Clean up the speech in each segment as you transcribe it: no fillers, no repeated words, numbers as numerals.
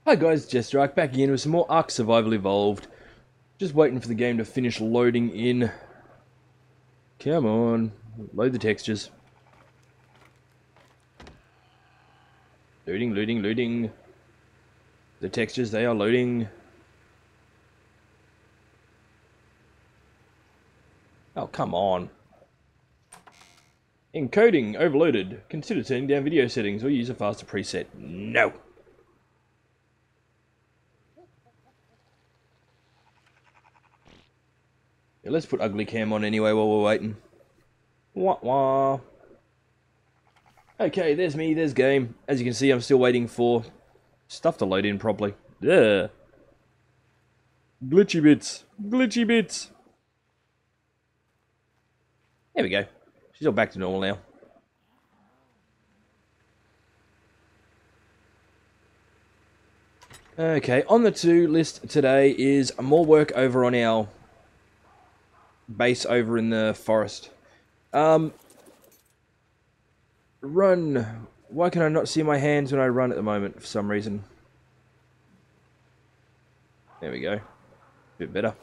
Hi guys, Jesterarke back again with some more Ark Survival Evolved. Just waiting for the game to finish loading in. Come on, load the textures. Loading. The textures, they are loading. Oh, come on. Encoding overloaded. Consider turning down video settings or use a faster preset. No. Yeah, let's put ugly cam on anyway while we're waiting. Wah wah. Okay, there's me, there's game. As you can see, I'm still waiting for stuff to load in properly. Yeah. Glitchy bits. Glitchy bits. There we go. She's all back to normal now. Okay, on the to list today is more work over on our base over in the forest. Run. Why can I not see my hands when I run at the moment for some reason? There we go. Bit better.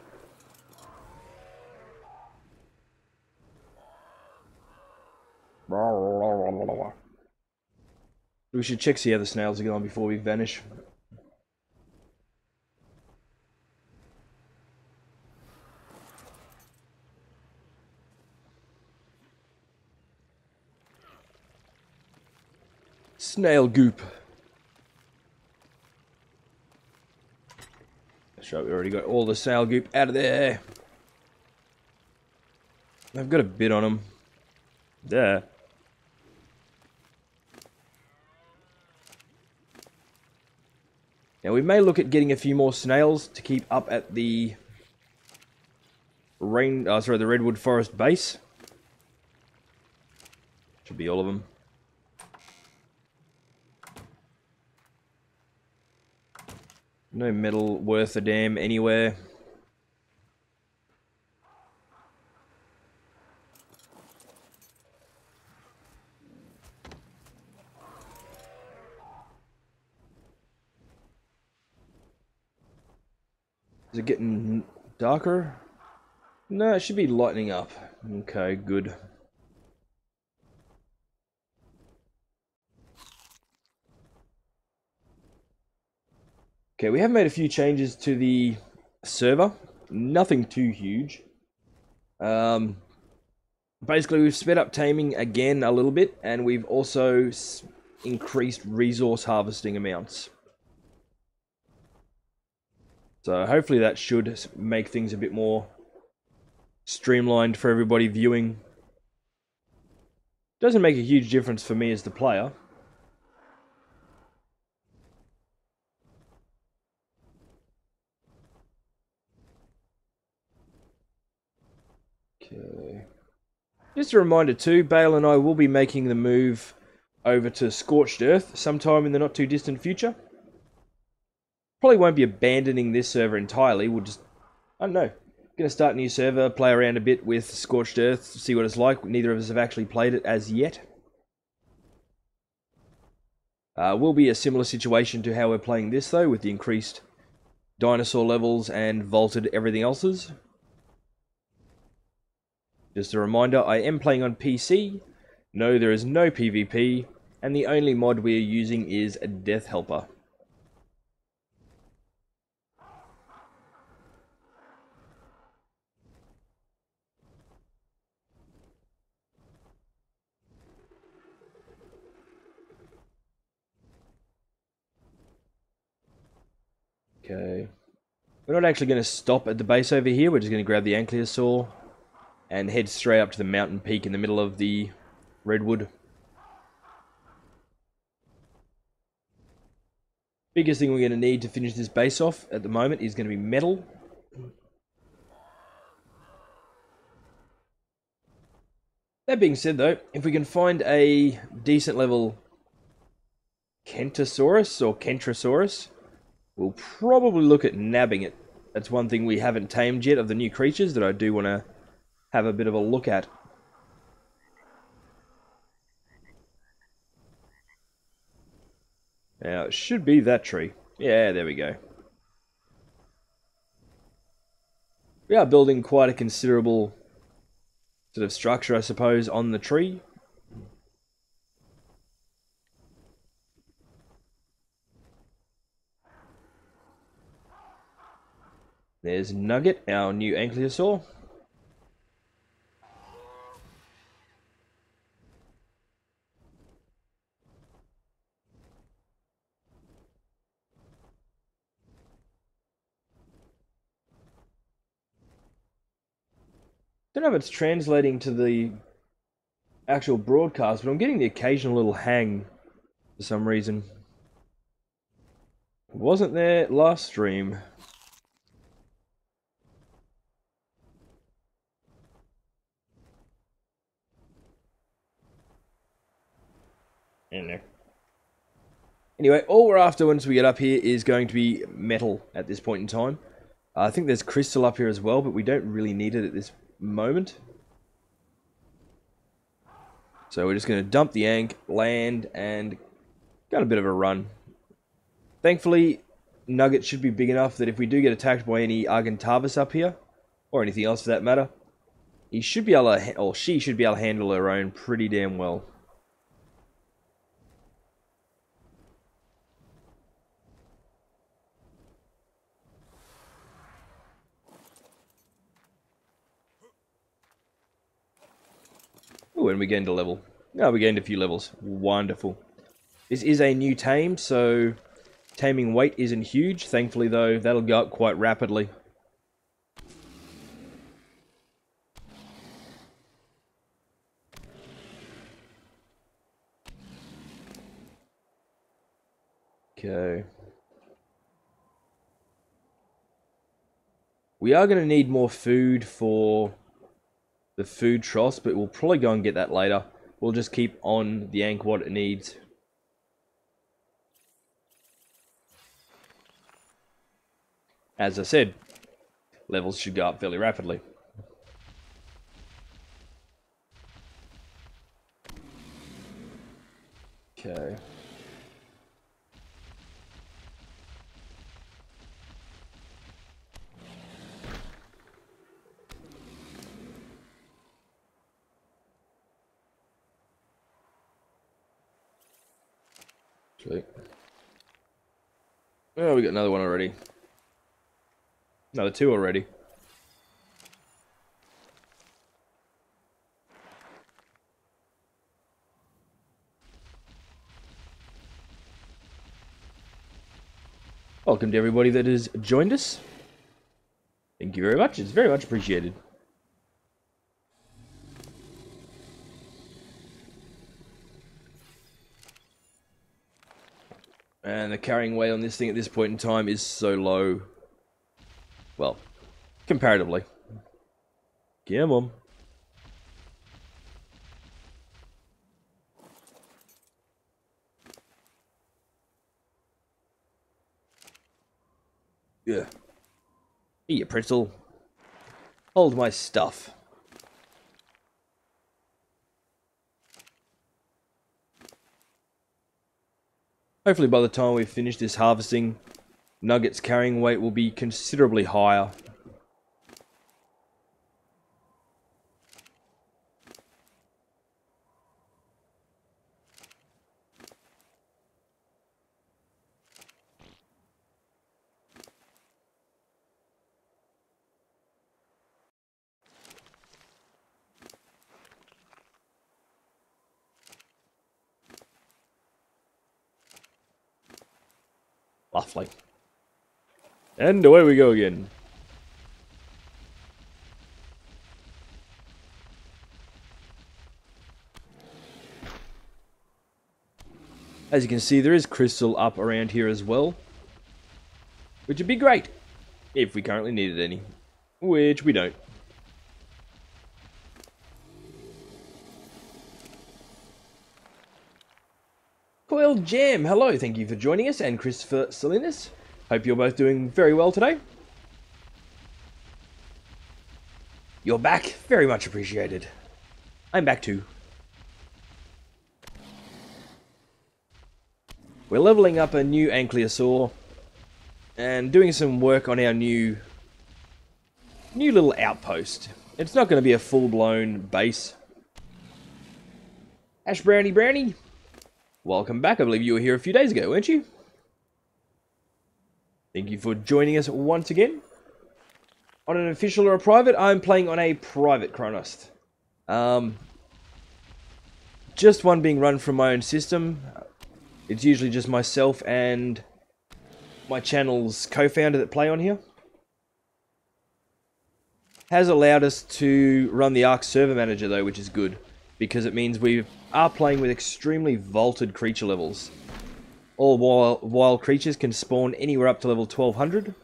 We should check see how the snails are going before we vanish. Snail goop. That's right, we already got all the snail goop out of there. I've got a bit on them. There. Now we may look at getting a few more snails to keep up at the the redwood forest base. Should be all of them. No metal worth a damn anywhere. Is it getting darker? No, it should be lightening up. Okay, good. Okay, we have made a few changes to the server. Nothing too huge. Basically, we've sped up taming again a little bit, and we've also increased resource harvesting amounts. So hopefully that should make things a bit more streamlined for everybody viewing. Doesn't make a huge difference for me as the player. Okay. Just a reminder too, Bale and I will be making the move over to Scorched Earth sometime in the not too distant future. Probably won't be abandoning this server entirely, we'll just, I don't know, gonna start a new server, play around a bit with Scorched Earth, see what it's like. Neither of us have actually played it as yet. Will be a similar situation to how we're playing this though, with the increased dinosaur levels and vaulted everything else's. Just a reminder, I am playing on PC. No, there is no PvP, and the only mod we are using is a Death Helper. Okay. We're not actually going to stop at the base over here, we're just going to grab the Ankylosaur and head straight up to the mountain peak in the middle of the redwood. Biggest thing we're going to need to finish this base off at the moment is going to be metal. That being said though, if we can find a decent level Kentosaurus or Kentrosaurus, we'll probably look at nabbing it. That's one thing we haven't tamed yet of the new creatures that I do want to have a bit of a look at. Now, it should be that tree. Yeah, there we go. We are building quite a considerable sort of structure, I suppose, on the tree. There's Nugget, our new ankylosaur. Don't know if it's translating to the actual broadcast, but I'm getting the occasional little hang for some reason. Wasn't there last stream. Anyway, all we're after once we get up here is going to be metal at this point in time. I think there's crystal up here as well, but we don't really need it at this moment. So we're just going to dump the ank, land, and got a bit of a run. Thankfully, Nugget should be big enough that if we do get attacked by any Argentavis up here, or anything else for that matter, he should be able to, or she should be able to handle her own pretty damn well. Oh, and we gained a level. No, we gained a few levels. Wonderful. This is a new tame, so taming weight isn't huge. Thankfully, though, that'll go up quite rapidly. Okay. We are going to need more food for the food tross, but we'll probably go and get that later. We'll just keep on the ank what it needs. As I said, levels should go up fairly rapidly. Okay. Sweet. Oh, we got another one already. Another two already. Welcome to everybody that has joined us. Thank you very much. It's very much appreciated. And the carrying weight on this thing at this point in time is so low. Well, comparatively. Come on. Yeah. Eat a pretzel. Hold my stuff. Hopefully by the time we finish this harvesting, Nugget's carrying weight will be considerably higher. Lovely. And away we go again. As you can see, there is crystal up around here as well, which would be great if we currently needed any, which we don't. Coiled Jam, hello, thank you for joining us, and Christopher Salinas. Hope you're both doing very well today. You're back, very much appreciated. I'm back too. We're leveling up a new ankylosaur and doing some work on our new little outpost. It's not going to be a full-blown base. Ash Brownie, welcome back. I believe you were here a few days ago, weren't you? Thank you for joining us once again. On an official or a private, I'm playing on a private Chronost. Just one being run from my own system. It's usually just myself and my channel's co-founder that play on here. Has allowed us to run the Ark server manager though, which is good, because it means we are playing with extremely vaulted creature levels. All wild creatures can spawn anywhere up to level 1200.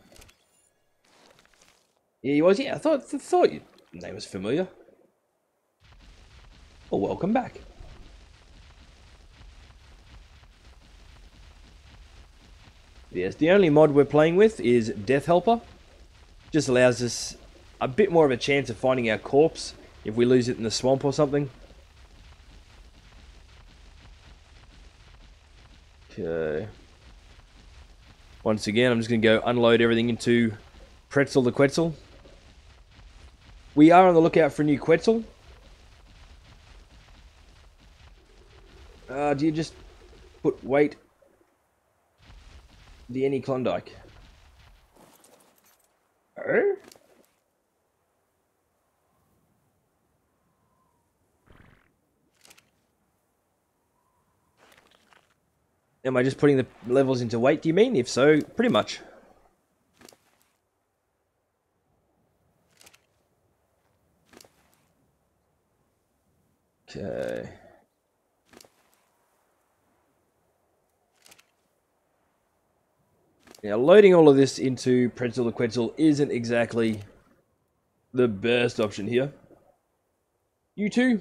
Yeah, he was. Yeah, I thought your name was familiar. Well, welcome back. Yes, the only mod we're playing with is Death Helper. Just allows us a bit more of a chance of finding our corpse if we lose it in the swamp or something. Okay. Once again, I'm just going to go unload everything into Pretzel the Quetzal. We are on the lookout for a new Quetzal. Do you just put weight? The any Klondike? Oh? Am I just putting the levels into weight, do you mean? If so, pretty much. Okay. Now, loading all of this into Pretzel the Quetzal isn't exactly the best option here. You two?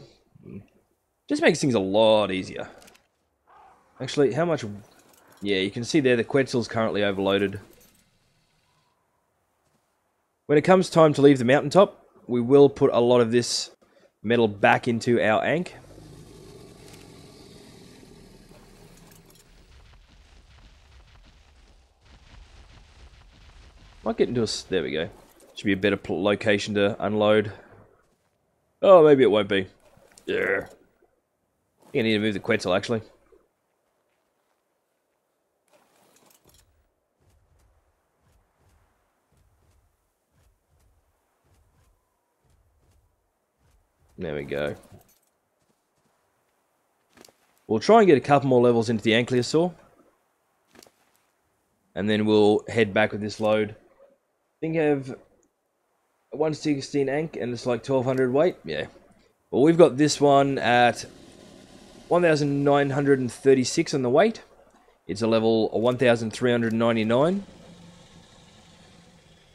Just makes things a lot easier. Actually, how much... Yeah, you can see there the Quetzal's currently overloaded. When it comes time to leave the mountaintop, we will put a lot of this metal back into our Ankh. Might get into a... There we go. Should be a better location to unload. Oh, maybe it won't be. Yeah. I think I need to move the Quetzal, actually. There we go. We'll try and get a couple more levels into the Ankylosaur. And then we'll head back with this load. I think I have a 116 Ankh and it's like 1200 weight. Yeah. Well, we've got this one at 1936 on the weight. It's a level 1399.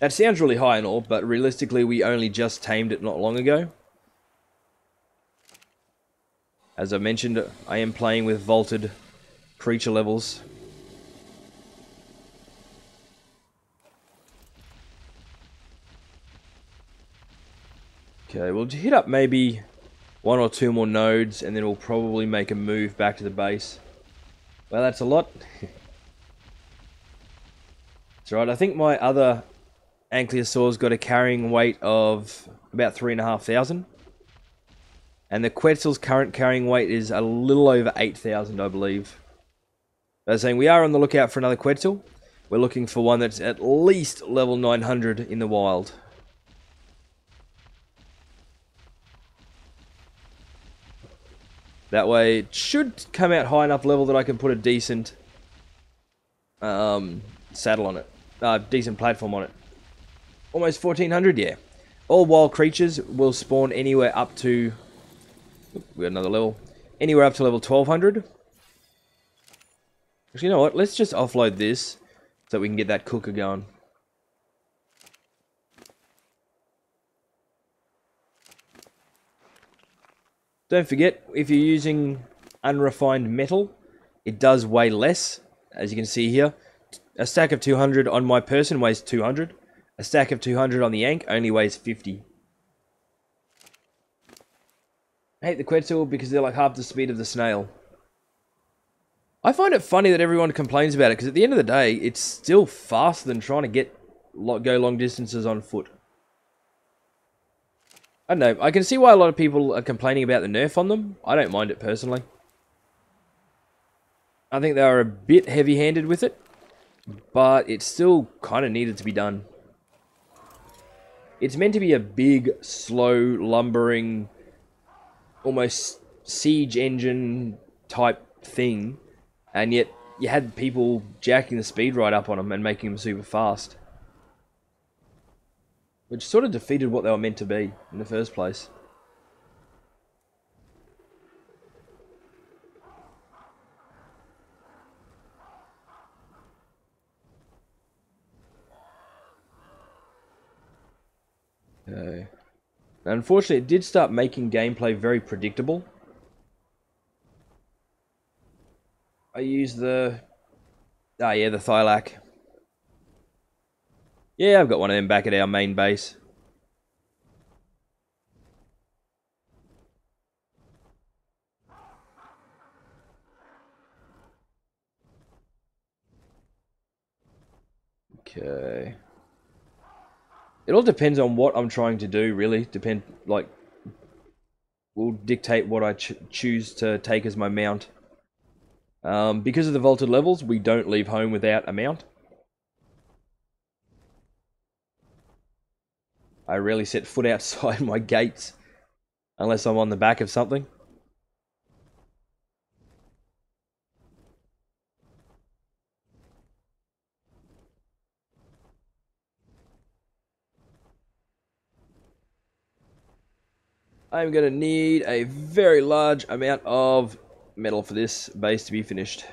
That sounds really high and all, but realistically we only just tamed it not long ago. As I mentioned, I am playing with vaulted creature levels. Okay, we'll hit up maybe one or two more nodes, and then we'll probably make a move back to the base. Well, that's a lot. It's alright, I think my other Ankylosaur's got a carrying weight of about 3,500. And the Quetzal's current carrying weight is a little over 8,000, I believe. I was saying we are on the lookout for another Quetzal. We're looking for one that's at least level 900 in the wild. That way it should come out high enough level that I can put a decent saddle on it. Decent platform on it. Almost 1,400, yeah. All wild creatures will spawn anywhere up to... We got another level. Anywhere up to level 1200. Actually, you know what? Let's just offload this so we can get that cooker going. Don't forget, if you're using unrefined metal, it does weigh less. As you can see here, a stack of 200 on my person weighs 200. A stack of 200 on the Ankh only weighs 50. I hate the Quetzal because they're like half the speed of the snail. I find it funny that everyone complains about it, because at the end of the day, it's still faster than trying to go long distances on foot. I don't know, I can see why a lot of people are complaining about the nerf on them. I don't mind it personally. I think they are a bit heavy-handed with it, but it still kind of needed to be done. It's meant to be a big, slow, lumbering, almost siege engine type thing, and yet you had people jacking the speed right up on them and making them super fast. Which sort of defeated what they were meant to be in the first place. Okay. Now, unfortunately, it did start making gameplay very predictable. I used the... Ah, yeah, the Thylac. Yeah, I've got one of them back at our main base. Okay. It all depends on what I'm trying to do, really. Will dictate what I choose to take as my mount. Because of the vaulted levels, we don't leave home without a mount. I rarely set foot outside my gates unless I'm on the back of something. I'm going to need a very large amount of metal for this base to be finished.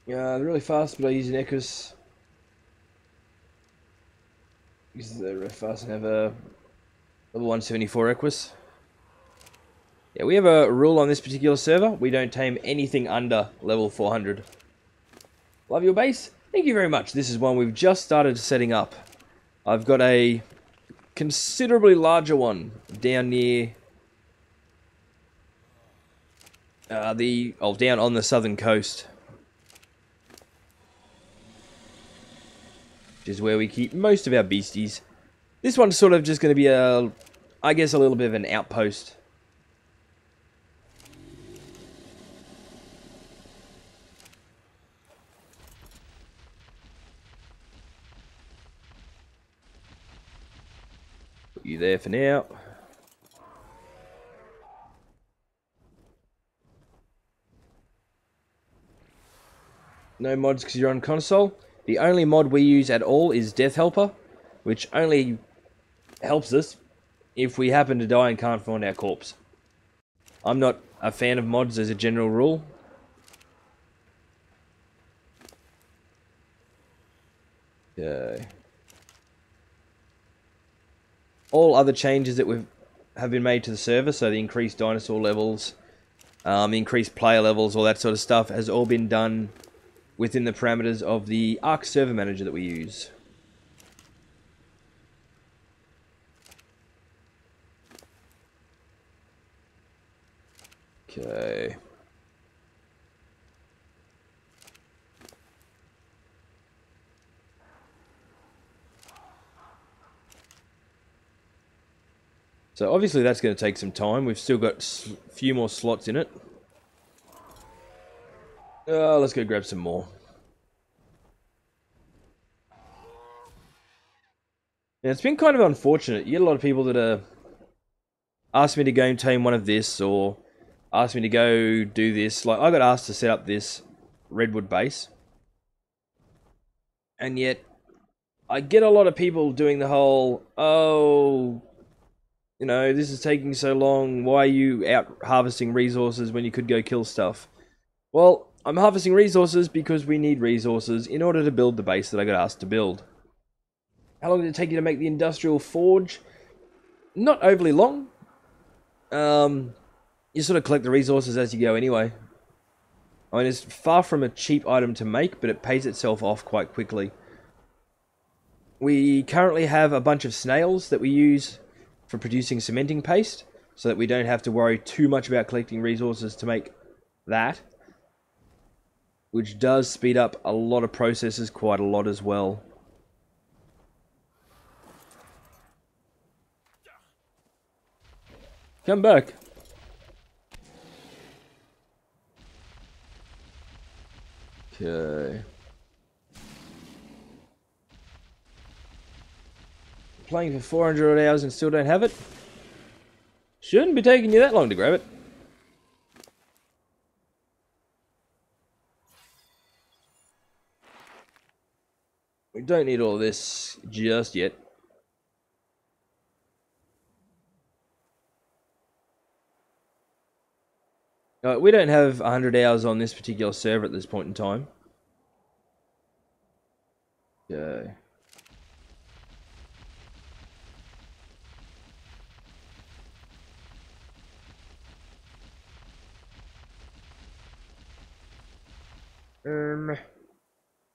Yeah, they're really fast, but I use an Echos. Because they're really fast and have a level 174 Equus. Yeah, we have a rule on this particular server. We don't tame anything under level 400. Love your base? Thank you very much. This is one we've just started setting up. I've got a considerably larger one down near... down on the southern coast. Which is where we keep most of our beasties. This one's sort of just going to be I guess a little bit of an outpost. Put you there for now. No mods because you're on console. The only mod we use at all is Death Helper, which only helps us if we happen to die and can't find our corpse. I'm not a fan of mods as a general rule. Okay. All other changes that have been made to the server, so the increased dinosaur levels, increased player levels, all that sort of stuff, has all been done within the parameters of the Ark server manager that we use. Okay. So obviously that's going to take some time. We've still got a few more slots in it. Let's go grab some more. Now, it's been kind of unfortunate. You get a lot of people that ask me to go and tame one of this, or ask me to go do this. Like, I got asked to set up this redwood base. And yet, I get a lot of people doing the whole, oh, you know, this is taking so long. Why are you out harvesting resources when you could go kill stuff? Well, I'm harvesting resources because we need resources in order to build the base that I got asked to build. How long did it take you to make the industrial forge? Not overly long. you sort of collect the resources as you go anyway. I mean, it's far from a cheap item to make, but it pays itself off quite quickly. We currently have a bunch of snails that we use for producing cementing paste, so that we don't have to worry too much about collecting resources to make that, which does speed up a lot of processes quite a lot as well. Come back. Okay. Playing for 400 hours and still don't have it? Shouldn't be taking you that long to grab it. We don't need all this just yet. We don't have 100 hours on this particular server at this point in time. Okay.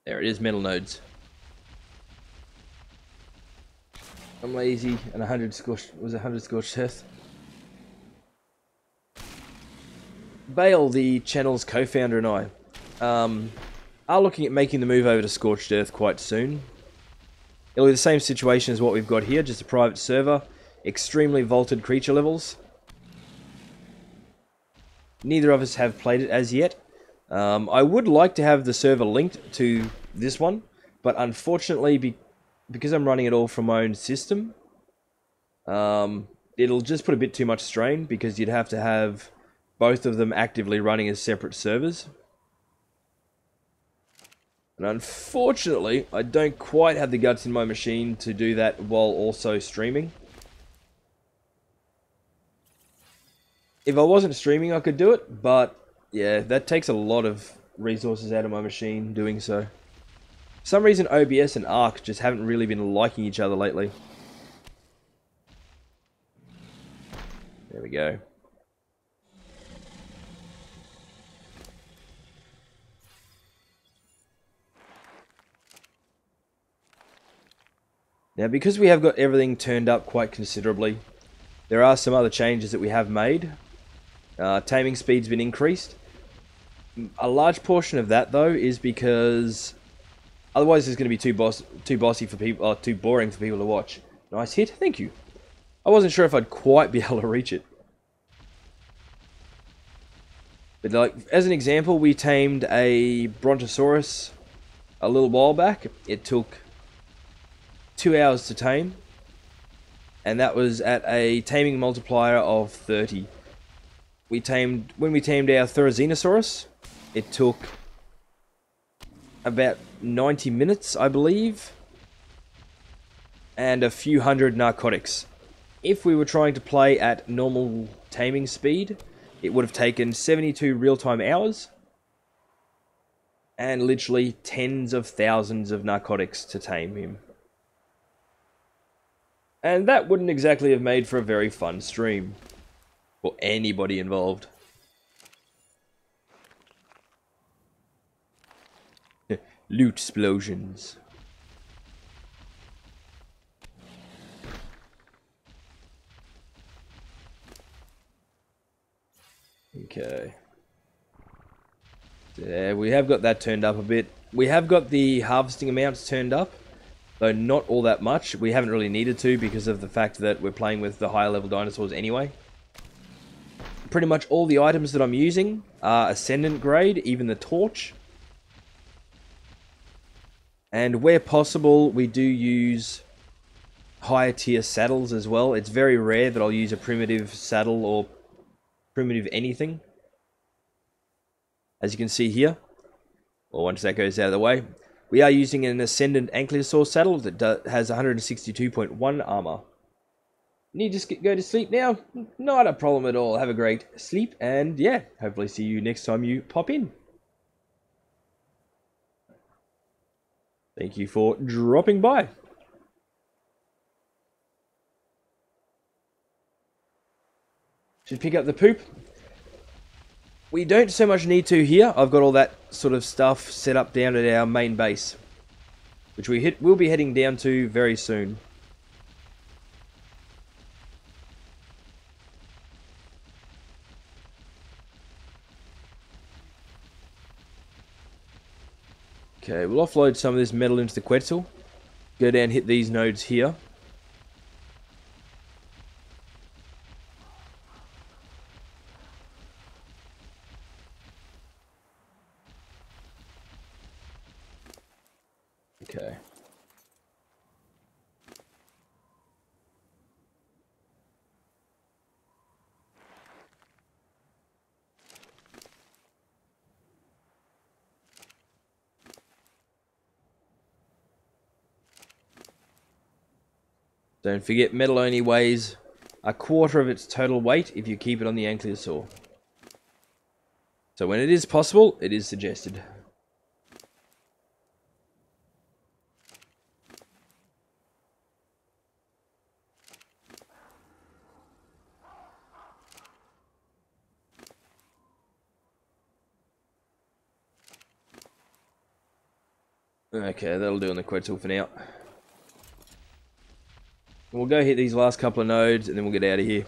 There it is, metal nodes. I'm lazy, and 100 scorched was 100 scorched earth. Bale, the channel's co-founder, and I are looking at making the move over to Scorched Earth quite soon. It'll be the same situation as what we've got here, just a private server, extremely vaulted creature levels. Neither of us have played it as yet. I would like to have the server linked to this one, but unfortunately, because I'm running it all from my own system, it'll just put a bit too much strain, because you'd have to have both of them actively running as separate servers. And unfortunately, I don't quite have the guts in my machine to do that while also streaming. If I wasn't streaming, I could do it, but yeah, that takes a lot of resources out of my machine doing so. For some reason, OBS and Arc just haven't really been liking each other lately. There we go. Now, because we have got everything turned up quite considerably, there are some other changes that we have made. Taming speed's been increased. A large portion of that, though, is because otherwise it's going to be too bossy for people, too boring for people to watch. Nice hit, thank you. I wasn't sure if I'd quite be able to reach it. But like, as an example, we tamed a Brontosaurus a little while back. It took 2 hours to tame, and that was at a taming multiplier of 30. When we tamed our Dinosaurs, it took about 90 minutes, I believe, and a few hundred narcotics. If we were trying to play at normal taming speed, it would have taken 72 real-time hours and literally tens of thousands of narcotics to tame him. And that wouldn't exactly have made for a very fun stream for anybody involved. Loot explosions. Okay. There, we have got that turned up a bit. We have got the harvesting amounts turned up, though not all that much. We haven't really needed to because of the fact that we're playing with the higher level dinosaurs anyway. Pretty much all the items that I'm using are Ascendant grade, even the torch. And where possible, we do use higher tier saddles as well. It's very rare that I'll use a primitive saddle or primitive anything. As you can see here, or once that goes out of the way, we are using an Ascendant Ankylosaur saddle that has 162.1 armor. Need to go to sleep now? Not a problem at all. Have a great sleep, and yeah, hopefully see you next time you pop in. Thank you for dropping by. Should pick up the poop. We don't so much need to here. I've got all that sort of stuff set up down at our main base, which we'll be heading down to very soon. Okay, we'll offload some of this metal into the Quetzal. Go down and hit these nodes here. Okay. Don't forget, metal only weighs a quarter of its total weight if you keep it on the ankylosaur. So when it is possible, it is suggested. Okay, that'll do on the Quetzal for now. We'll go hit these last couple of nodes and then we'll get out of here.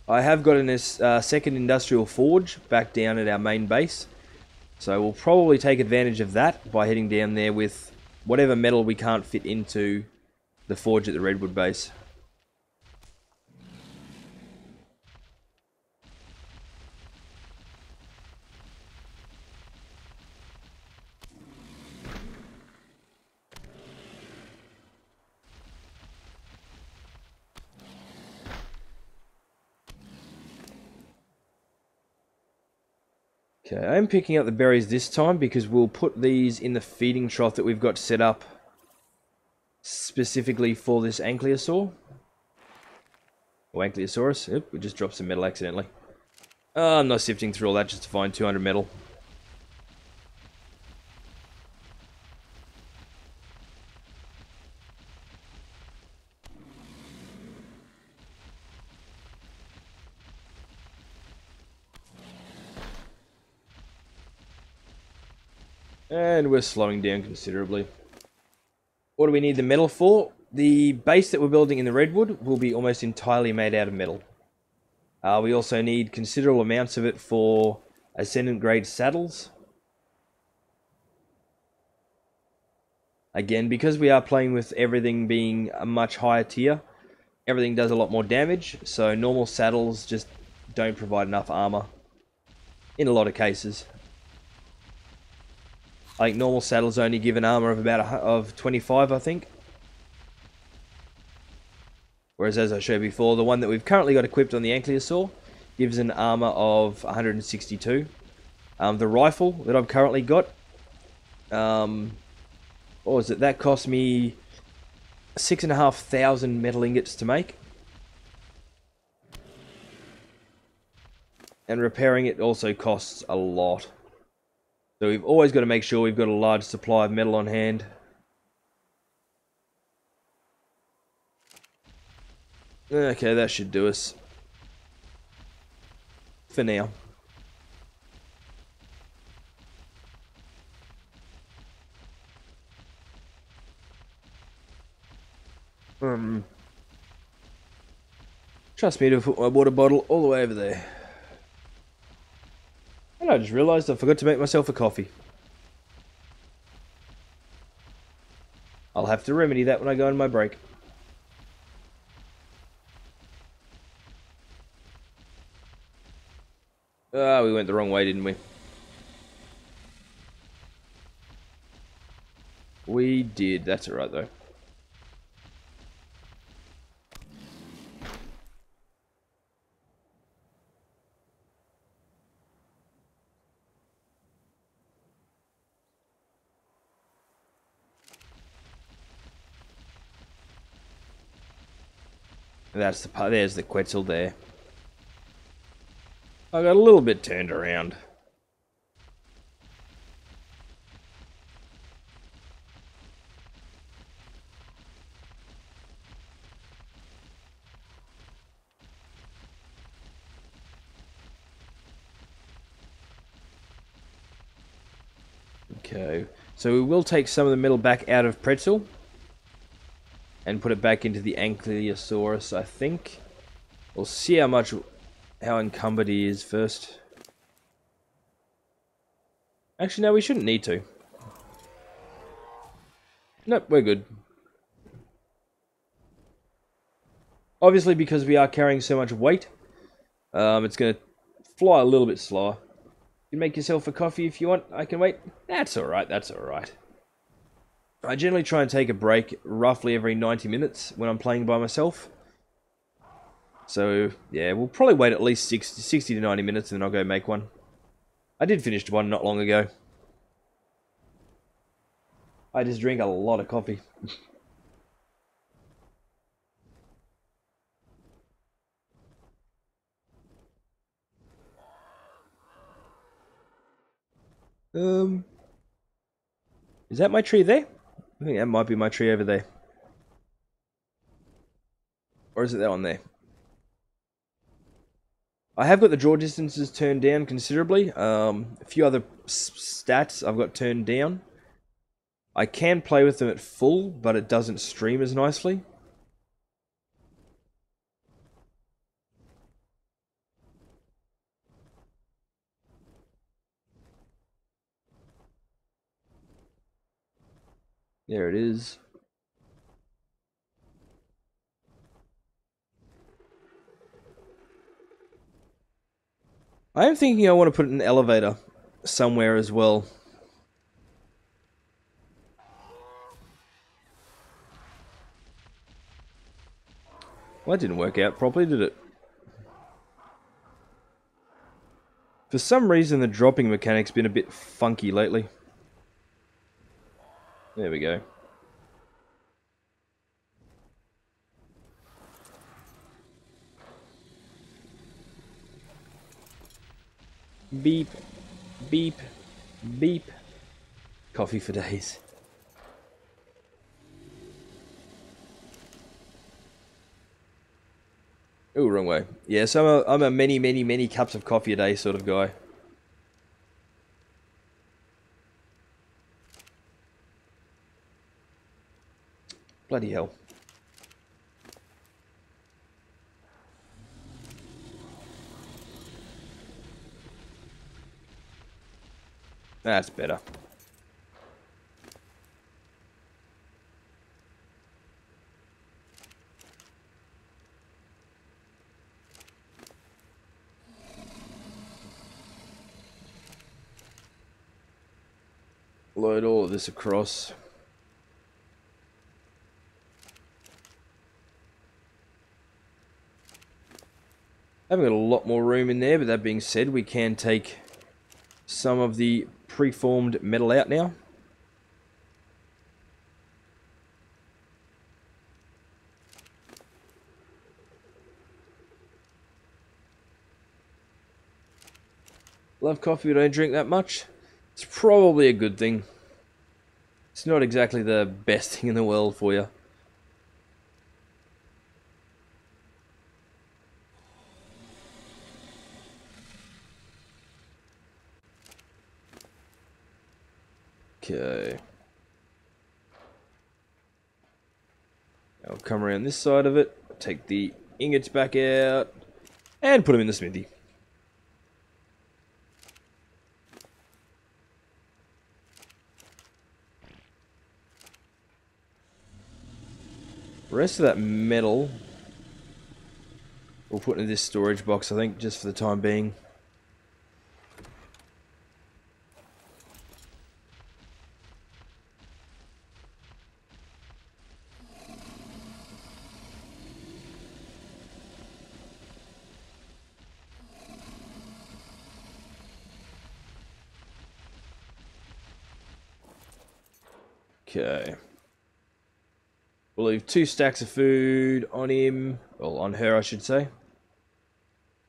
I have got a second industrial forge back down at our main base. So we'll probably take advantage of that by heading down there with whatever metal we can't fit into the forge at the Redwood base. Okay, I'm picking up the berries this time because we'll put these in the feeding trough that we've got set up specifically for this ankylosaur. Or ankylosaurus. Oop, we just dropped some metal accidentally. Oh, I'm not sifting through all that just to find 200 metal. And we're slowing down considerably. What do we need the metal for? The base that we're building in the Redwood will be almost entirely made out of metal. We also need considerable amounts of it for Ascendant grade saddles. Again, because we are playing with everything being a much higher tier, everything does a lot more damage, so normal saddles just don't provide enough armor in a lot of cases. I think normal saddles only give an armor of about 25, I think. Whereas, as I showed before, the one that we've currently got equipped on the ankylosaur gives an armor of 162. The rifle that I've currently got, what was it? That cost me 6,500 metal ingots to make. And repairing it also costs a lot. So we've always got to make sure we've got a large supply of metal on hand. Okay, that should do us. For now. Trust me to put my water bottle all the way over there. And I just realised I forgot to make myself a coffee. I'll have to remedy that when I go on my break. Ah, we went the wrong way, didn't we? We did. That's alright, though. That's the part. There's the Quetzal there. I got a little bit turned around. Okay, so we will take some of the metal back out of Pretzel and put it back into the Ankylosaurus, I think. We'll see how encumbered he is first. Actually, no, we shouldn't need to. Nope, we're good. Obviously, because we are carrying so much weight, it's going to fly a little bit slower. You can make yourself a coffee if you want. I can wait. That's alright, that's alright. I generally try and take a break roughly every 90 minutes when I'm playing by myself. So, yeah, we'll probably wait at least 60 to 90 minutes and then I'll go make one. I did finish one not long ago. I just drink a lot of coffee. Is that my tree there? I think that might be my tree over there. Or is it that one there? I have got the draw distances turned down considerably. A few other stats I've got turned down. I can play with them at full, but it doesn't stream as nicely. There it is. I am thinking I want to put an elevator somewhere as well. Well, that didn't work out properly, did it? For some reason, the dropping mechanic's been a bit funky lately. There we go. Beep, beep, beep. Coffee for days. Oh, wrong way. Yeah, so I'm a many cups of coffee a day sort of guy. Bloody hell. That's better. Load all of this across. Haven't got a lot more room in there, but that being said, we can take some of the preformed metal out now. Love coffee, but I don't drink that much. It's probably a good thing. It's not exactly the best thing in the world for you. Okay. I'll come around this side of it, take the ingots back out, and put them in the smithy. The rest of that metal we'll put into this storage box, I think, just for the time being. Okay. We'll leave 2 stacks of food on him, well, on her I should say.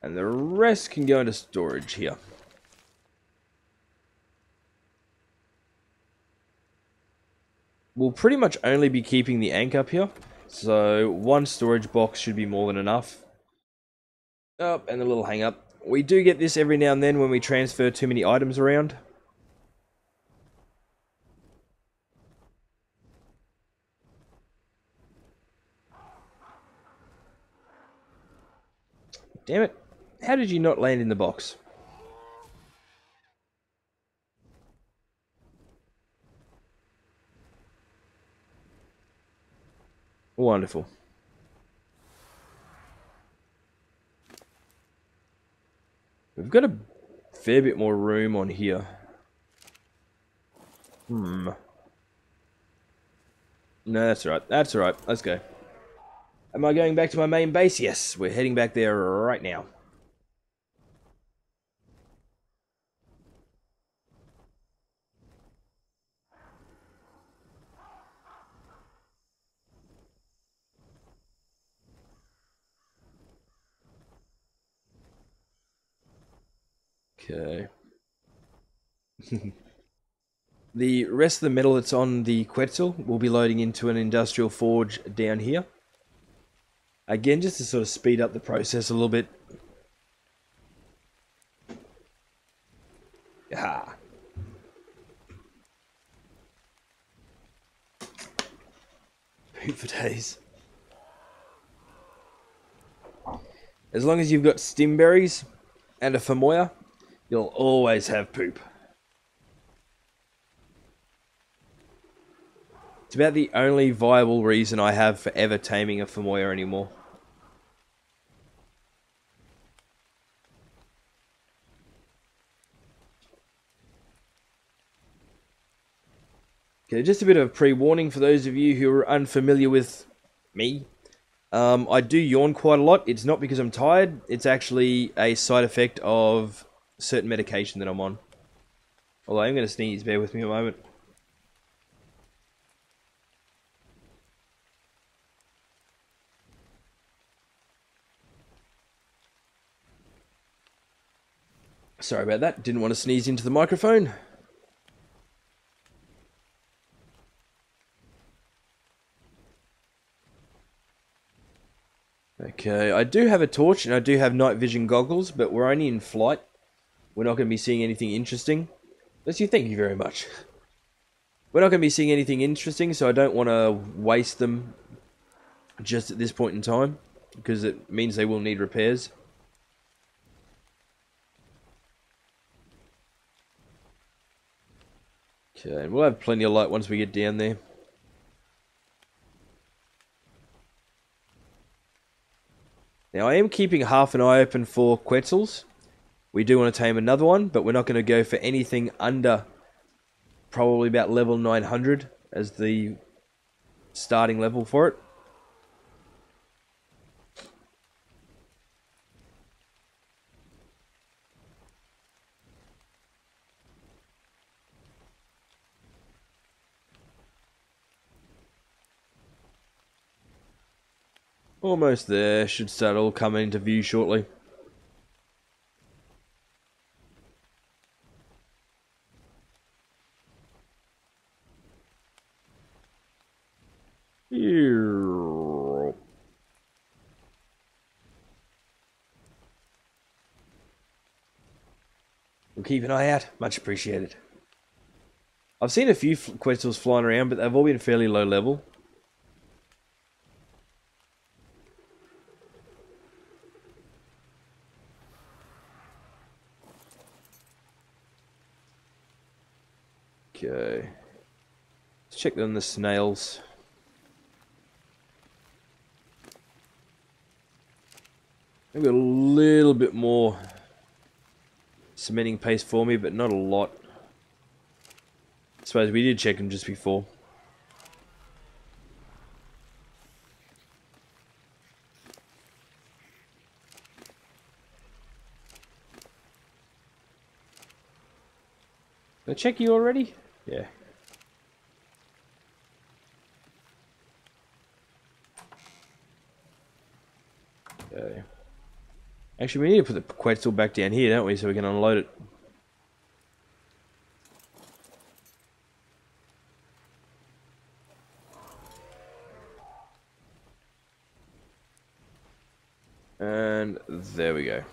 And the rest can go into storage here. We'll pretty much only be keeping the anchor up here. So 1 storage box should be more than enough. Oh, and a little hang up. We do get this every now and then when we transfer too many items around. Damn it. How did you not land in the box? Wonderful. We've got a fair bit more room on here. No, that's alright. That's alright. Let's go. Am I going back to my main base? Yes, we're heading back there right now. Okay. The rest of the metal that's on the Quetzal will be loading into an industrial forge down here. Again, just to sort of speed up the process a little bit. Ah. Poop for days. As long as you've got stimberries and a famoya, you'll always have poop. It's about the only viable reason I have for ever taming a famoya anymore. Okay, just a bit of a pre-warning for those of you who are unfamiliar with me. I do yawn quite a lot. It's not because I'm tired. It's actually a side effect of certain medication that I'm on. Although I'm going to sneeze. Bear with me a moment. Sorry about that. Didn't want to sneeze into the microphone. Okay, I do have a torch and I do have night vision goggles, but we're only in flight. We're not going to be seeing anything interesting. Let's you thank you very much. We're not going to be seeing anything interesting, so I don't want to waste them just at this point in time, because it means they will need repairs. Okay, we'll have plenty of light once we get down there. Now, I am keeping half an eye open for Quetzals. We do want to tame another one, but we're not going to go for anything under probably about level 900 as the starting level for it. Almost there. Should start all coming into view shortly. We'll keep an eye out. Much appreciated. I've seen a few Quetzals flying around, but they've all been fairly low level. Okay. Let's check on the snails. I've got a little bit more cementing paste for me, but not a lot. I suppose we did check them just before. Did I check you already? Yeah. Okay. Actually, we need to put the Quetzal back down here, don't we, so we can unload it. And there we go.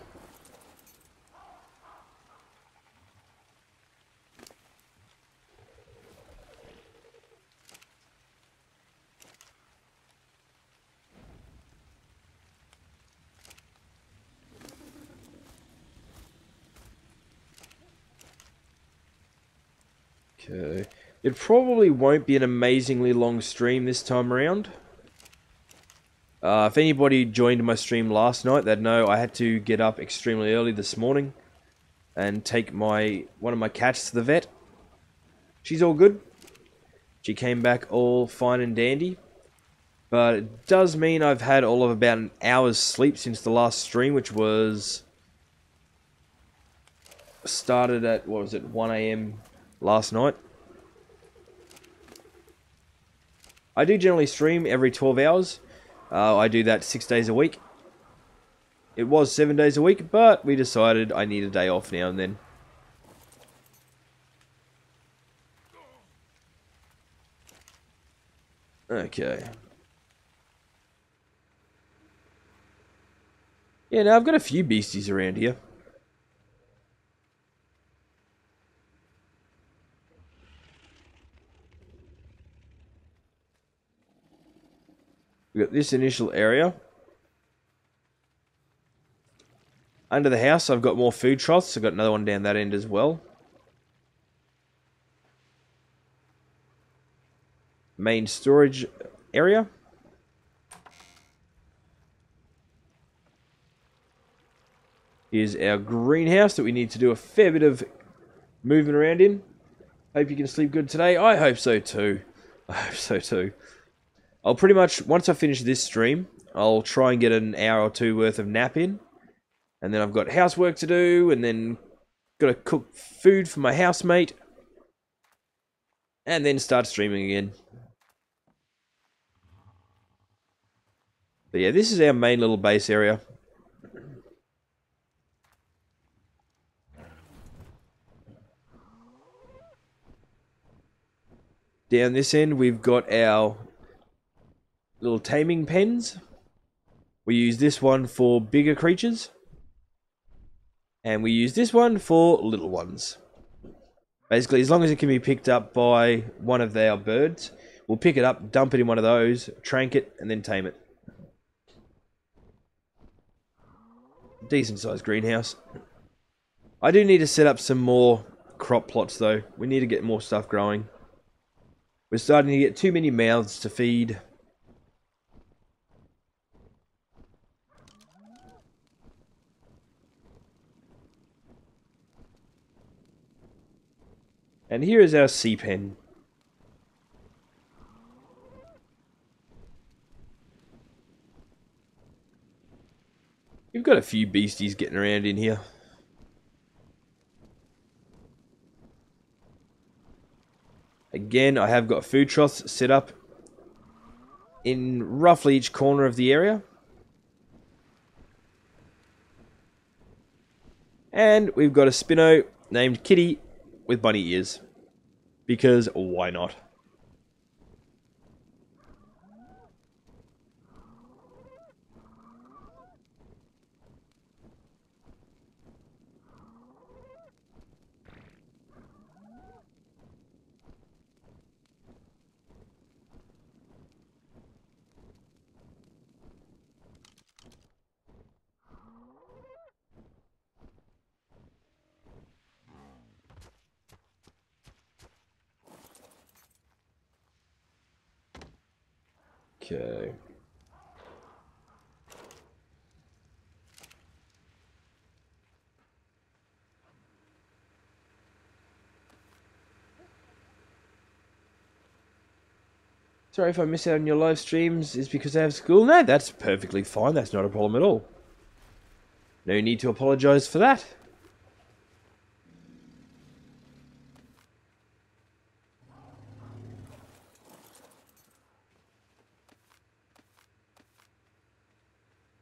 Okay. It probably won't be an amazingly long stream this time around. If anybody joined my stream last night, they'd know I had to get up extremely early this morning and take one of my cats to the vet. She's all good. She came back all fine and dandy. But it does mean I've had all of about an hour's sleep since the last stream, which was started at, 1 AM last night. I do generally stream every 12 hours. I do that 6 days a week. It was 7 days a week, but we decided I need a day off now and then. Okay. Yeah, now I've got a few beasties around here. We've got this initial area. Under the house, I've got more food troughs. I've got another one down that end as well. Main storage area. Here's our greenhouse that we need to do a fair bit of movement around in. Hope you can sleep good today. I hope so too. I hope so too. I'll pretty much, once I finish this stream, I'll try and get an hour or two worth of nap in. And then I've got housework to do, and then got to cook food for my housemate. And then start streaming again. But yeah, this is our main little base area. Down this end, we've got our little taming pens. We use this one for bigger creatures. And we use this one for little ones. Basically, as long as it can be picked up by one of our birds, we'll pick it up, dump it in one of those, trank it, and then tame it. Decent sized greenhouse. I do need to set up some more crop plots though. We need to get more stuff growing. We're starting to get too many mouths to feed. And here is our sea pen. We've got a few beasties getting around in here. Again, I have got food troughs set up in roughly each corner of the area. And we've got a Spino named Kitty with bunny ears. Because why not? Okay. Sorry if I miss out on your live streams, is because I have school? No, that's perfectly fine. That's not a problem at all. No need to apologise for that.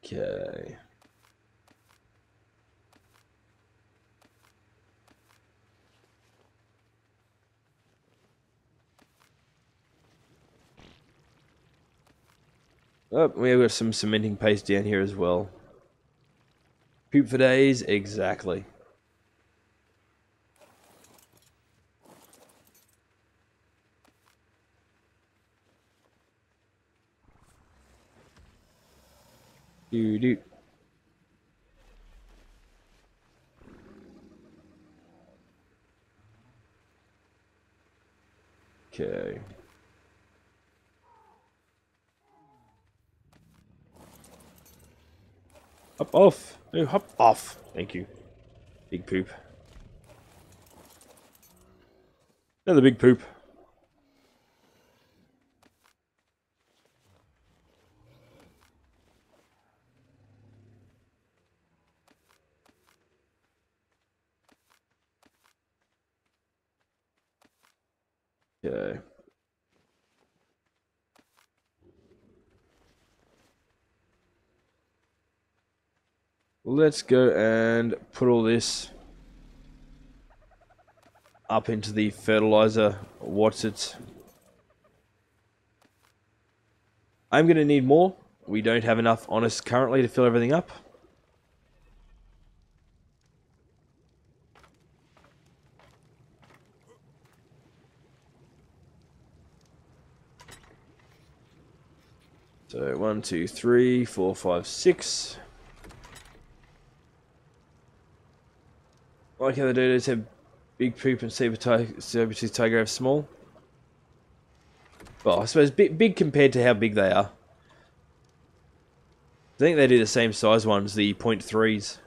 Okay. Oh, we've got some cementing paste down here as well. Poop for days, exactly. Doo-doo. Okay. Hop off. No, hop off. Thank you. Big poop. Another big poop. Okay. Let's go and put all this up into the fertilizer. What's it? I'm going to need more. We don't have enough on us currently to fill everything up. So 1, 2, 3, 4, 5, 6. Like how the dodos have big poop and saber-tooth tiger have small. Well, I suppose big compared to how big they are. I think they do the same size ones, the 0.3s.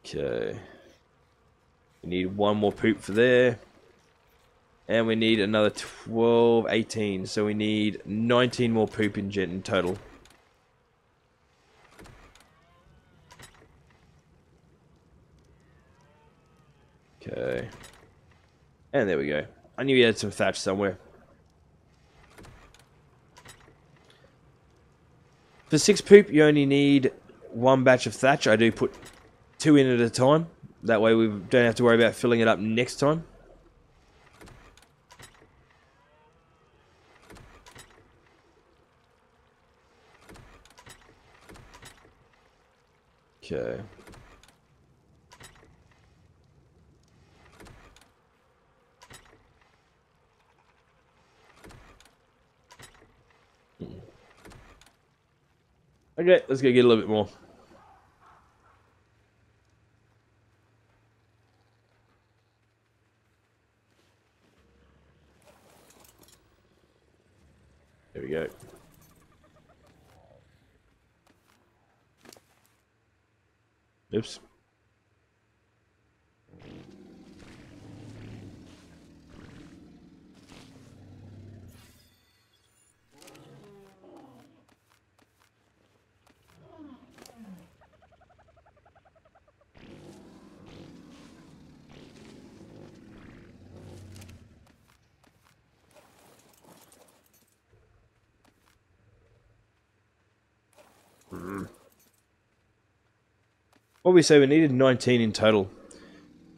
Okay. We need one more poop for there. And we need another 12, 18. So we need 19 more poop in total. Okay. And there we go. I knew we had some thatch somewhere. For 6 poop, you only need 1 batch of thatch. I do put 2 in at a time. That way we don't have to worry about filling it up next time. Okay. Okay, let's go get a little bit more. There we go. Oops. What we say we needed 19 in total.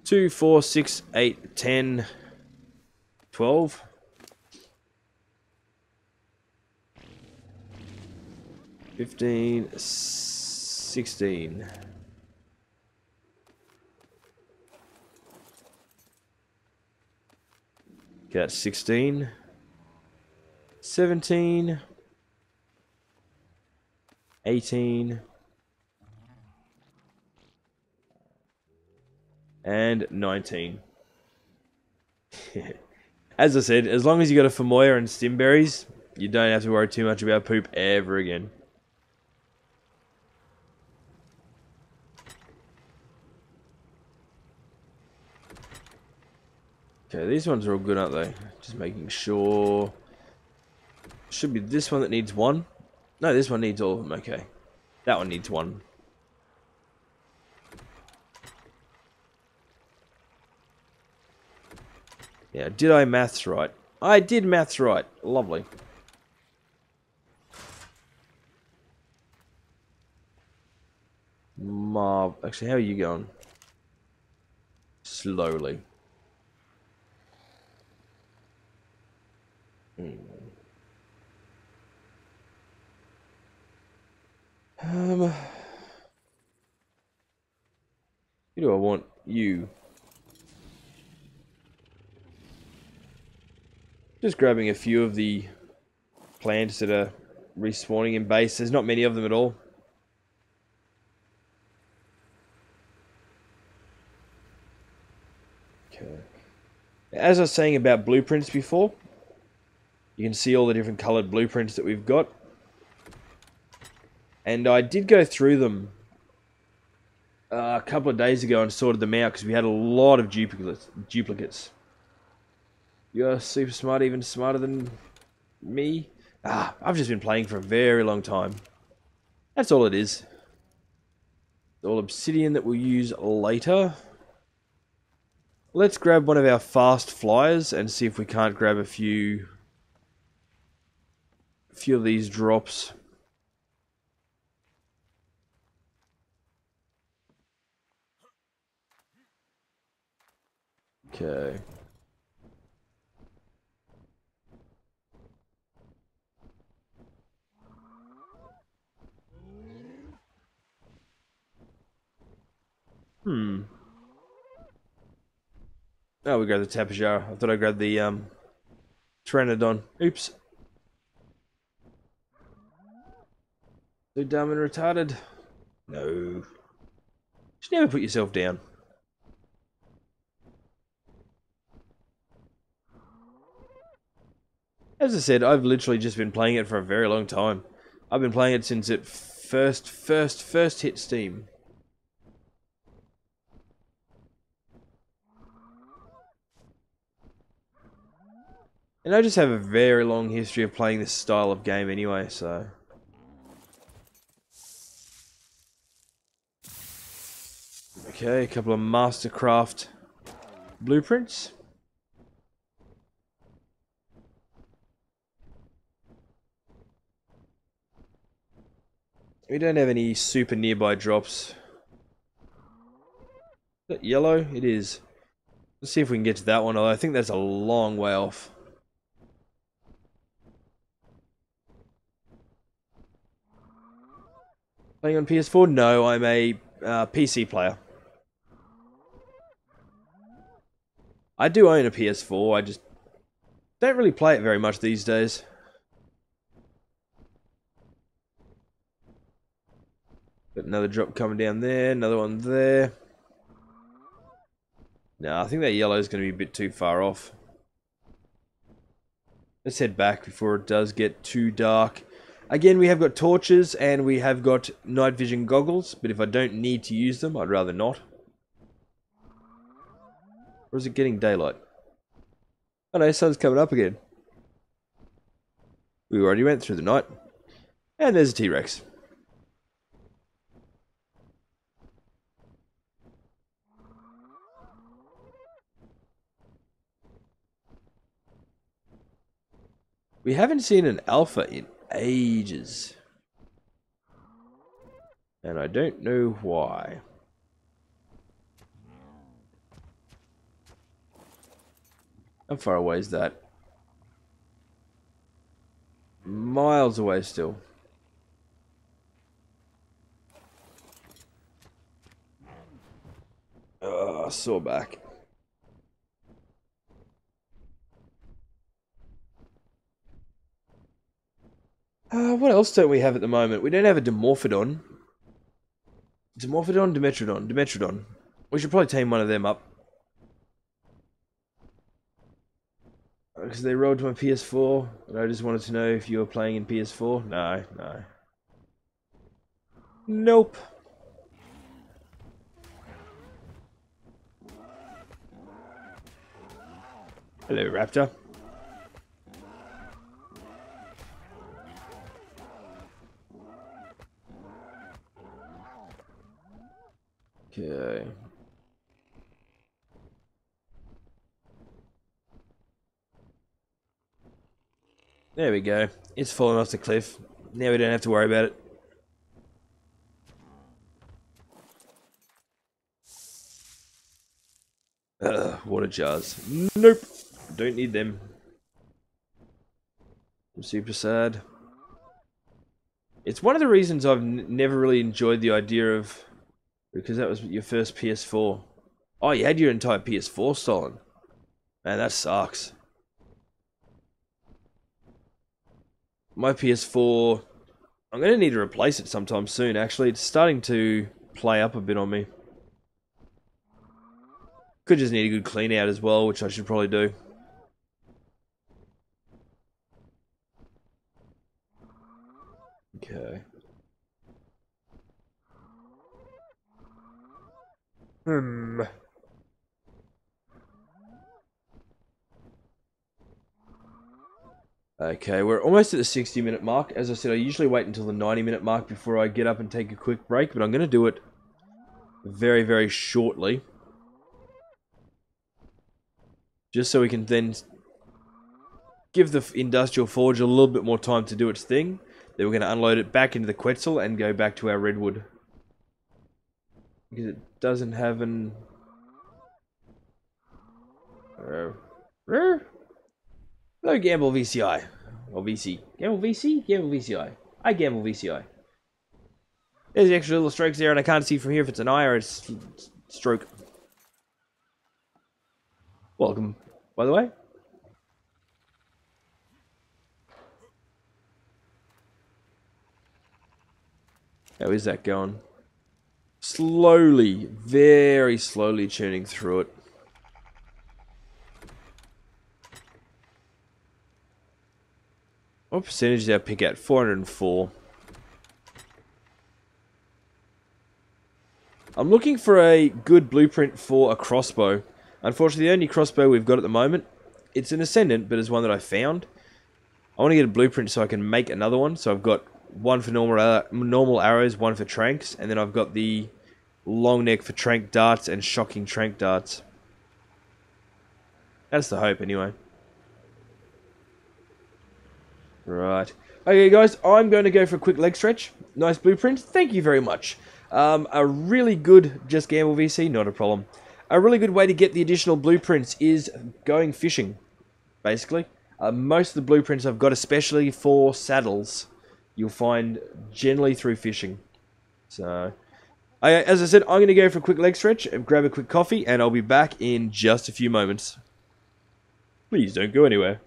2, 4, 6, 8, 10, 12. 15, 16. Okay, that's 16. 17. 18. And 19. As I said, as long as you got a Famoya and Stimberries, you don't have to worry too much about poop ever again. Okay, these ones are all good, aren't they? Just making sure. Should be this one that needs 1. No, this one needs all of them. Okay. That one needs 1. Yeah, did I maths right? I did maths right. Lovely. Actually, how are you going? Slowly. Who do I want? You. Just grabbing a few of the plants that are respawning in base. There's not many of them at all. As I was saying about blueprints before, you can see all the different coloured blueprints that we've got. And I did go through them a couple of days ago and sorted them out because we had a lot of duplicates. You're super smart, even smarter than me. I've just been playing for a very long time. That's all it is. All obsidian that we'll use later. Let's grab one of our fast flyers and see if we can't grab a few of these drops. Okay. Oh, we grabbed the Tapejara. I thought I grabbed the Pteranodon. Oops. So dumb and retarded. No. Just never put yourself down. As I said, I've literally just been playing it for a very long time. I've been playing it since it first hit Steam. And I just have a very long history of playing this style of game anyway, so... Okay, a couple of Mastercraft blueprints. We don't have any super nearby drops. Is that yellow? It is. Let's see if we can get to that one, although I think that's a long way off. Playing on PS4? No, I'm a PC player. I do own a PS4, I just don't really play it very much these days. Got another drop coming down there, another one there. No, I think that yellow is going to be a bit too far off. Let's head back before it does get too dark. Again, we have got torches and we have got night vision goggles, but if I don't need to use them, I'd rather not. Or is it getting daylight? Oh no, sun's coming up again. We already went through the night. And there's a T-Rex. We haven't seen an alpha in ages. And I don't know why. How far away is that? Miles away still. Saw back. What else don't we have at the moment? We don't have a Dimorphodon. Dimorphodon, Dimetrodon. Dimetrodon. We should probably tame one of them up. Because they rolled to my PS4, and I just wanted to know if you were playing in PS4. No, no. Nope. Hello, Raptor. Okay. There we go. It's fallen off the cliff. Now we don't have to worry about it. Water jars. Nope. Don't need them. I'm super sad. It's one of the reasons I've never really enjoyed the idea of... Because that was your first PS4. Oh, you had your entire PS4 stolen. Man, that sucks. My PS4... I'm going to need to replace it sometime soon, actually. It's starting to play up a bit on me. Could just need a good clean out as well, which I should probably do. Okay. Hmm. Okay, we're almost at the 60-minute mark. As I said, I usually wait until the 90-minute mark before I get up and take a quick break, but I'm going to do it very, very shortly. Just so we can then give the industrial forge a little bit more time to do its thing. Then we're going to unload it back into the Quetzal and go back to our redwood. Because it doesn't have an... No gamble VCI. Or VC. Gamble VC? Gamble VCI. I gamble VCI. There's the extra little strokes there, and I can't see from here if it's an eye or a stroke. Welcome, by the way. How is that going? Slowly, very slowly tuning through it. What percentage did I pick at? 404. I'm looking for a good blueprint for a crossbow. Unfortunately, the only crossbow we've got at the moment, it's an Ascendant, but it's one that I found. I want to get a blueprint so I can make another one. So I've got one for normal arrows, one for tranks, and then I've got the long neck for trank darts and shocking trank darts. That's the hope, anyway. Right. Okay, guys, I'm going to go for a quick leg stretch. Nice blueprint. Thank you very much. A really good, just gamble VC, not a problem. A really good way to get the additional blueprints is going fishing, basically. Most of the blueprints I've got, especially for saddles, you'll find generally through fishing. So, as I said, I'm going to go for a quick leg stretch, and grab a quick coffee, and I'll be back in just a few moments. Please don't go anywhere.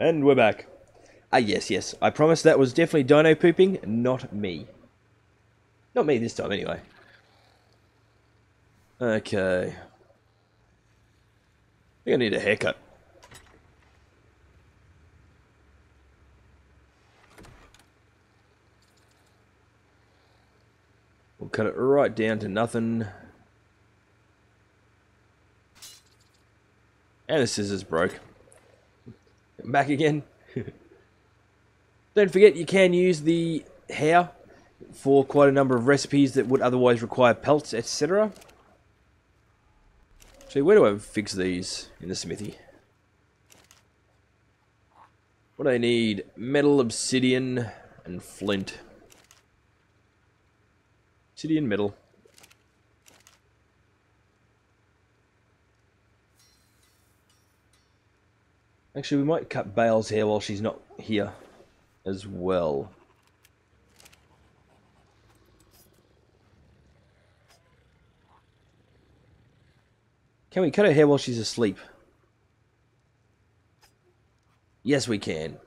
And we're back. Ah, yes, yes. I promise that was definitely dino pooping, not me. Not me this time, anyway. Okay. I think I need a haircut. We'll cut it right down to nothing. And the scissors broke. Back again. Don't forget you can use the hair for quite a number of recipes that would otherwise require pelts, etc. Actually, where do I fix these in the smithy? What do I need? Metal, obsidian, and flint. Obsidian, metal. Actually, we might cut Bale's hair while she's not here as well. Can we cut her hair while she's asleep? Yes, we can.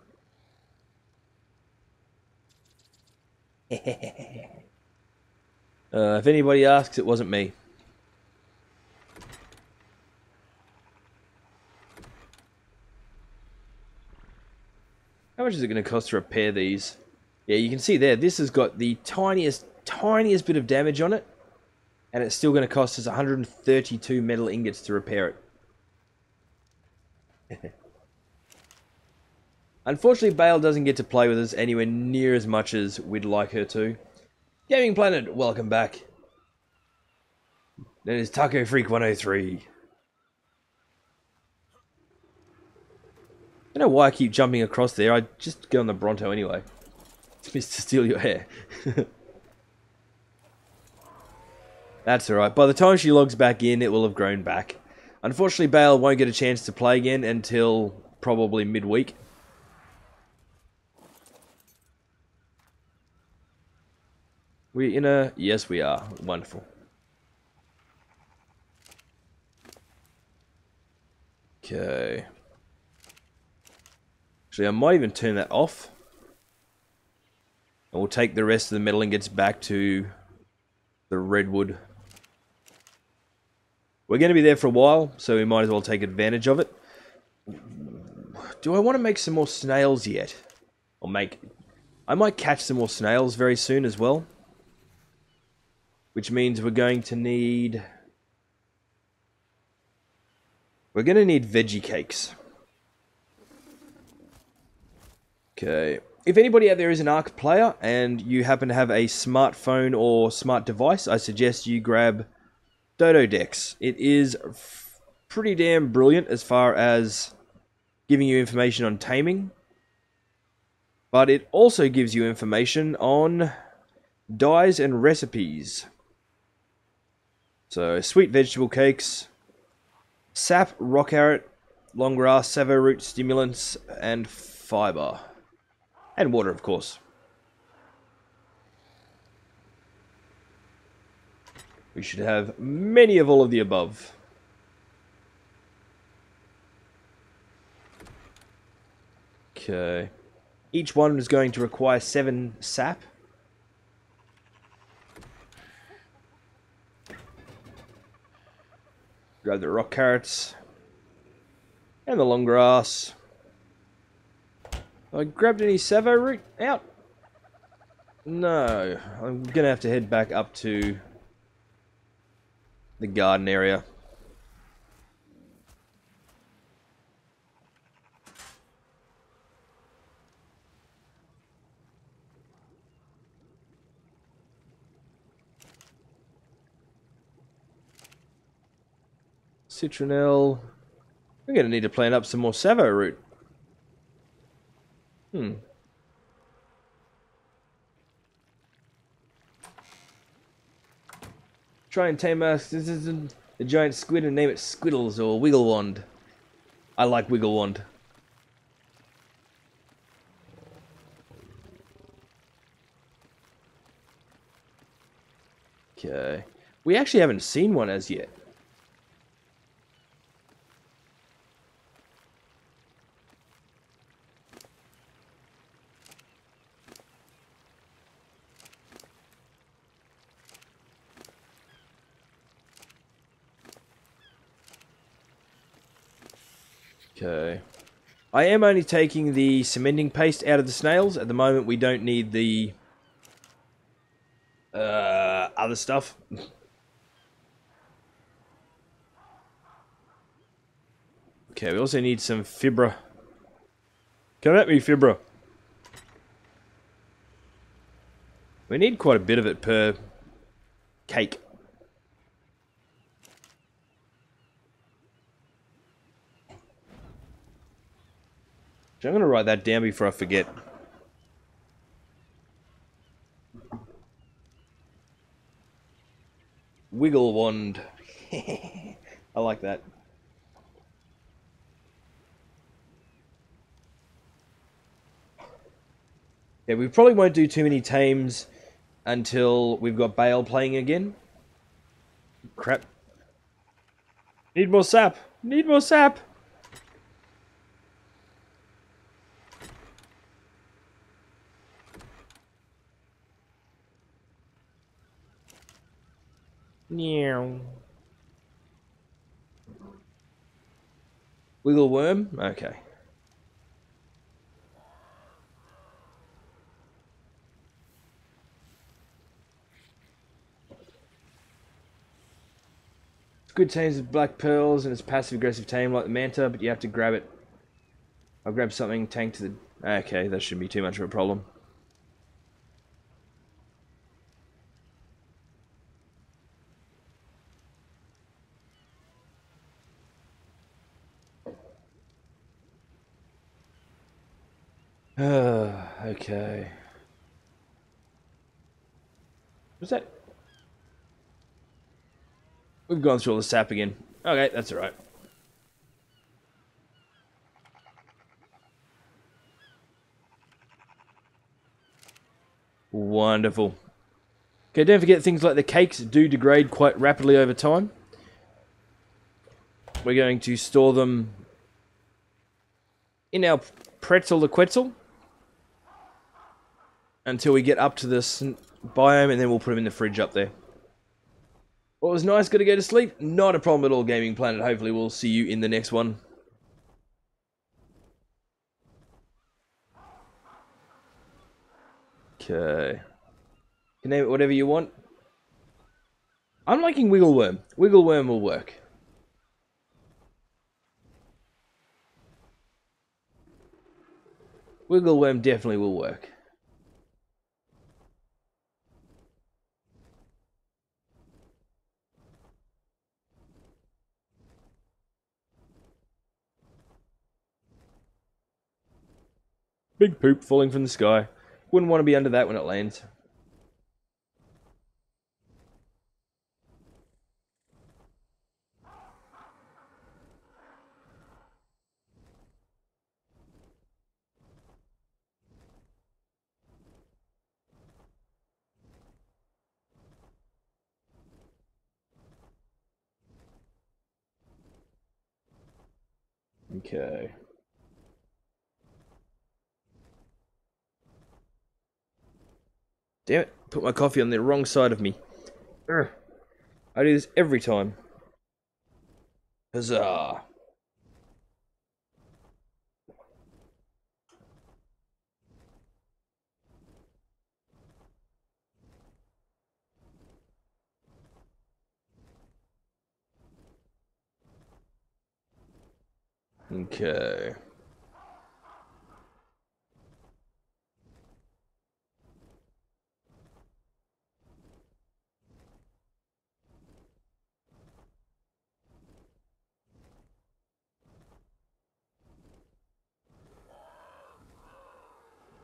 If anybody asks, it wasn't me. How much is it going to cost to repair these? Yeah, you can see there, this has got the tiniest bit of damage on it. And it's still going to cost us 132 metal ingots to repair it. Unfortunately, Bale doesn't get to play with us anywhere near as much as we'd like her to. Gaming Planet, welcome back. That is Taco Freak 103. I don't know why I keep jumping across there. I just get on the Bronto anyway. It's Mr. Steal Your Hair. That's alright. By the time she logs back in, it will have grown back. Unfortunately, Bale won't get a chance to play again until probably midweek. We in a... Yes, we are. Wonderful. Okay. Actually, I might even turn that off. And we'll take the rest of the metal ingots back to the redwood. We're going to be there for a while, so we might as well take advantage of it. Do I want to make some more snails yet? I might catch some more snails very soon as well. Which means we're going to need... We're going to need veggie cakes. Okay. If anybody out there is an Ark player and you happen to have a smartphone or smart device, I suggest you grab Dodo Dex. It is pretty damn brilliant as far as giving you information on taming. But it also gives you information on dyes and recipes. So, sweet vegetable cakes, sap, rock carrot, long grass, savo root, stimulants, and fiber. And water, of course. We should have many of all of the above. Okay. Each one is going to require 7 sap. Grab the rock carrots. And the long grass. I grabbed any savo root out? No. I'm going to have to head back up to the garden area. Citronelle. We're going to need to plant up some more savo root. Try and tame a giant squid and name it Squiddles or Wigglewand. I like Wigglewand. Okay. We actually haven't seen one as yet. Okay. I am only taking the cementing paste out of the snails. At the moment, we don't need the other stuff. Okay, we also need some fibra. Come at me, fibra. We need quite a bit of it per cake. So I'm going to write that down before I forget. Wiggle wand. I like that. Yeah, we probably won't do too many tames until we've got Bale playing again. Crap. Need more sap. Need more sap. Meow. Wiggle worm? Okay. It's good tames with black pearls and it's passive aggressive tame like the manta, but you have to grab it. I'll grab something, tank to the... Okay, that shouldn't be too much of a problem. Okay. What's that? We've gone through all the sap again. Okay, that's alright. Wonderful. Okay, don't forget things like the cakes do degrade quite rapidly over time. We're going to store them in our pretzel the quetzal until we get up to this biome, and then we'll put them in the fridge up there. Well, it was nice, gotta go to sleep. Not a problem at all, Gaming Planet. Hopefully we'll see you in the next one. Okay. You can name it whatever you want. I'm liking Wiggleworm. Wiggleworm will work. Wiggleworm definitely will work. Big poop falling from the sky. Wouldn't want to be under that when it lands. Okay. Damn it, put my coffee on the wrong side of me. Urgh. I do this every time. Huzzah. Okay.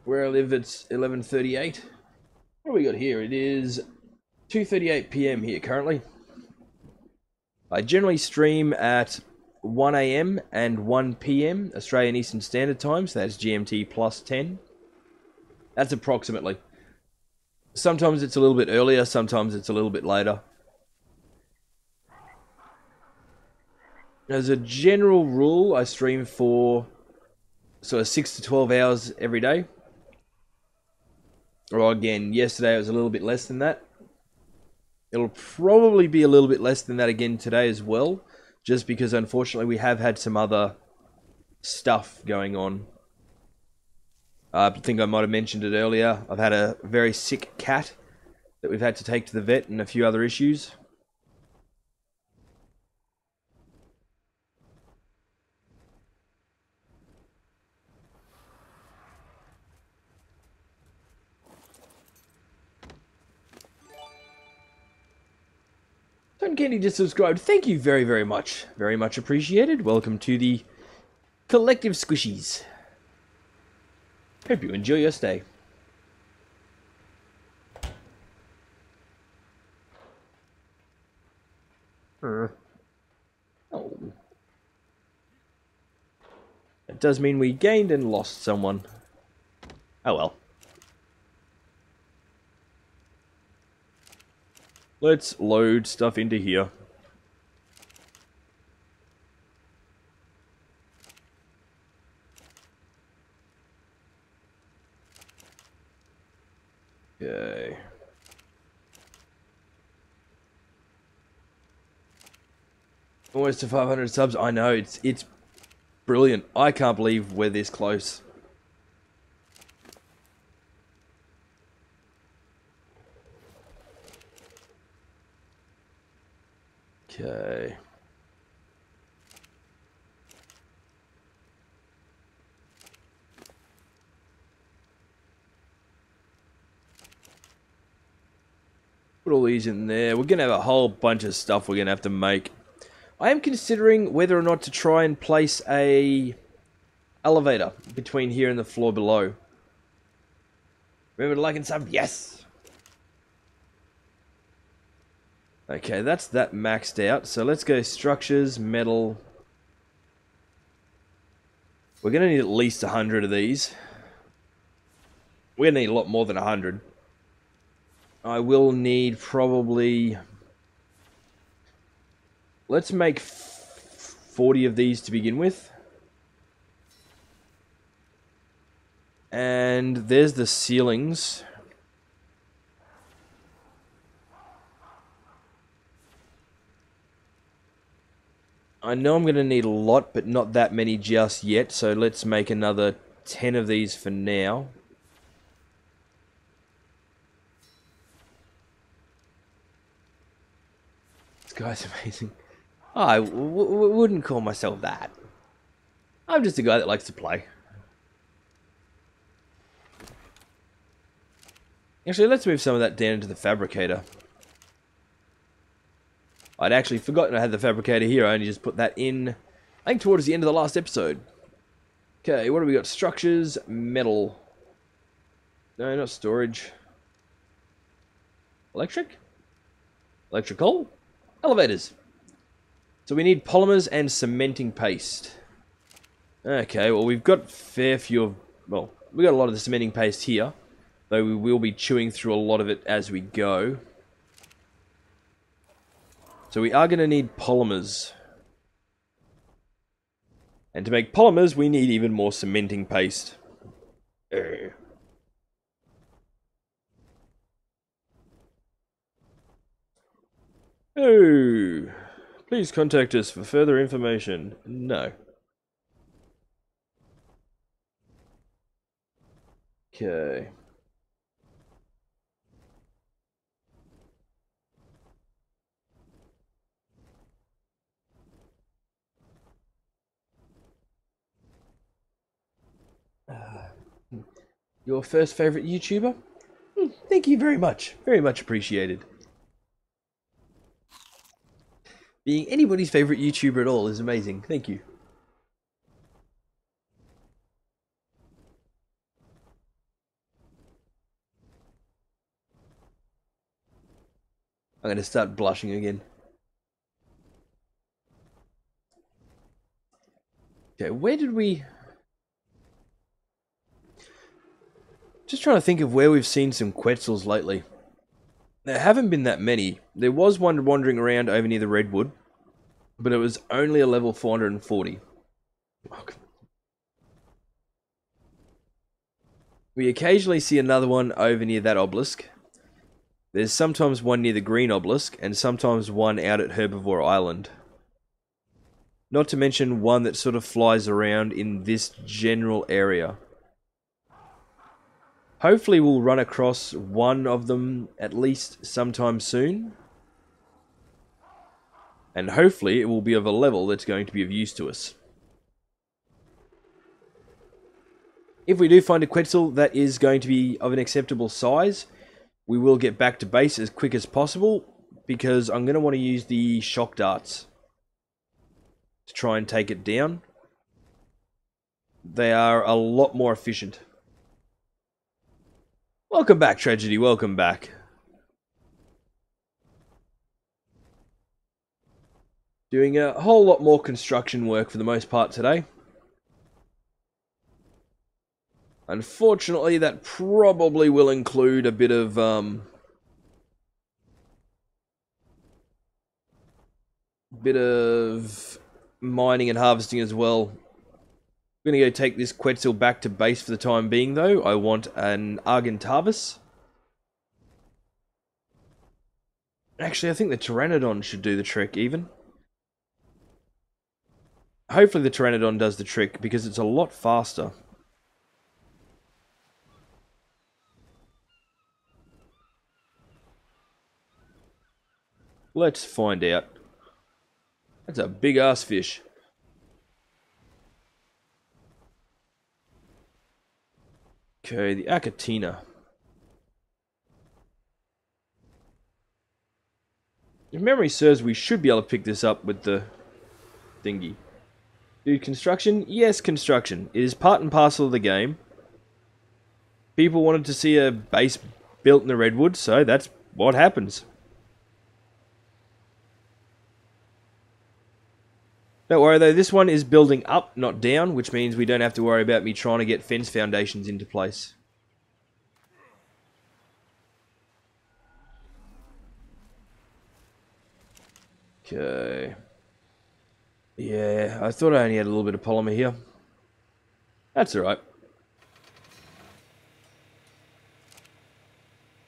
Where I live, it's 11:38. What do we got here? It is 2:38 PM here currently. I generally stream at 1 AM and 1 PM Australian Eastern Standard Time, so that's GMT plus 10. That's approximately. Sometimes it's a little bit earlier, sometimes it's a little bit later. As a general rule, I stream for sort of 6 to 12 hours every day. Or again, yesterday it was a little bit less than that. It'll probably be a little bit less than that again today as well, just because unfortunately we have had some other stuff going on. I think I might have mentioned it earlier. I've had a very sick cat that we've had to take to the vet and a few other issues. Tom Candy just subscribed. Thank you very, very much. Very much appreciated. Welcome to the collective squishies. Hope you enjoy your stay. Oh. That does mean we gained and lost someone. Oh well. Let's load stuff into here. Okay. Almost to 500 subs. I know, it's brilliant. I can't believe we're this close. Okay. Put all these in there. We're going to have a whole bunch of stuff we're going to have to make. I am considering whether or not to try and place a elevator between here and the floor below. Remember to like and sub? Yes! Okay, that's that maxed out. So let's go structures, metal. We're going to need at least 100 of these. We're going to need a lot more than 100. I will need probably... Let's make 40 of these to begin with. And there's the ceilings. I know I'm going to need a lot, but not that many just yet. So let's make another 10 of these for now. This guy's amazing. Oh, I wouldn't call myself that. I'm just a guy that likes to play. Actually, let's move some of that down into the fabricator. I'd actually forgotten I had the fabricator here. I only just put that in, I think, towards the end of the last episode. Okay, what do we got? Structures, metal. No, not storage. Electric? Electrical? Elevators. So we need polymers and cementing paste. Okay, well, we've got fair few of... Well, we got a lot of the cementing paste here, though we will be chewing through a lot of it as we go. So we are going to need polymers. And to make polymers, we need even more cementing paste. Oh, please contact us for further information. No. Okay. Your first favorite YouTuber? Thank you very much. Very much appreciated. Being anybody's favorite YouTuber at all is amazing. Thank you. I'm going to start blushing again. Okay, where did we... Just trying to think of where we've seen some Quetzals lately. There haven't been that many. There was one wandering around over near the Redwood, but it was only a level 440. We occasionally see another one over near that obelisk. There's sometimes one near the green obelisk, and sometimes one out at Herbivore Island. Not to mention one that sort of flies around in this general area. Hopefully we'll run across one of them at least sometime soon. And hopefully it will be of a level that's going to be of use to us. If we do find a Quetzal that is going to be of an acceptable size, we will get back to base as quick as possible, because I'm going to want to use the shock darts to try and take it down. They are a lot more efficient. Welcome back, Tragedy, welcome back. Doing a whole lot more construction work for the most part today. Unfortunately, that probably will include a bit of mining and harvesting as well. I'm going to go take this Quetzal back to base for the time being, though. I want an Argentavis. Actually, I think the Pteranodon should do the trick, even. Hopefully the Pteranodon does the trick, because it's a lot faster. Let's find out. That's a big-ass fish. Okay, the Achatina. If memory serves, we should be able to pick this up with the thingy. Do construction? Yes, construction. It is part and parcel of the game. People wanted to see a base built in the redwood, so that's what happens. Don't worry though, this one is building up, not down, which means we don't have to worry about me trying to get fence foundations into place. Okay. Yeah, I thought I only had a little bit of polymer here. That's alright.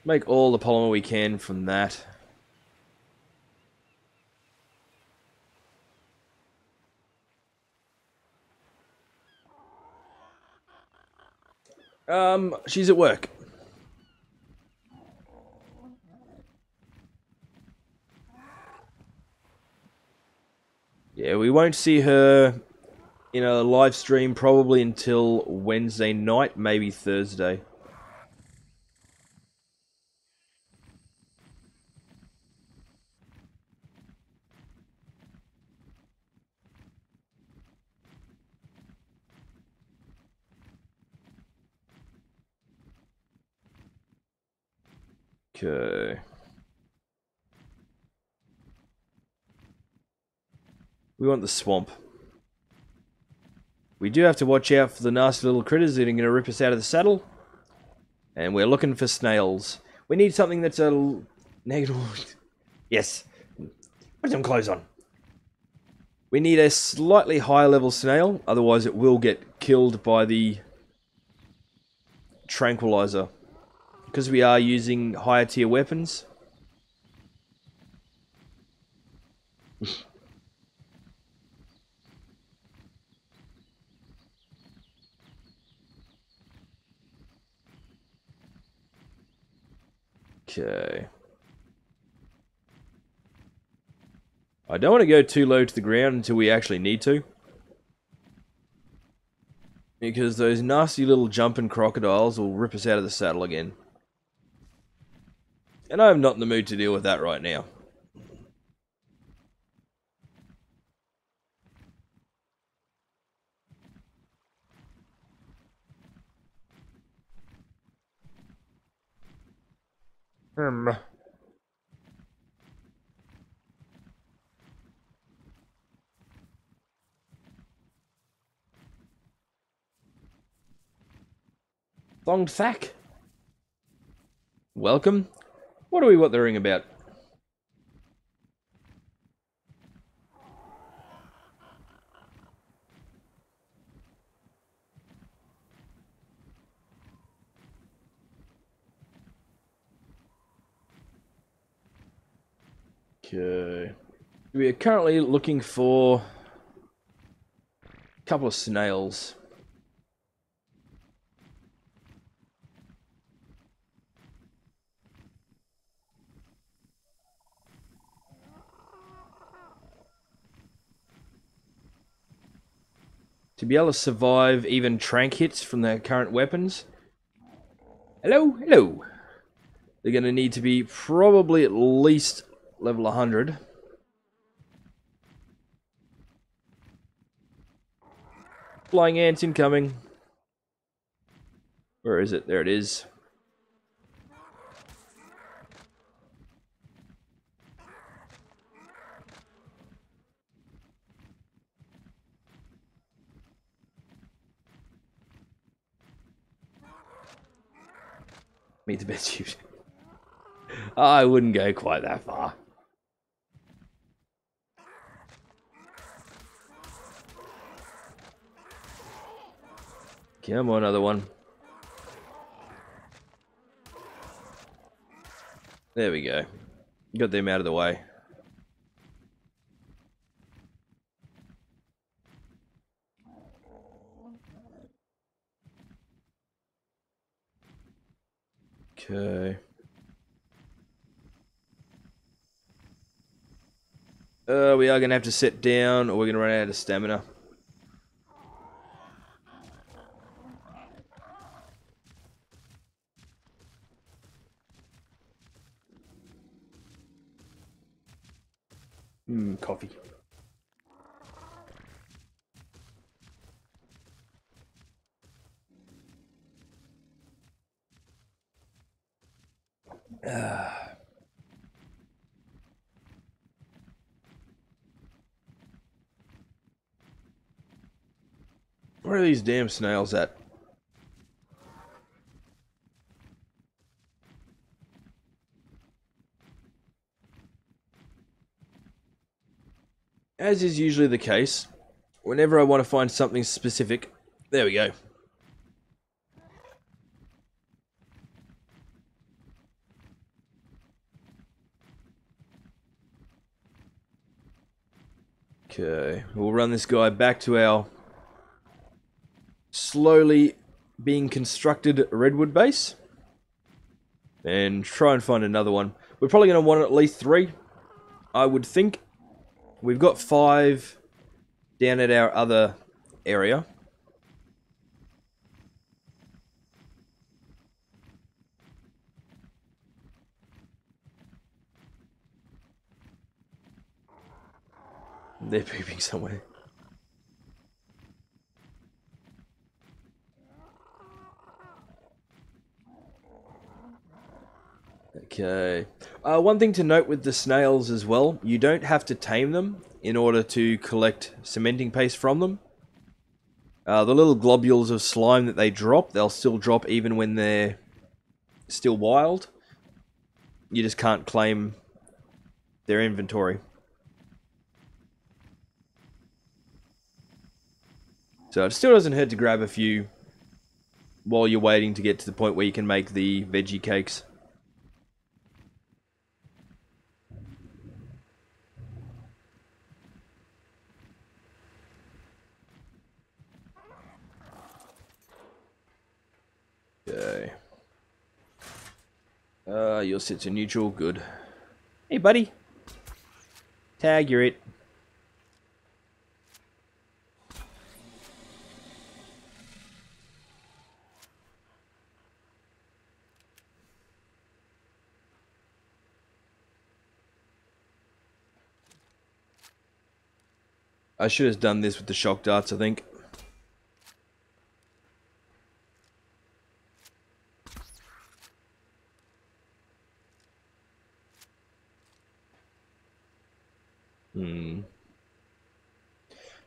Make all the polymer we can from that. She's at work. Yeah, we won't see her in a live stream probably until Wednesday night, maybe Thursday. Okay. We want the swamp. We do have to watch out for the nasty little critters that are going to rip us out of the saddle. And we're looking for snails. We need something that's a negative... Yes. Put some clothes on. We need a slightly higher level snail, otherwise it will get killed by the tranquilizer. Because we are using higher tier weapons. Okay. I don't want to go too low to the ground until we actually need to. Because those nasty little jumping crocodiles will rip us out of the saddle again. And I'm not in the mood to deal with that right now. Thonged Thack. Welcome. What do we want the ring about? Okay. We are currently looking for Couple of snails. To be able to survive even trank hits from their current weapons. Hello, hello. They're going to need to be probably at least level 100. Flying ants incoming. Where is it? There it is. Meet the best use. I wouldn't go quite that far. Come on, another one. There we go. Got them out of the way. Okay. We are going to have to sit down or we're going to run out of stamina. Coffee. Where are these damn snails at? As is usually the case, whenever I want to find something specific, there we go. Okay, we'll run this guy back to our slowly being constructed redwood base. And try and find another one. We're probably going to want at least 3, I would think. We've got 5 down at our other area. They're pooping somewhere. Okay. One thing to note with the snails as well, you don't have to tame them in order to collect cementing paste from them. The little globules of slime that they drop, they'll still drop even when they're still wild. You just can't claim their inventory. So it still doesn't hurt to grab a few while you're waiting to get to the point where you can make the veggie cakes. Okay. You'll sit to neutral, good. Hey buddy. Tag, you're it. I should have done this with the shock darts, I think.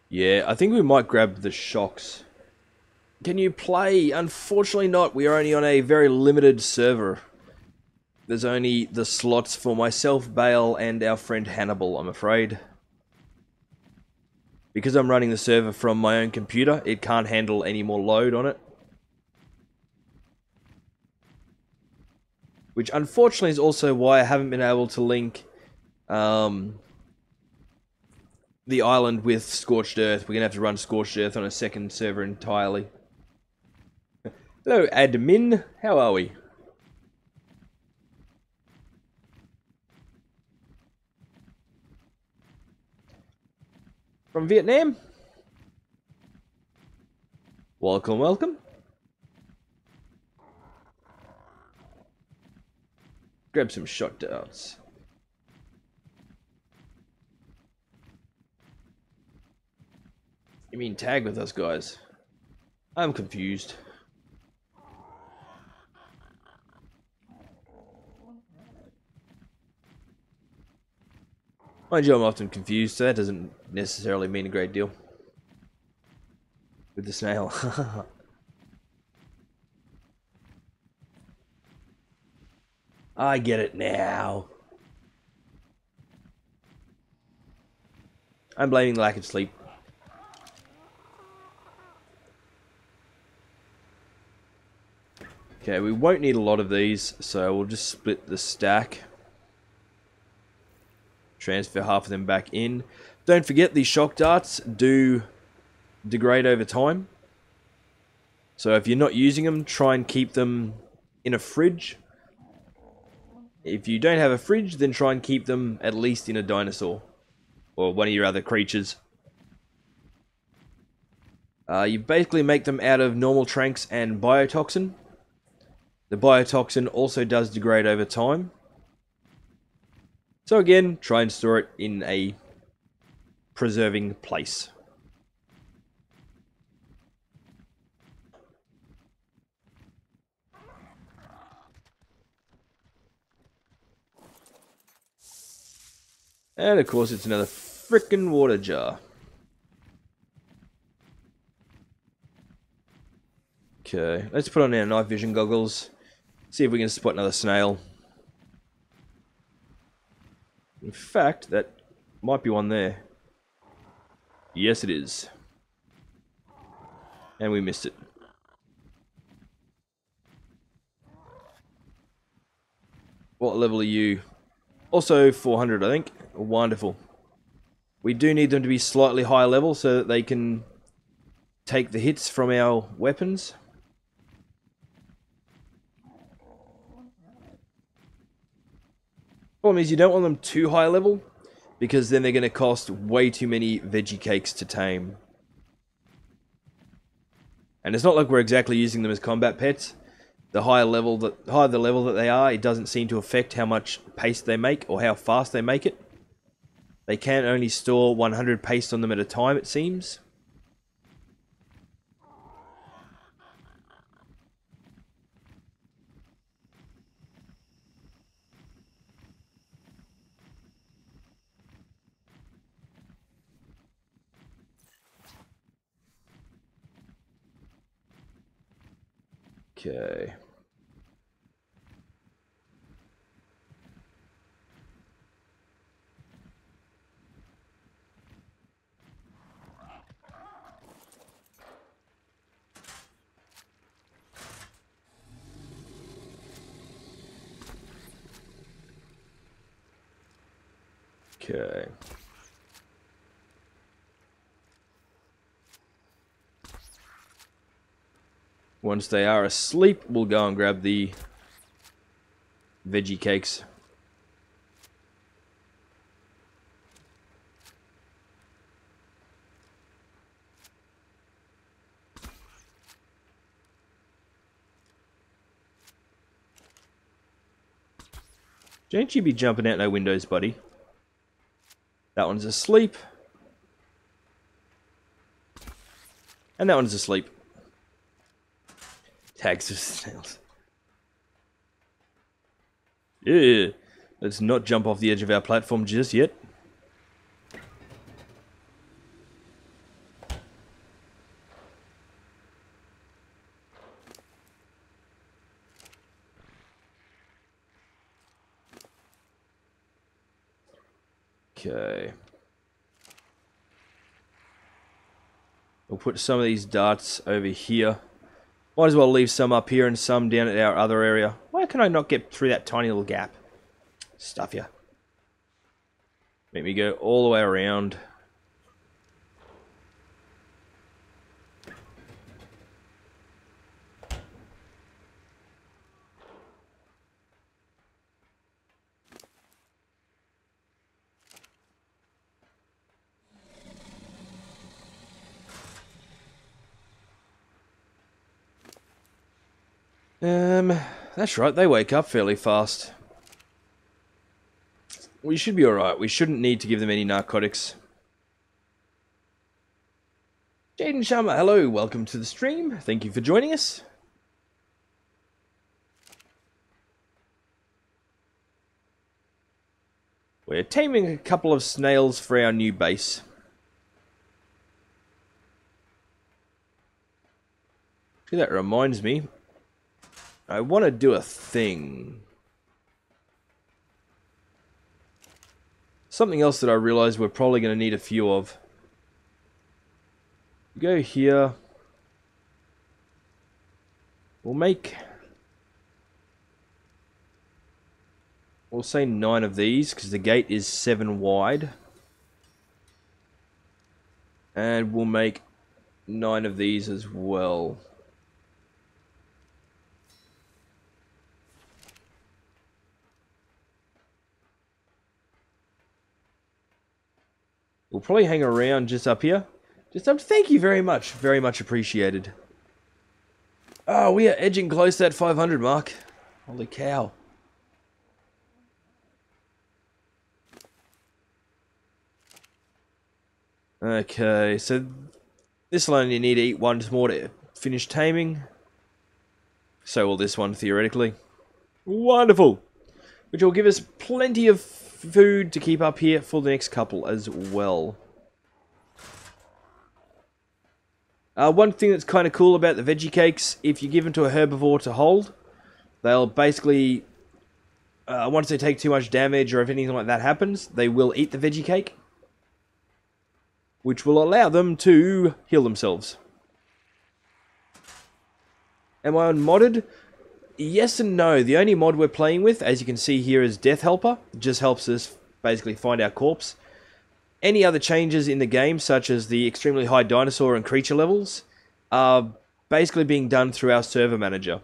Yeah, I think we might grab the shocks. Can you play? Unfortunately not. We are only on a very limited server. There's only the slots for myself, Bale, and our friend Hannibal, I'm afraid. Because I'm running the server from my own computer, it can't handle any more load on it. Which unfortunately is also why I haven't been able to link the island with Scorched Earth. We're going to have to run Scorched Earth on a second server entirely. Hello, admin. How are we? From Vietnam? Welcome, welcome. Grab some shot darts. You mean tag with us, guys? I'm confused. Mind you, I'm often confused, so that doesn't necessarily mean a great deal. With the snail. I get it now. I'm blaming lack of sleep. Okay, we won't need a lot of these, so we'll just split the stack. Transfer half of them back in. Don't forget, these shock darts do degrade over time. So if you're not using them, try and keep them in a fridge. If you don't have a fridge, then try and keep them at least in a dinosaur. Or one of your other creatures. You basically make them out of normal tranks and biotoxin. The biotoxin also does degrade over time. So again, try and store it in a preserving place. And of course it's another frickin' water jar. Okay, let's put on our night vision goggles. See if we can spot another snail. In fact, that might be one there. Yes, it is. And we missed it. What level are you? Also 400, I think. Wonderful. We do need them to be slightly higher level so that they can take the hits from our weapons. Problem is, you don't want them too high level, because then they're going to cost way too many veggie cakes to tame. And it's not like we're exactly using them as combat pets. The higher the level that they are, it doesn't seem to affect how much paste they make or how fast they make it. They can only store 100 paste on them at a time, it seems. Okay. Okay. Once they are asleep, we'll go and grab the veggie cakes. Don't you be jumping out no windows, buddy. That one's asleep. And that one's asleep. Tags of snails. Yeah. Let's not jump off the edge of our platform just yet. Okay. We'll put some of these darts over here. Might as well leave some up here and some down at our other area. Why can I not get through that tiny little gap? Stuff ya. Make me go all the way around. That's right, they wake up fairly fast. We should be alright. We shouldn't need to give them any narcotics. Jaden Sharma, hello, welcome to the stream. Thank you for joining us. We're taming a couple of snails for our new base. See, that reminds me. I want to do a thing. Something else that I realized we're probably going to need a few of. Go here. We'll say 9 of these, because the gate is 7 wide. And we'll make 9 of these as well. We'll probably hang around just up here. Thank you very much. Very much appreciated. Oh, we are edging close to that 500 mark. Holy cow. Okay, so this will only need to eat once more to finish taming. So will this one, theoretically. Wonderful! Which will give us plenty of food to keep up here for the next couple as well. One thing that's kind of cool about the veggie cakes, if you give them to a herbivore to hold, they'll basically, once they take too much damage or if anything like that happens, they will eat the veggie cake, which will allow them to heal themselves. Am I unmodded? Yes and no. The only mod we're playing with, as you can see here, is Death Helper. It just helps us basically find our corpse. Any other changes in the game, such as the extremely high dinosaur and creature levels, are basically being done through our server manager,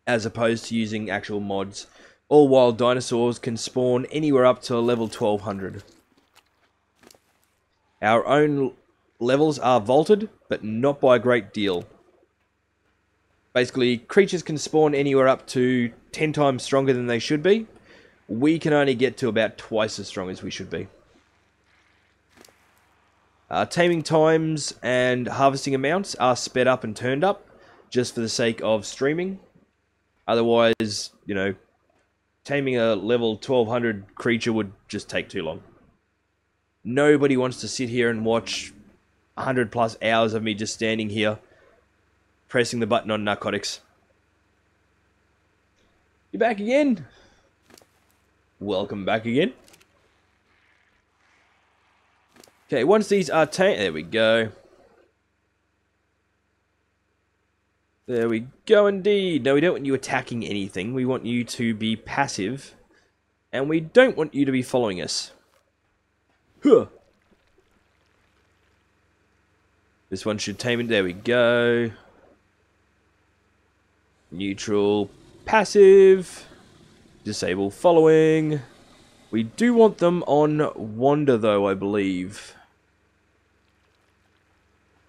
as opposed to using actual mods. All while dinosaurs can spawn anywhere up to level 1200. Our own levels are vaulted, but not by a great deal. Basically, creatures can spawn anywhere up to 10 times stronger than they should be. We can only get to about twice as strong as we should be. Taming times and harvesting amounts are sped up and turned up, just for the sake of streaming. Otherwise, you know, taming a level 1200 creature would just take too long. Nobody wants to sit here and watch 100 plus hours of me just standing here, pressing the button on narcotics. You're back again? Welcome back again. Okay, once these are tamed... There we go. There we go indeed. No, we don't want you attacking anything. We want you to be passive. And we don't want you to be following us. Huh. This one should tame it. There we go. Neutral. Passive. Disable following. We do want them on wander though, I believe.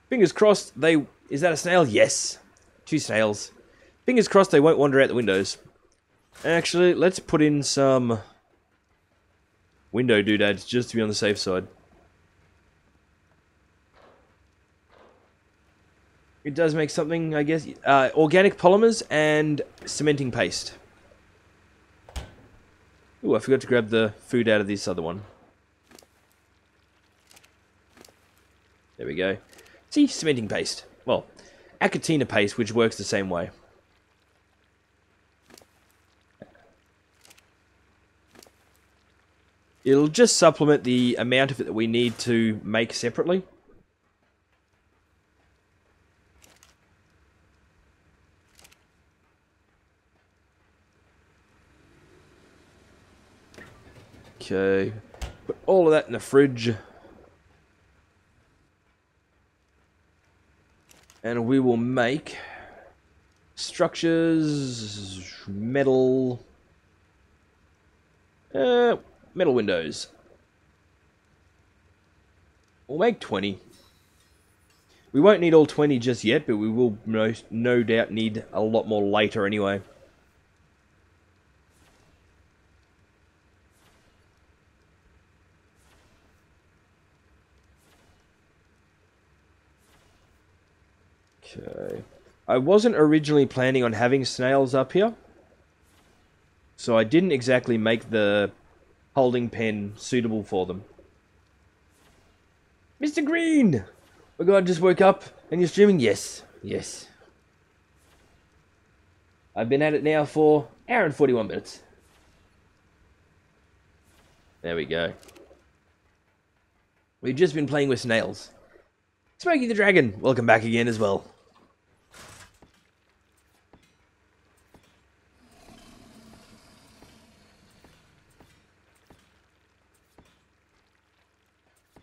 Fingers crossed they... Is that a snail? Yes. 2 snails. Fingers crossed they won't wander out the windows. Actually, let's put in some window doodads just to be on the safe side. It does make something, I guess. Organic polymers and cementing paste. Ooh, I forgot to grab the food out of this other one. There we go. See, cementing paste. Well, acatina paste, which works the same way. It'll just supplement the amount of it that we need to make separately. Okay, put all of that in the fridge. And we will make structures, metal windows. We'll make 20. We won't need all 20 just yet, but we will no doubt need a lot more later anyway. Okay. I wasn't originally planning on having snails up here, so I didn't exactly make the holding pen suitable for them. Mr. Green! Oh god, I just woke up and you're streaming? Yes, yes. I've been at it now for an hour and 41 minutes. There we go. We've just been playing with snails. Smokey the Dragon, welcome back again as well.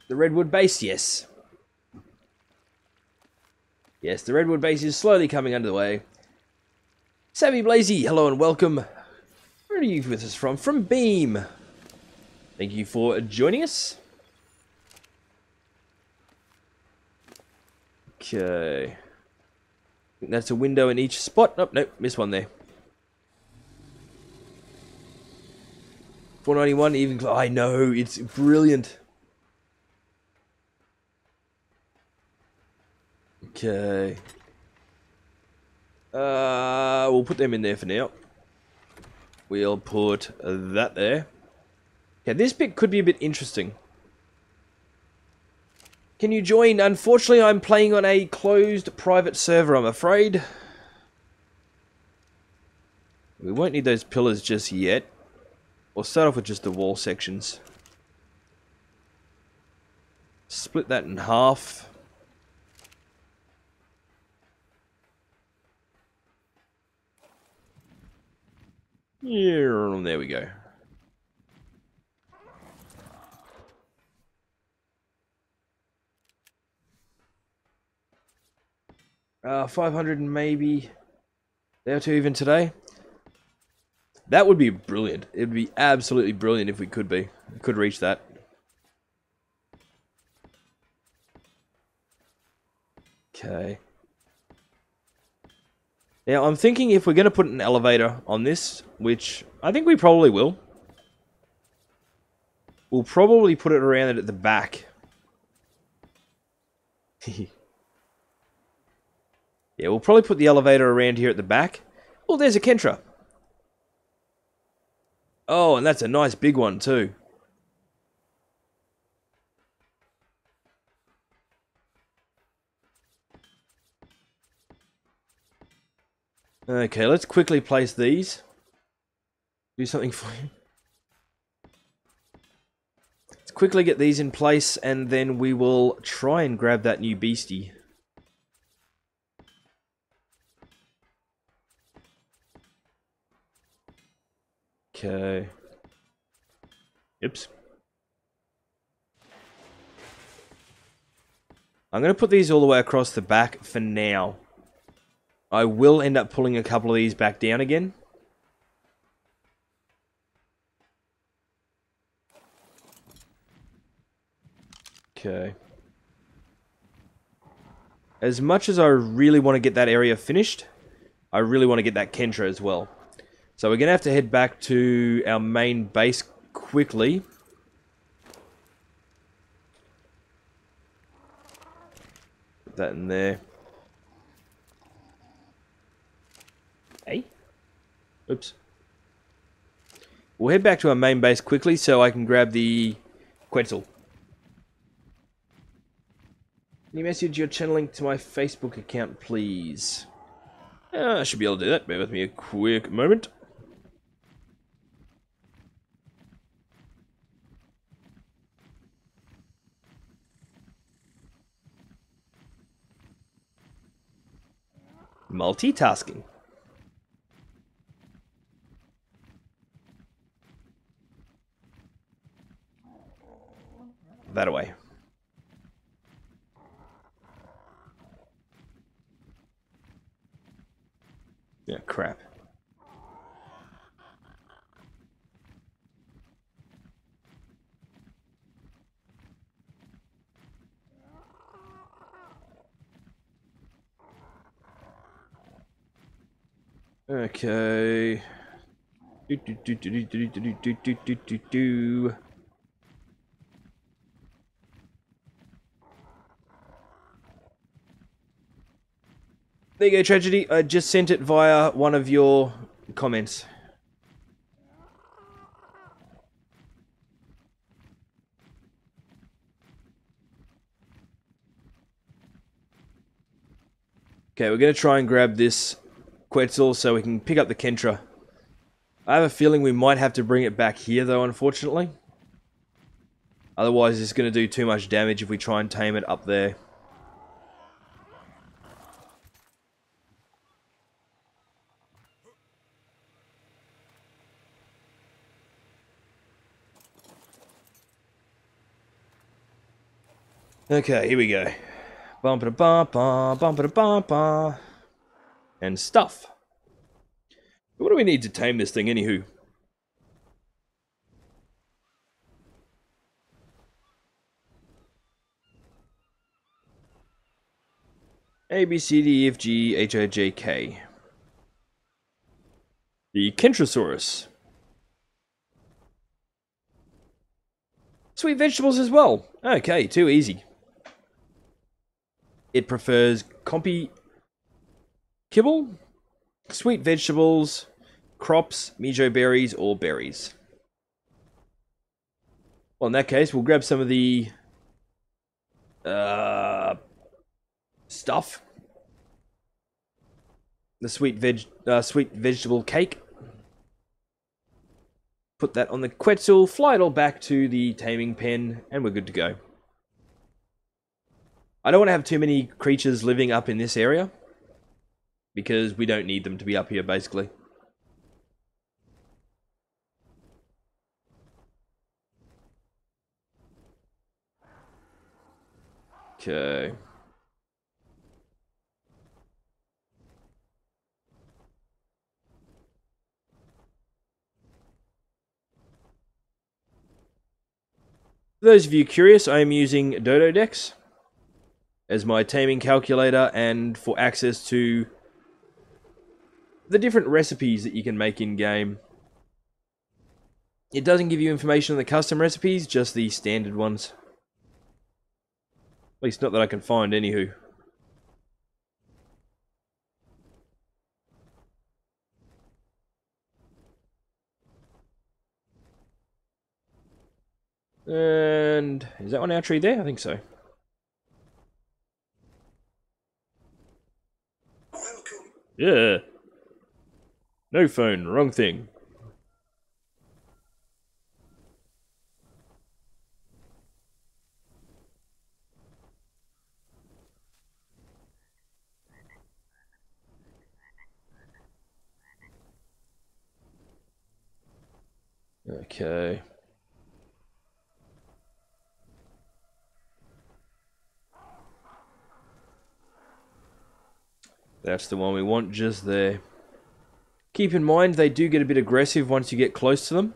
The redwood base, yes. Yes, the redwood base is slowly coming under the way. Savvy Blazy, hello and welcome. Where are you with us from? From Beam. Thank you for joining us. Okay. I think that's a window in each spot. Oh, nope, missed one there. 491 even. I know, it's brilliant. Okay. We'll put them in there for now. We'll put that there. Yeah, this bit could be a bit interesting. Can you join? Unfortunately, I'm playing on a closed private server, I'm afraid. We won't need those pillars just yet. We'll start off with just the wall sections. Split that in half. Yeah, there we go. Uh, 500 maybe. There to even today. That would be brilliant. It would be absolutely brilliant if we could be. We could reach that. Okay. Now, I'm thinking if we're going to put an elevator on this, which I think we probably will, we'll probably put it around it at the back. Yeah, we'll probably put the elevator around here at the back. Oh, there's a Kentra. Oh, and that's a nice big one too. Okay, let's quickly place these. Do something for you. Let's quickly get these in place, and then we will try and grab that new beastie. Okay. Oops. I'm going to put these all the way across the back for now. I will end up pulling a couple of these back down again. Okay. As much as I really want to get that area finished, I really want to get that Kentra as well. So we're going to have to head back to our main base quickly. Put that in there. Hey. Oops. We'll head back to our main base quickly so I can grab the Quetzal. Can you message your channel link to my Facebook account, please? I should be able to do that. Bear with me a quick moment. Multitasking. That away. Yeah, crap. Okay. Do, do, do, do, do, do, do, do, do, do, do. There you go, Tragedy. I just sent it via one of your comments. Okay, we're going to try and grab this Quetzal so we can pick up the Kentra. I have a feeling we might have to bring it back here, though, unfortunately. Otherwise, it's going to do too much damage if we try and tame it up there. Okay, here we go. Bum-ba-da-ba-ba, bum-ba-da-ba-ba. And stuff. What do we need to tame this thing, anywho? A, B, C, D, E, F, G, H, I, J, K. The Kentrosaurus. Sweet vegetables as well. Okay, too easy. It prefers compy kibble, sweet vegetables, crops, mijo berries, or berries. Well, in that case, we'll grab some of the stuff. The sweet vegetable cake. Put that on the Quetzal, fly it all back to the taming pen, and we're good to go. I don't want to have too many creatures living up in this area, because we don't need them to be up here, basically. Okay. For those of you curious, I am using Dodo Dex as my taming calculator and for access to the different recipes that you can make in-game. It doesn't give you information on the custom recipes, just the standard ones. At least not that I can find, anywho. And is that one our tree there? I think so. Yeah. No phone, wrong thing. Okay. That's the one we want just there. Keep in mind, they do get a bit aggressive once you get close to them.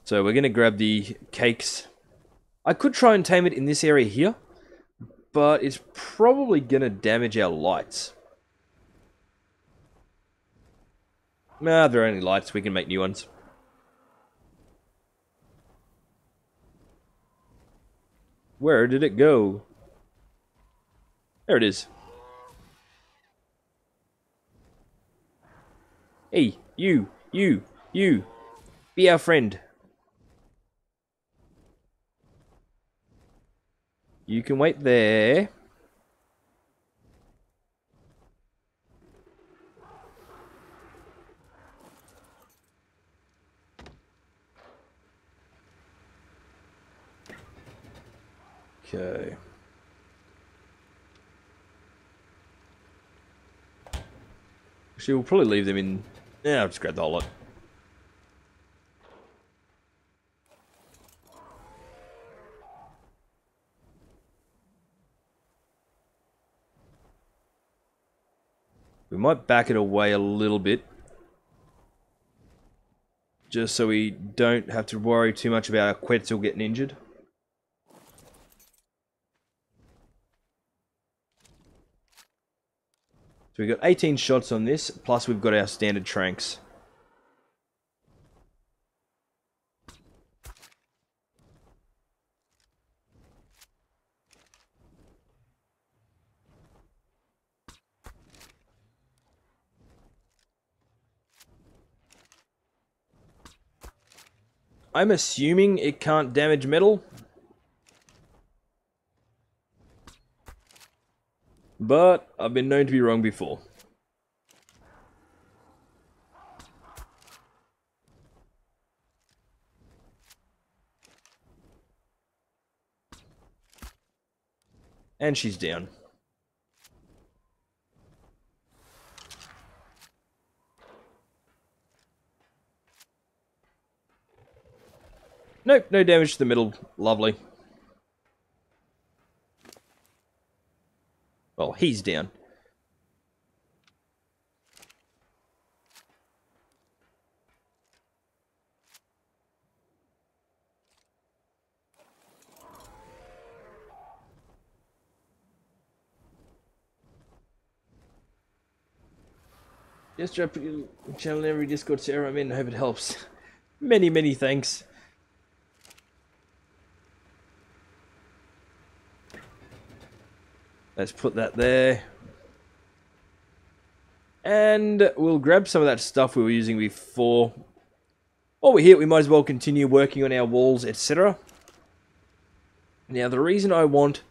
So we're going to grab the cakes. I could try and tame it in this area here, but it's probably going to damage our lights. Nah, they're only lights, we can make new ones. Where did it go? There it is. Hey, you, be our friend. You can wait there. Okay. Actually, we'll probably leave them in... Yeah, I'll just grab the whole lot. We might back it away a little bit. Just so we don't have to worry too much about our Quetzal getting injured. So we've got 18 shots on this, plus we've got our standard tranks. I'm assuming it can't damage metal. But I've been known to be wrong before. And she's down. Nope, no damage to the middle. Lovely. Well, he's down. Just drop your channel in every Discord server I'm in. I hope it helps. Many, many thanks. Let's put that there. And we'll grab some of that stuff we were using before. While we're here, we might as well continue working on our walls, etc. Now, the reason I want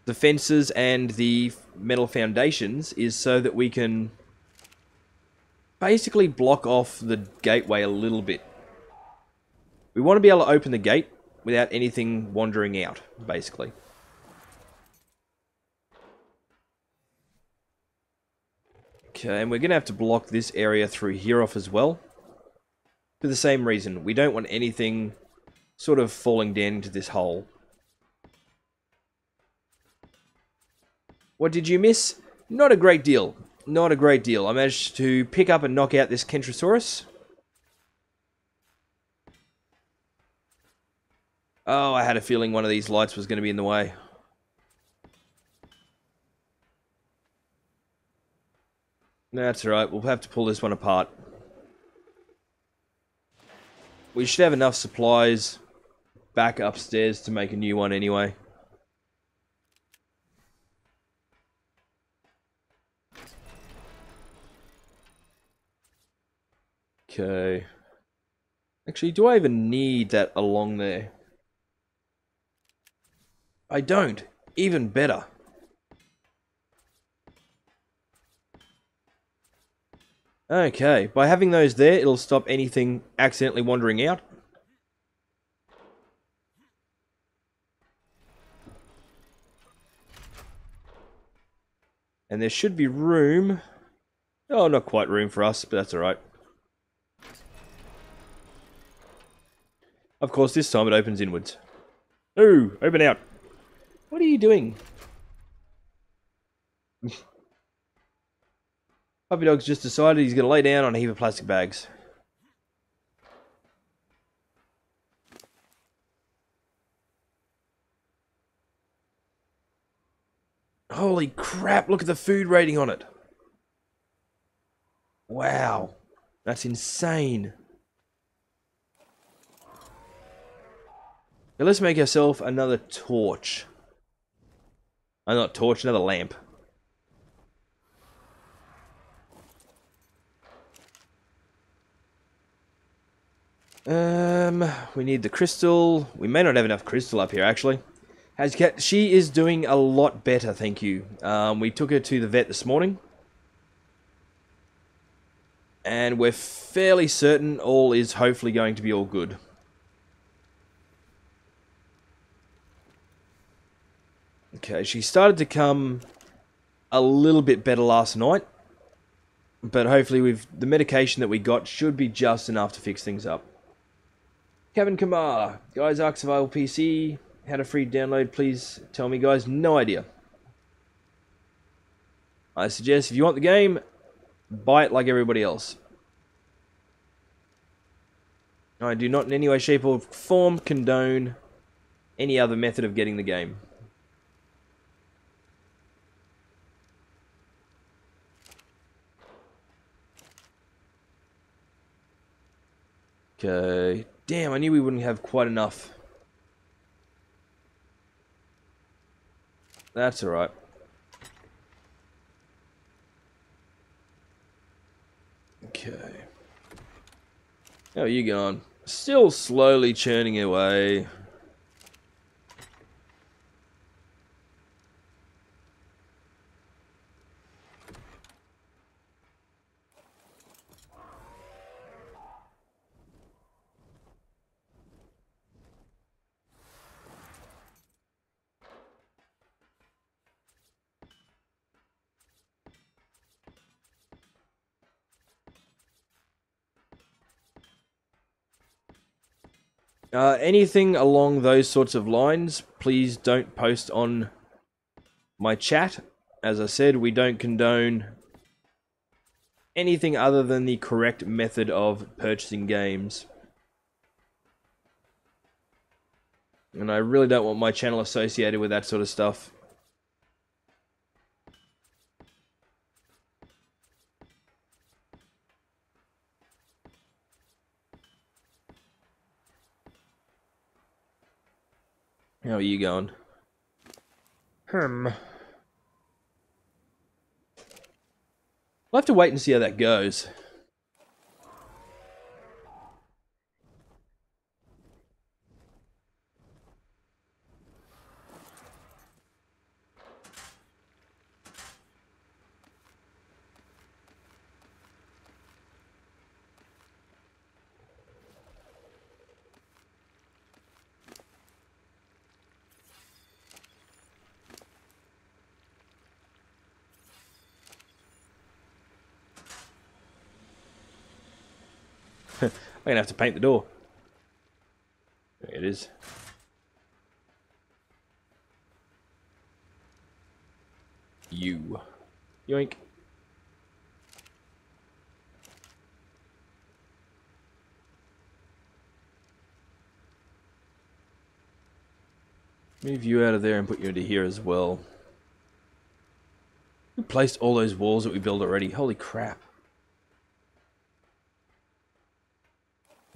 the fences and the metal foundations is so that we can basically block off the gateway a little bit. We want to be able to open the gate without anything wandering out, basically. Okay, and we're going to have to block this area through here off as well. For the same reason, we don't want anything sort of falling down into this hole. What did you miss? Not a great deal. Not a great deal. I managed to pick up and knock out this Kentrosaurus. Oh, I had a feeling one of these lights was going to be in the way. That's alright, we'll have to pull this one apart. We should have enough supplies back upstairs to make a new one anyway. Okay. Actually, do I even need that along there? I don't. Even better. Okay, by having those there, it'll stop anything accidentally wandering out. And there should be room. Oh, not quite room for us, but that's alright. Of course, this time it opens inwards. Ooh, open out. What are you doing? Puppy Dog's just decided he's going to lay down on a heap of plastic bags. Holy crap, look at the food rating on it. Wow, that's insane. Now let's make ourselves another torch. Not torch, another lamp. We need the crystal. We may not have enough crystal up here, actually. She is doing a lot better, thank you. We took her to the vet this morning. And we're fairly certain all is hopefully going to be all good. Okay, she started to come a little bit better last night. But hopefully the medication that we got should be just enough to fix things up. Kevin Kamar, guys, Ark Survival PC, how to free download, please tell me, guys. No idea. I suggest if you want the game, buy it like everybody else. I do not in any way, shape, or form condone any other method of getting the game. Okay. Damn, I knew we wouldn't have quite enough. That's alright. Okay. How are you going? Still slowly churning away. Anything along those sorts of lines, please don't post on my chat. As I said, we don't condone anything other than the correct method of purchasing games. And I really don't want my channel associated with that sort of stuff. How are you going? I'll have to wait and see how that goes. I'm gonna have to paint the door. There it is. You. Yoink. Move you out of there and put you into here as well. We placed all those walls that we built already. Holy crap.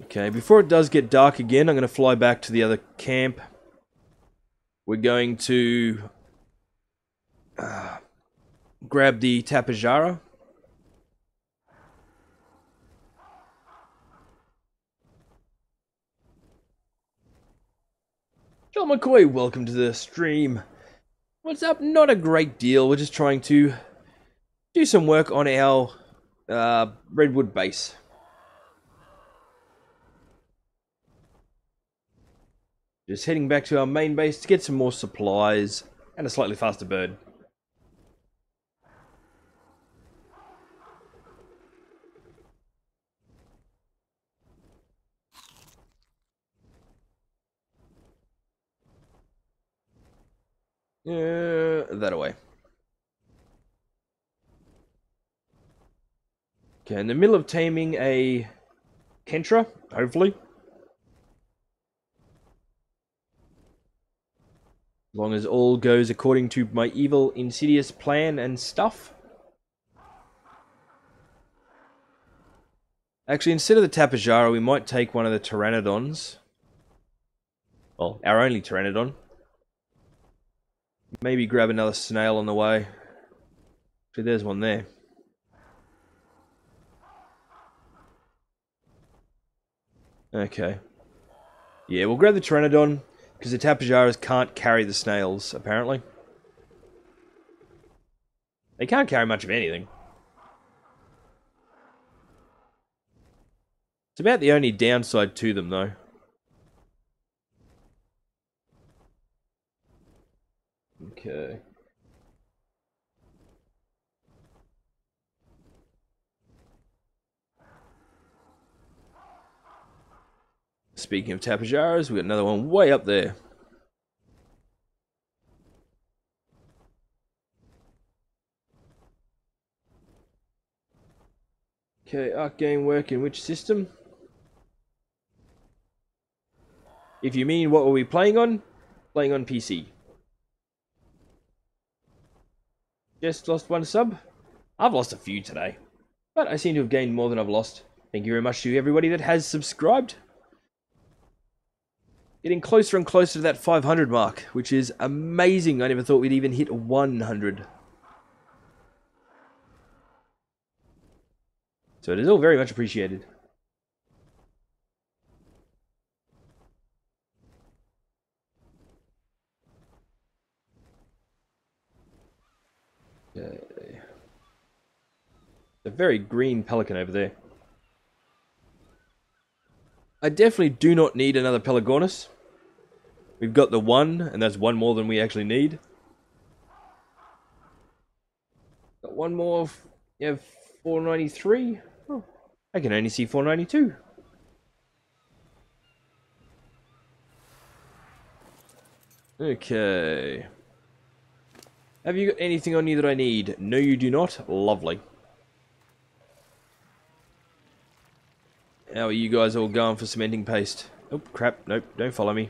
Okay, before it does get dark again, I'm going to fly back to the other camp. We're going to grab the Tapejara. John McCoy, welcome to the stream. What's up? Not a great deal. We're just trying to do some work on our redwood base. Just heading back to our main base to get some more supplies and a slightly faster bird. That away. Okay, in the middle of taming a Kentra, hopefully. As long as all goes according to my evil, insidious plan and stuff. Actually, instead of the Tapejara, we might take one of the Pteranodons. Well, our only Pteranodon. Maybe grab another snail on the way. Actually, there's one there. Okay. Yeah, we'll grab the Pteranodon, because the Tapejaras can't carry the snails, apparently. They can't carry much of anything. It's about the only downside to them, though. Okay. Speaking of Tapejaras, we got another one way up there. Okay, Arc game work in which system? If you mean what were we playing on? Playing on PC. Just lost one sub. I've lost a few today, but I seem to have gained more than I've lost Thank you very much to everybody that has subscribed. Getting closer and closer to that 500 mark, which is amazing. I never thought we'd even hit 100. So it is all very much appreciated. Okay. A very green pelican over there. I definitely do not need another Pelagornis. We've got the one, and that's one more than we actually need. Got one more. You have 493. Oh, I can only see 492. Okay. Have you got anything on you that I need? No, you do not. Lovely. How are you guys all going for cementing paste? Oh, crap. Nope, don't follow me.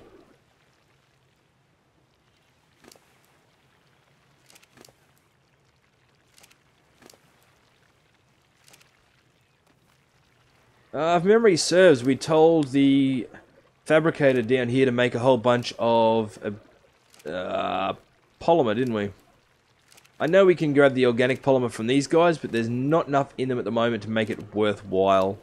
If memory serves, we told the fabricator down here to make a whole bunch of polymer, didn't we? I know we can grab the organic polymer from these guys, but there's not enough in them at the moment to make it worthwhile.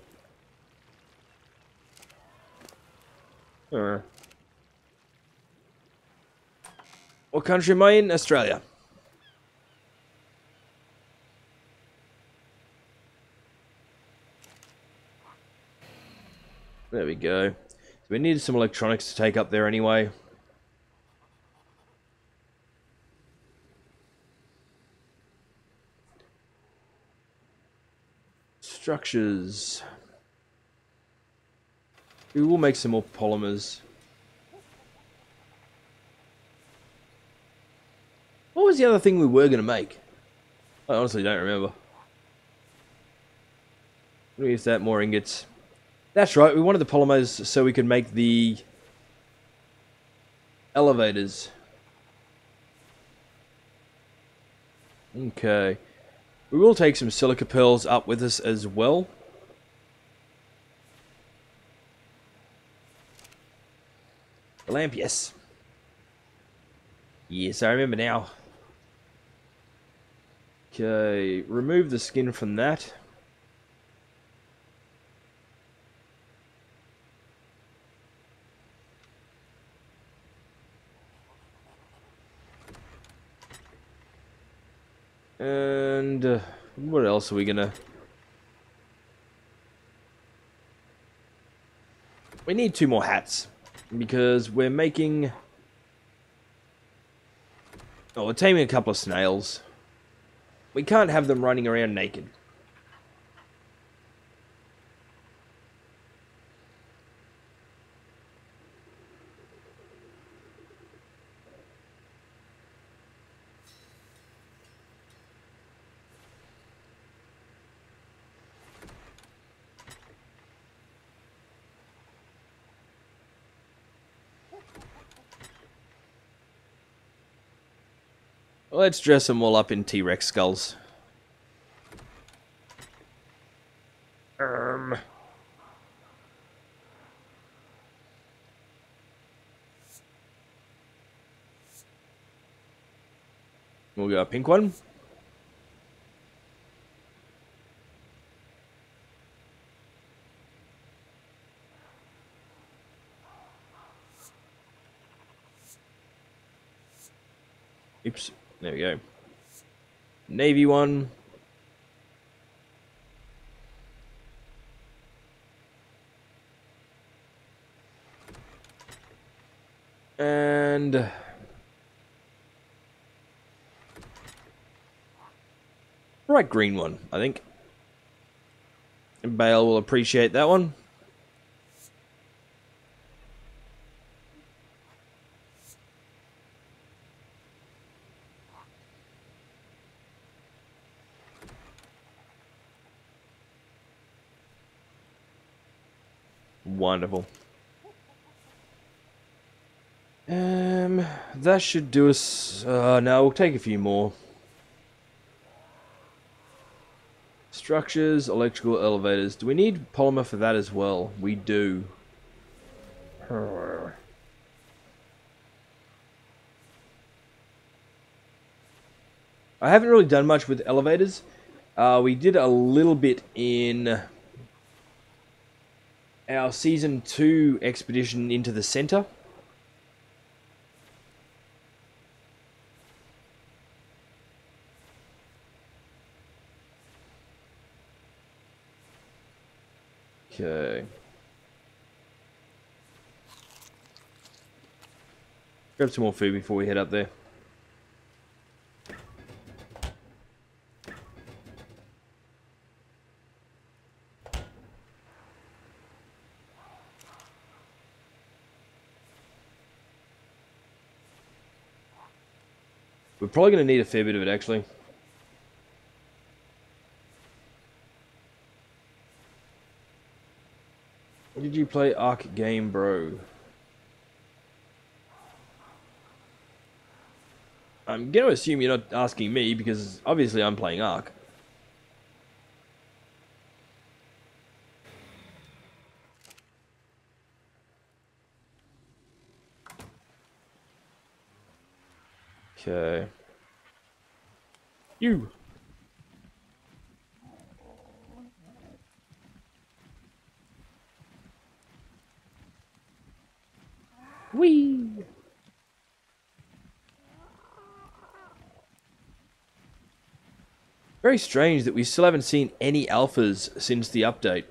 What country am I in? Australia. There we go. So we needed some electronics to take up there anyway. Structures. We will make some more polymers. What was the other thing we were going to make? I honestly don't remember. We use that, more ingots. That's right, we wanted the polymers so we could make the elevators. Okay. We will take some silica pearls up with us as well. The lamp, yes. Yes, I remember now. Okay, remove the skin from that. And what else are we gonna... We need 2 more hats, because we're making... Oh, we're taming a couple of snails. We can't have them running around naked. Let's dress them all up in T-Rex skulls. We'll go a pink one. Oops. There we go. Navy one. And... bright green one, I think. And Bale will appreciate that one. Wonderful. That should do us... no, we'll take a few more. Structures, electrical elevators. Do we need polymer for that as well? We do. I haven't really done much with elevators. We did a little bit in our Season 2 expedition into the center. Okay. Grab some more food before we head up there. We're probably going to need a fair bit of it, actually. Did you play Ark game, bro? I'm going to assume you're not asking me, because obviously I'm playing Ark. Okay. You! Whee! Very strange that we still haven't seen any alphas since the update.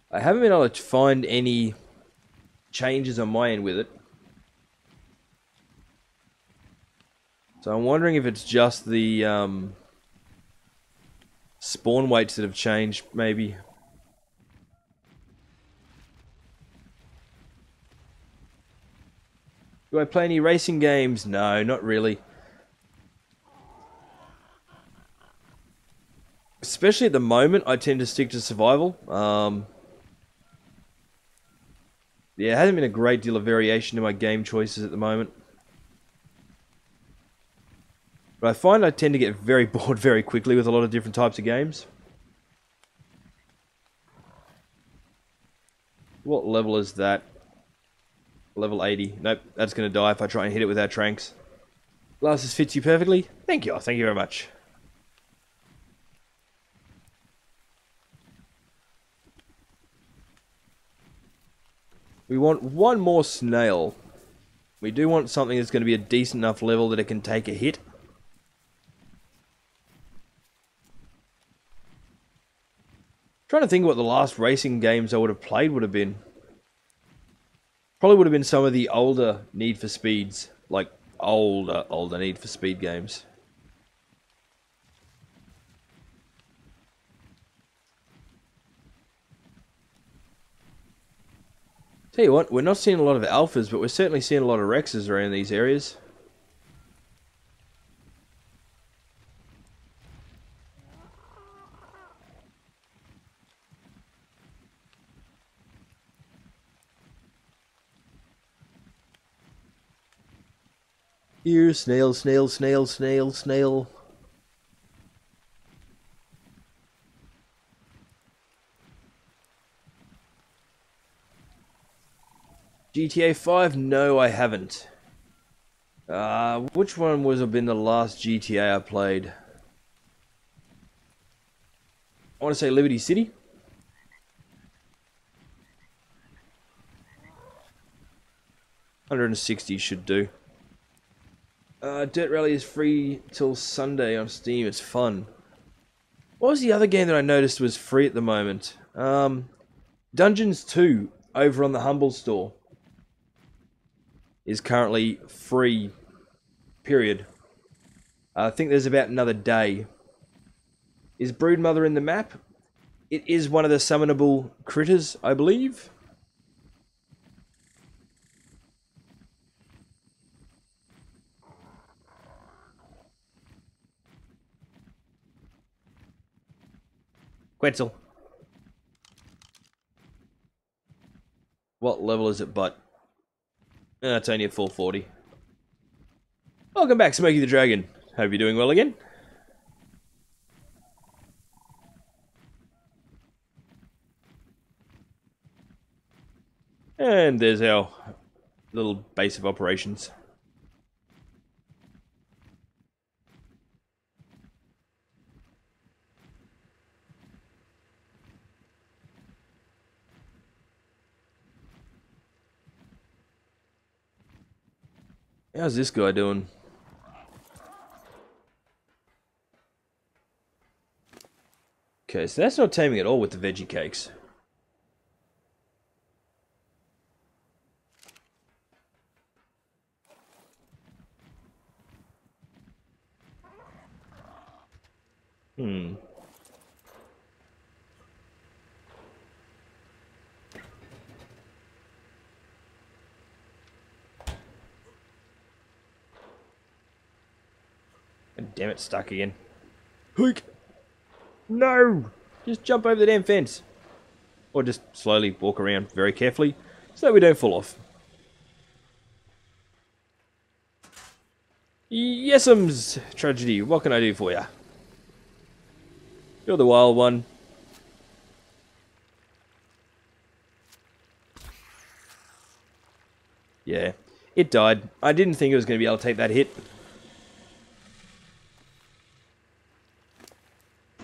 I haven't been able to find any changes on my end with it. So I'm wondering if it's just the spawn weights that have changed, maybe. Do I play any racing games? No, not really. Especially at the moment, I tend to stick to survival. Yeah, it hasn't been a great deal of variation to my game choices at the moment. But I find I tend to get very bored very quickly with a lot of different types of games. What level is that? Level 80. Nope, that's going to die if I try and hit it without tranks. Glasses fits you perfectly. Thank you very much. We want one more snail. We do want something that's going to be a decent enough level that it can take a hit. Trying to think what the last racing games I would have played would have been. Probably would have been some of the older Need for Speeds. Like, older Need for Speed games. Tell you what, we're not seeing a lot of alphas, but we're certainly seeing a lot of Rexes around these areas. Here, snail, snail, snail, snail, snail. GTA 5? No, I haven't. Which one was have been the last GTA I played? I want to say Liberty City. $160 should do. Dirt Rally is free till Sunday on Steam. It's fun. What was the other game that I noticed was free at the moment? Dungeons 2 over on the Humble Store is currently free. Period. I think there's about another day. Is Broodmother in the map? It is one of the summonable critters, I believe. Quetzal. What level is it, but? It's only at 440. Welcome back, Smokey the Dragon. Hope you're doing well again. And there's our little base of operations. How's this guy doing? Okay, so that's not taming at all with the veggie cakes. Hmm. And damn it, stuck again. Hook! No! Just jump over the damn fence. Or just slowly walk around very carefully so that we don't fall off. Yesums! Tragedy, what can I do for ya? You're the wild one. Yeah, it died. I didn't think it was going to be able to take that hit.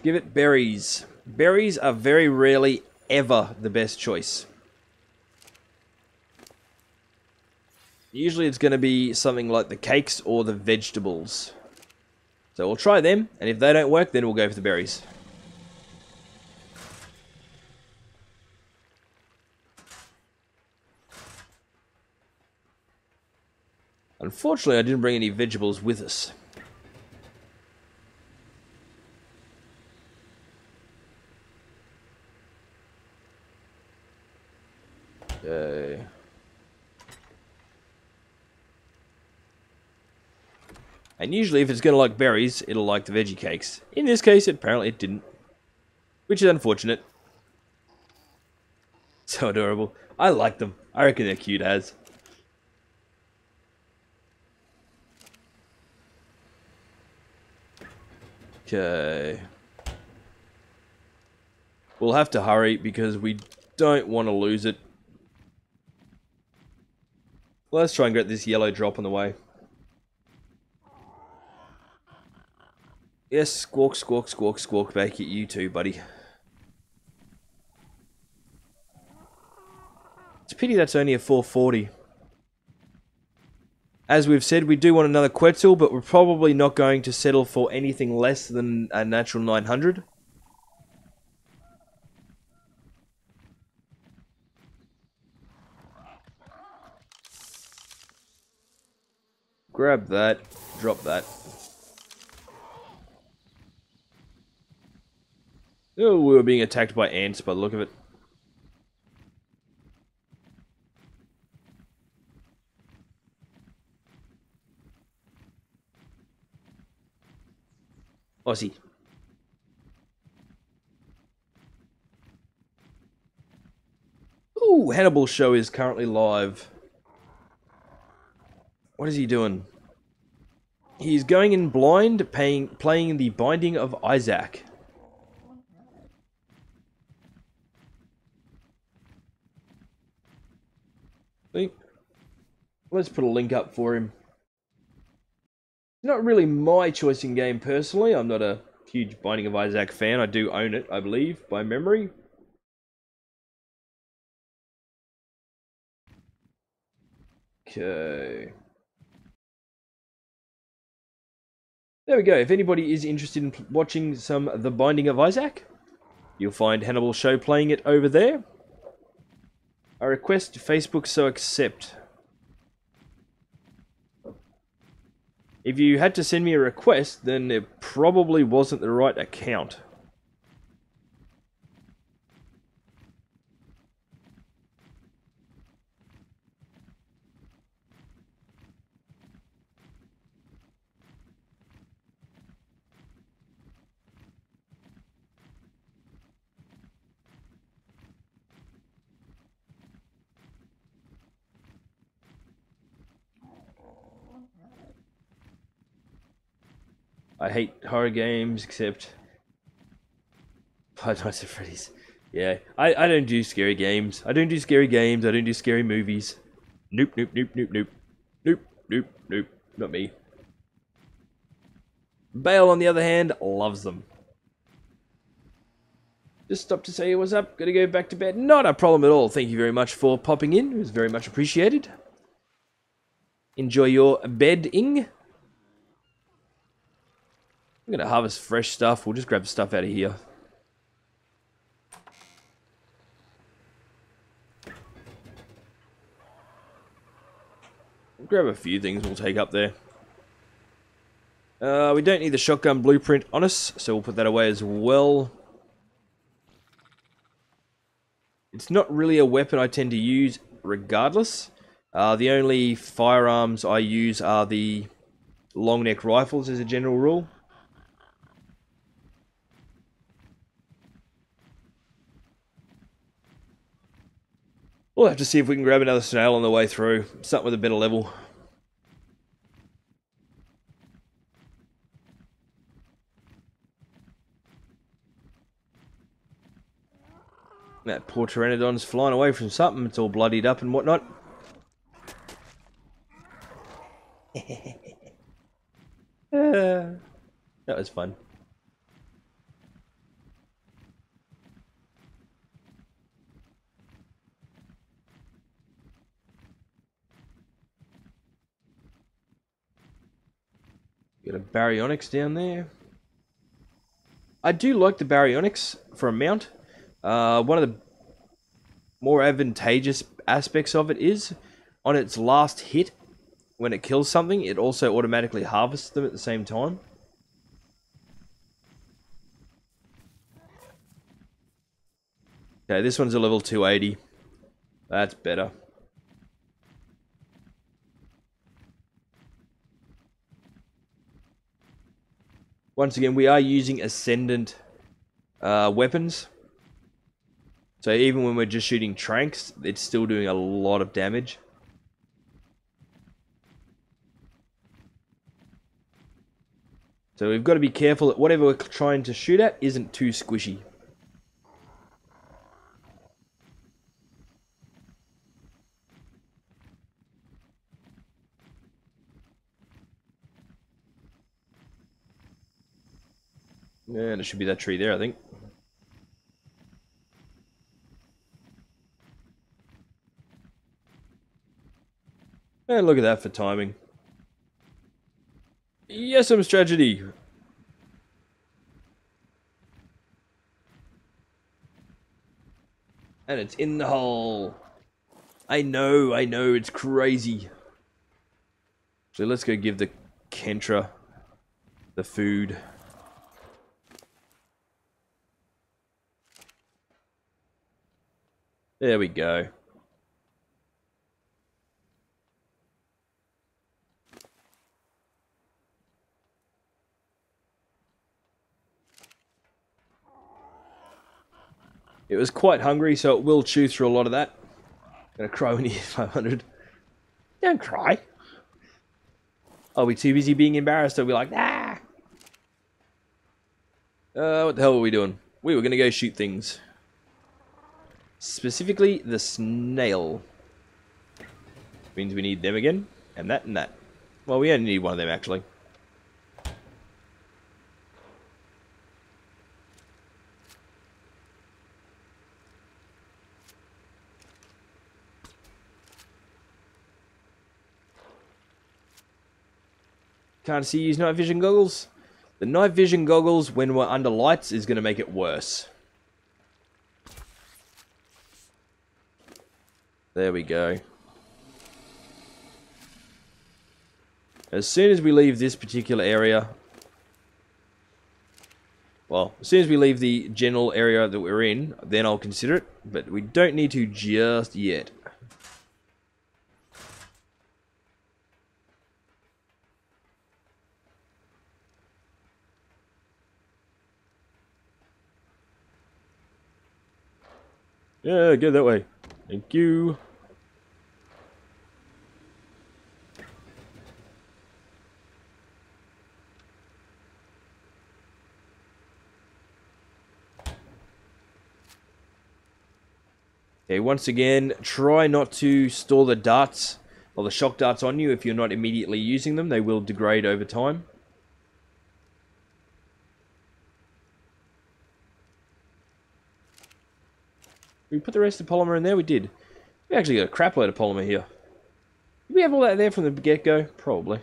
Give it berries. Berries are very rarely ever the best choice. Usually it's going to be something like the cakes or the vegetables. So we'll try them, and if they don't work, then we'll go for the berries. Unfortunately, I didn't bring any vegetables with us. And usually if it's going to like berries, it'll like the veggie cakes. In this case, apparently it didn't. Which is unfortunate. So adorable. I like them. I reckon they're cute as. Okay. We'll have to hurry because we don't want to lose it. Let's try and get this yellow drop on the way. Yes, squawk, squawk, squawk, squawk back at you too, buddy. It's a pity that's only a 440. As we've said, we do want another Quetzal, but we're probably not going to settle for anything less than a natural 900. Grab that, drop that. Oh, we were being attacked by ants by the look of it. Aussie. Ooh, Hannibal's show is currently live. What is he doing? He's going in blind, playing the Binding of Isaac. Let's put a link up for him. Not really my choice in game personally. I'm not a huge Binding of Isaac fan. I do own it, I believe, by memory. Okay. There we go. If anybody is interested in watching some The Binding of Isaac, you'll find Hannibal Show playing it over there. I request Facebook so accept. If you had to send me a request, then it probably wasn't the right account. I hate horror games, except Five Nights at Freddy's. Yeah, I don't do scary games. I don't do scary games. I don't do scary movies. Nope, nope, nope, nope, nope. Nope, nope, nope. Not me. Bale, on the other hand, loves them. Just stopped to say what's up. Gotta go back to bed. Not a problem at all. Thank you very much for popping in. It was very much appreciated. Enjoy your bedding. I'm gonna harvest fresh stuff. We'll just grab the stuff out of here. We'll grab a few things we'll take up there. We don't need the shotgun blueprint on us, so we'll put that away as well. It's not really a weapon I tend to use regardless. The only firearms I use are the long neck rifles as a general rule. We'll have to see if we can grab another snail on the way through. Something with a better level. That poor Pteranodon's flying away from something. It's all bloodied up and whatnot. That was fun. Got a baryonyx down there. I do like the baryonyx for a mount. One of the more advantageous aspects of it is, on its last hit, when it kills something, it also automatically harvests them at the same time. Okay, this one's a level 280. That's better. Once again, we are using ascendant weapons. So even when we're just shooting tranks, it's still doing a lot of damage. So we've got to be careful that whatever we're trying to shoot at isn't too squishy. And it should be that tree there, I think. And look at that for timing. Yesum's tragedy. And it's in the hole. I know, it's crazy. So let's go give the Kentra the food. There we go. It was quite hungry, so it will chew through a lot of that. Gonna cry when you hit 500. Don't cry. I'll be too busy being embarrassed. I'll be like, ah. What the hell were we doing? We were gonna go shoot things. Specifically, the snail. Means we need them again, and that and that. Well, we only need one of them, actually. Can't see use night vision goggles. The night vision goggles, when we're under lights, is going to make it worse. There we go. As soon as we leave this particular area... Well, as soon as we leave the general area that we're in, then I'll consider it. But we don't need to just yet. Yeah, go that way. Thank you. Okay, once again, try not to store the darts or the shock darts on you if you're not immediately using them. They will degrade over time. Did we put the rest of the polymer in there? We did. We actually got a crap load of polymer here. Did we have all that there from the get-go? Probably.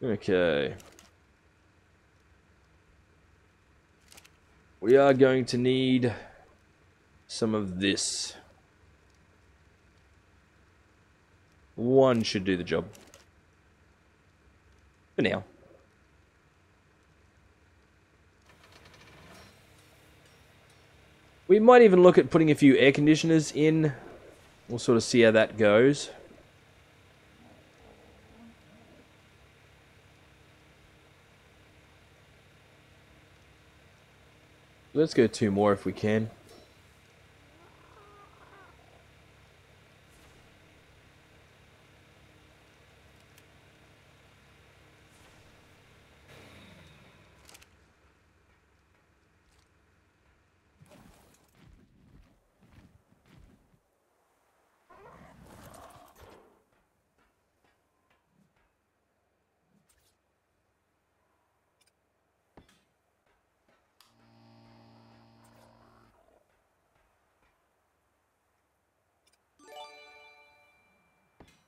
Okay. We are going to need some of this. One should do the job. For now. We might even look at putting a few air conditioners in. We'll sort of see how that goes. Let's go 2 more if we can.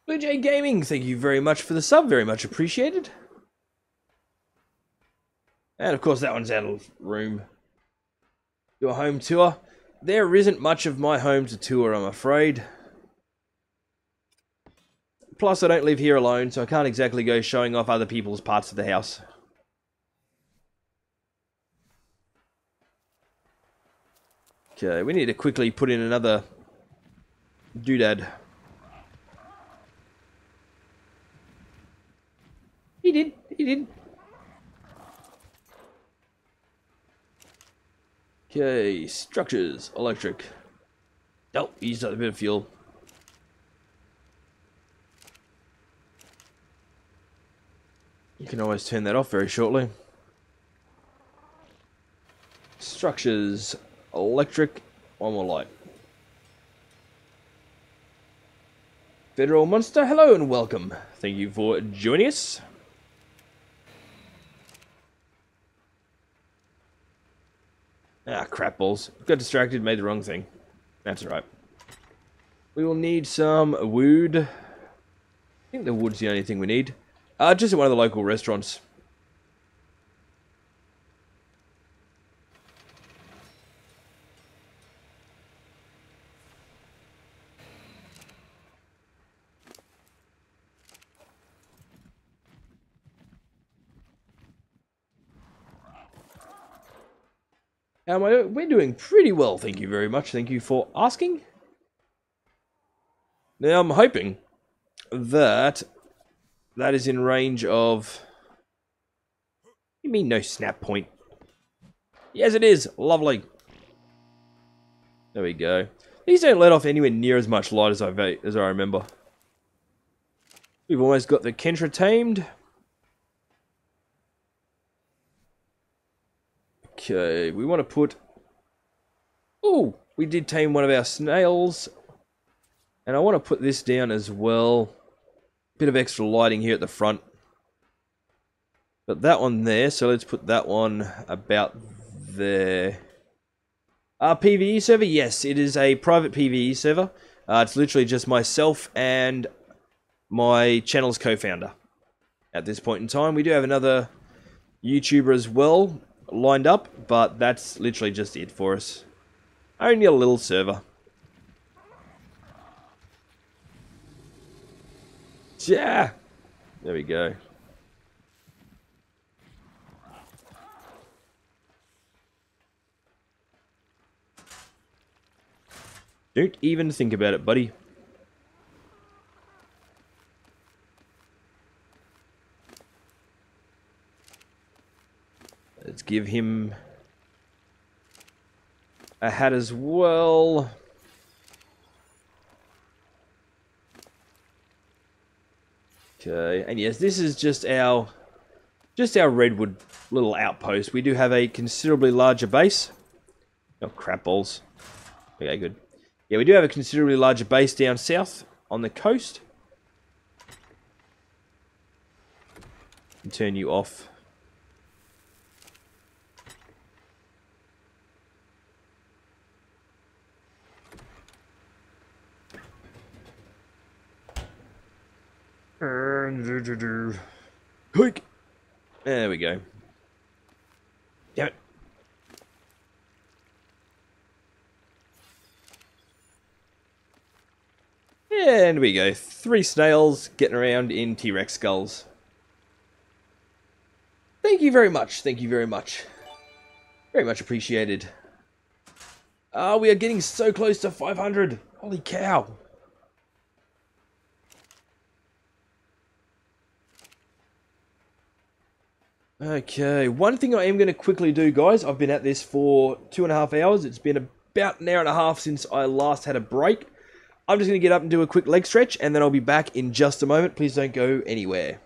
Blue Jay Gaming, thank you very much for the sub, very much appreciated. And of course that one's out of room. Your home tour. There isn't much of my home to tour, I'm afraid. Plus I don't live here alone, so I can't exactly go showing off other people's parts of the house. Okay, we need to quickly put in another doodad. He did. Okay, structures, electric. Oh, used up a bit of fuel. You can always turn that off very shortly. Structures, electric, one more light. Federal Monster, hello and welcome. Thank you for joining us. Ah, crap balls. Got distracted, made the wrong thing. That's alright. We will need some wood. I think the wood's the only thing we need. Just at one of the local restaurants. How am I doing? We're doing pretty well, thank you very much. Thank you for asking. Now, I'm hoping that that is in range of... You mean no snap point? Yes, it is. Lovely. There we go. These don't let off anywhere near as much light as I remember. We've almost got the Kentra tamed. Okay, we want to put... Oh, we did tame one of our snails. And I want to put this down as well. Bit of extra lighting here at the front. Got that one there, so let's put that one about there. PvE server? Yes, it is a private PvE server. It's literally just myself and my channel's co-founder. At this point in time, we do have another YouTuber as well lined up, but that's literally just it for us. Only a little server. Yeah, there we go. Don't even think about it, buddy. Let's give him a hat as well. Okay, and yes, this is just our redwood little outpost. We do have a considerably larger base. Not crap balls. Okay, good. Yeah, we do have a considerably larger base down south on the coast. And turn you off. Quick. There we go. Damn it. And we go. 3 snails getting around in T-Rex skulls. Thank you very much. Thank you very much. Very much appreciated. We are getting so close to 500. Holy cow. Okay, one thing I am going to quickly do, guys. I've been at this for 2.5 hours. It's been about an hour and a half since I last had a break. I'm just going to get up and do a quick leg stretch, and then I'll be back in just a moment. Please don't go anywhere.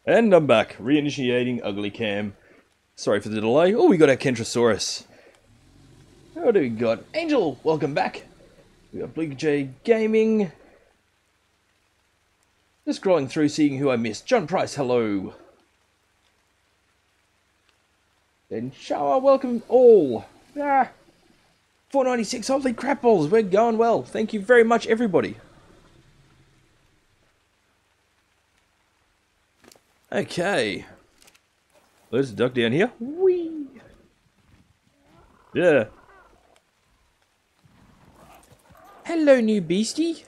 And I'm back, reinitiating Ugly Cam. Sorry for the delay. Oh, we got our Kentrosaurus. What do we got? Angel, welcome back. We got Bleak J Gaming. Just scrolling through, seeing who I missed. John Price, hello. Then Shower, welcome all. 496, holy crap balls, we're going well. Thank you very much, everybody. Okay. There's a duck down here. Whee! Yeah. Hello, new beastie.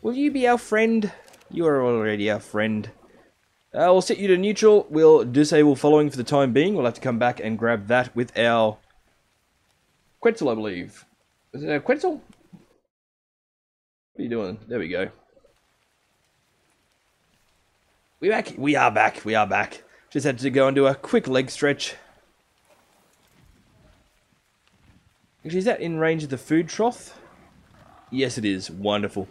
Will you be our friend? You are already our friend. We'll set you to neutral. We'll disable following for the time being. We'll have to come back and grab that with our Quetzal, I believe. Is it our Quetzal? What are you doing? There we go. We back? We are back. We are back. Just had to go and do a quick leg stretch. Actually, is that in range of the food trough? Yes, it is. Wonderful.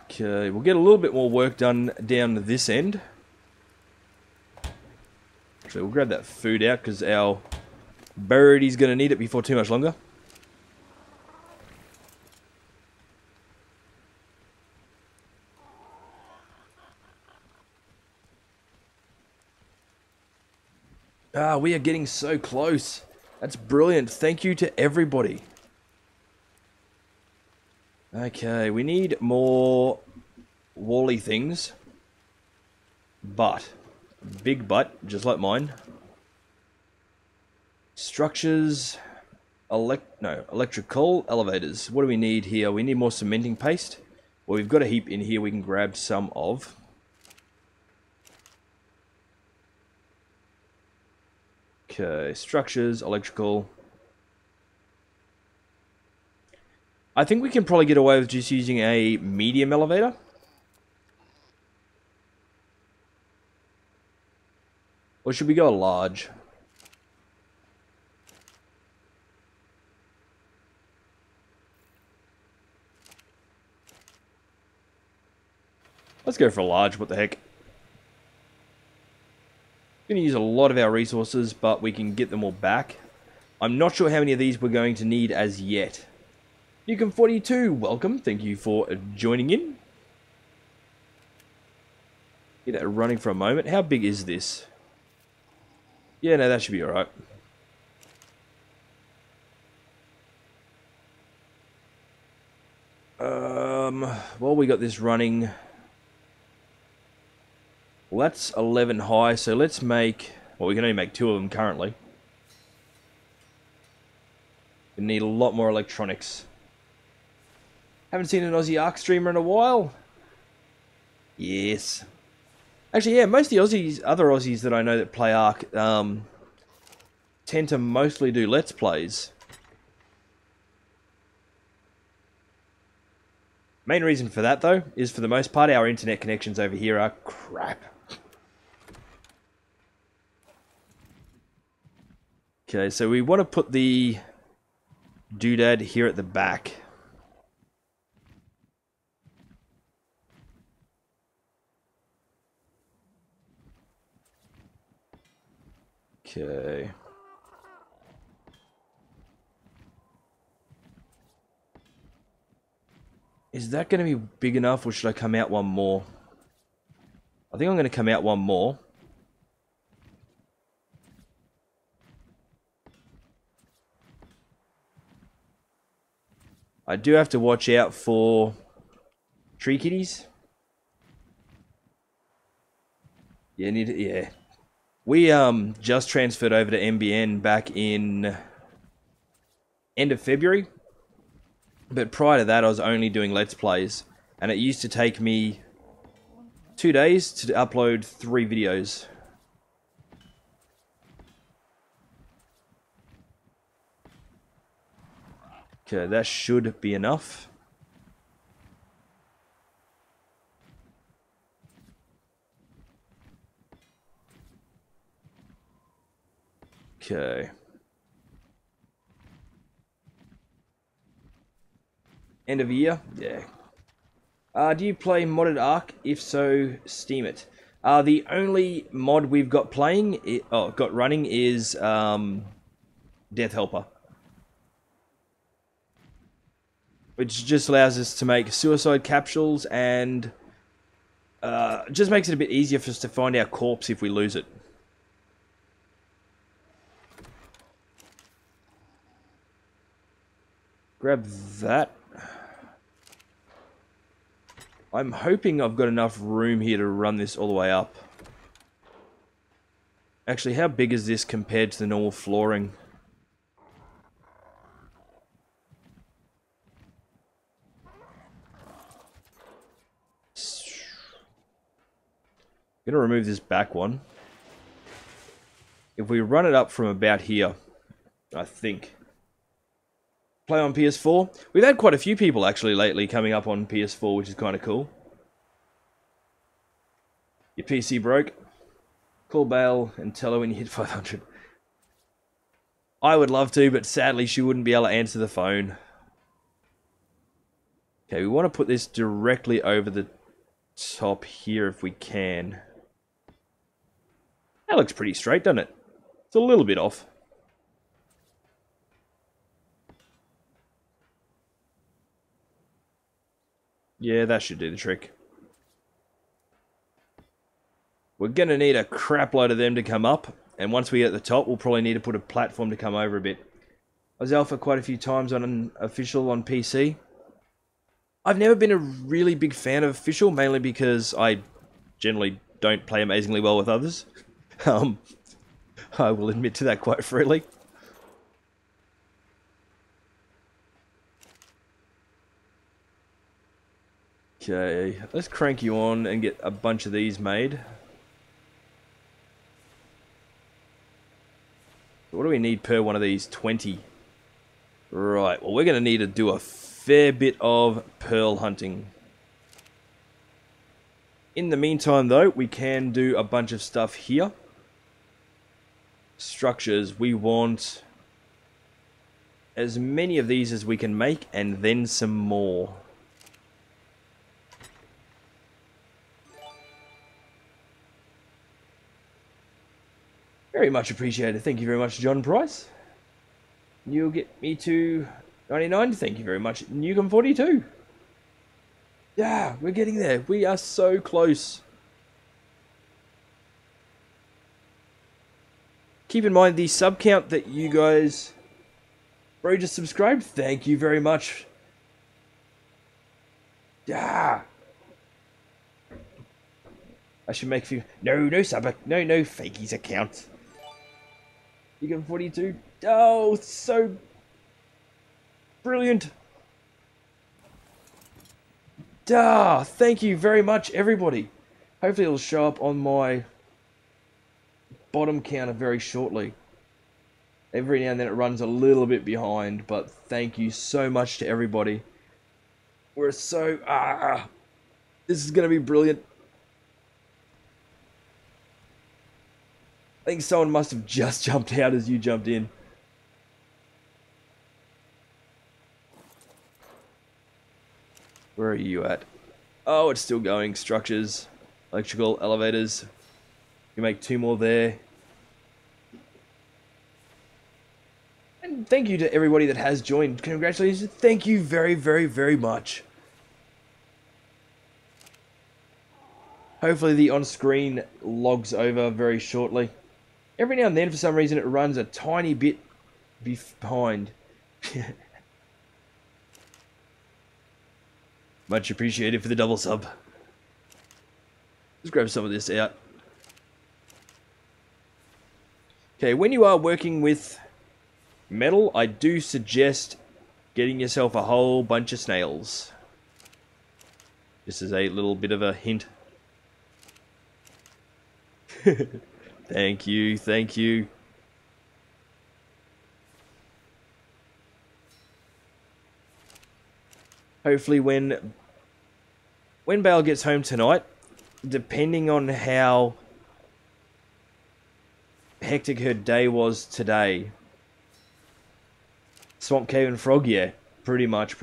Okay, we'll get a little bit more work done down this end. So we'll grab that food out because our birdie's going to need it before too much longer. We are getting so close. That's brilliant. Thank you to everybody. Okay, we need more wally things. But. Big butt, just like mine. Structures. Electrical elevators. What do we need here? We need more cementing paste. Well, we've got a heap in here we can grab some of. Okay, structures, electrical. I think we can probably get away with just using a medium elevator. Or should we go large? Let's go for large, what the heck. Going to use a lot of our resources, but we can get them all back. I'm not sure how many of these we're going to need as yet. Newcomb42, welcome. Thank you for joining in. Get that running for a moment. How big is this? Yeah, no, that should be alright. Well, we got this running. Well, that's 11 high, so let's make... Well, we can only make 2 of them currently. We need a lot more electronics. Haven't seen an Aussie Ark streamer in a while. Yes. Actually, yeah, most of the Aussies, other Aussies that I know that play Ark, tend to mostly do Let's Plays. Main reason for that, though, is for the most part, our internet connections over here are crap. Okay, so we want to put the doodad here at the back. Okay. Is that going to be big enough, or should I come out one more? I think I'm going to come out one more. I do have to watch out for tree kitties. Yeah, we just transferred over to NBN back in end of February. But prior to that, I was only doing Let's Plays. And it used to take me 2 days to upload 3 videos. Okay, that should be enough. Okay. End of year? Yeah. Do you play modded Ark? If so, Steam it. The only mod we've got got running is Death Helper, which just allows us to make suicide capsules and just makes it a bit easier for us to find our corpse if we lose it. Grab that. I'm hoping I've got enough room here to run this all the way up. Actually, how big is this compared to the normal flooring? I'm going to remove this back one. If we run it up from about here, I think. Play on PS4. We've had quite a few people actually lately coming up on PS4, which is kind of cool. Your PC broke. Call Bale and tell her when you hit 500. I would love to, but sadly she wouldn't be able to answer the phone. Okay, we want to put this directly over the top here if we can. That looks pretty straight, doesn't it? It's a little bit off. Yeah, that should do the trick. We're going to need a crap load of them to come up. And once we get at the top, we'll probably need to put a platform to come over a bit. I was alpha quite a few times on an official on PC. I've never been a really big fan of official, mainly because I generally don't play amazingly well with others. I will admit to that quite freely. Okay, let's crank you on and get a bunch of these made. What do we need per one of these? 20. Right, well we're going to need to do a fair bit of pearl hunting. In the meantime though, we can do a bunch of stuff here. Structures, we want as many of these as we can make and then some more. Very much appreciated. Thank you very much, John Price. You'll get me to 99. Thank you very much, Newcomb42. Yeah, we're getting there. We are so close. Keep in mind the sub count that you guys... Bro, just subscribed. Thank you very much. Yeah. I should make you... No sub... No fakies account. You get 42. Oh, so brilliant. Thank you very much, everybody. Hopefully it'll show up on my bottom counter very shortly. Every now and then it runs a little bit behind, but thank you so much to everybody. We're so... this is going to be brilliant. I think someone must have just jumped out as you jumped in. Where are you at? Oh, it's still going. Structures, electrical, elevators. You make 2 more there. And thank you to everybody that has joined. Congratulations. Thank you very, very, very much. Hopefully the on-screen logs over very shortly. Every now and then, for some reason, it runs a tiny bit behind. Much appreciated for the double sub. Let's grab some of this out. Okay, when you are working with metal, I do suggest getting yourself a whole bunch of snails. Just as a little bit of a hint. Thank you, thank you. Hopefully when Bale gets home tonight, depending on how hectic her day was today. Swamp Cave and Frog, yeah, pretty much.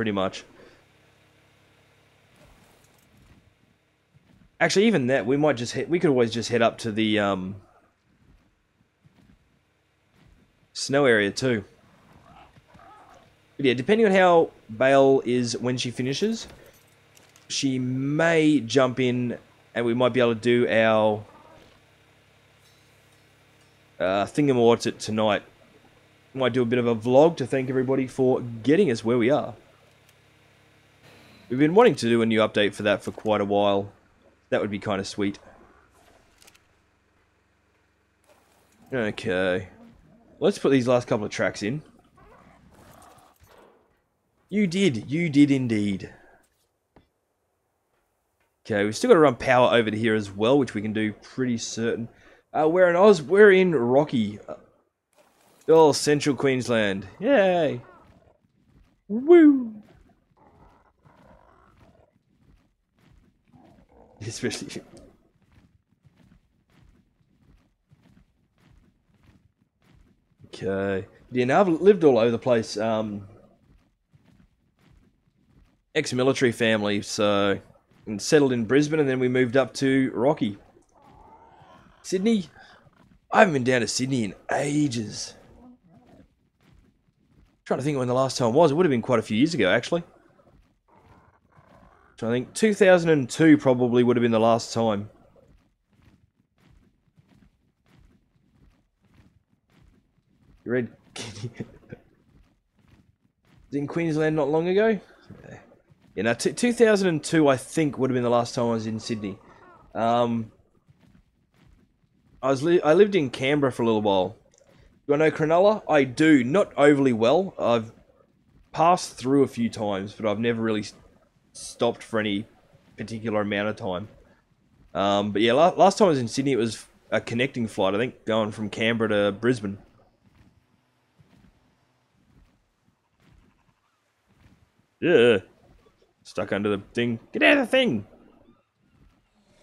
Actually, even that, we might just we could always just head up to the snow area too. But yeah, depending on how Bale is when she finishes, she may jump in and we might be able to do our thingamawats tonight. Might do a bit of a vlog to thank everybody for getting us where we are. We've been wanting to do a new update for that for quite a while. That would be kind of sweet. Okay. Let's put these last couple of tracks in. You did indeed. Okay, we've still got to run power over to here as well, which we can do pretty certain. We're in we're in Rocky. Oh, Central Queensland. Yay! Woo! Especially... Okay. Yeah, now I've lived all over the place. Ex-military family, so... And settled in Brisbane, and then we moved up to Rocky. Sydney? I haven't been down to Sydney in ages. Trying to think when the last time was. It would have been quite a few years ago, actually. So I think 2002 probably would have been the last time. You read... in Queensland not long ago? Yeah, no, 2002 I think would have been the last time I was in Sydney. I lived in Canberra for a little while. Do I know Cronulla? I do, not overly well. I've passed through a few times, but I've never really stopped for any particular amount of time. But yeah, last time I was in Sydney, it was a connecting flight, I think, going from Canberra to Brisbane. Yeah. Stuck under the thing. Get out of the thing!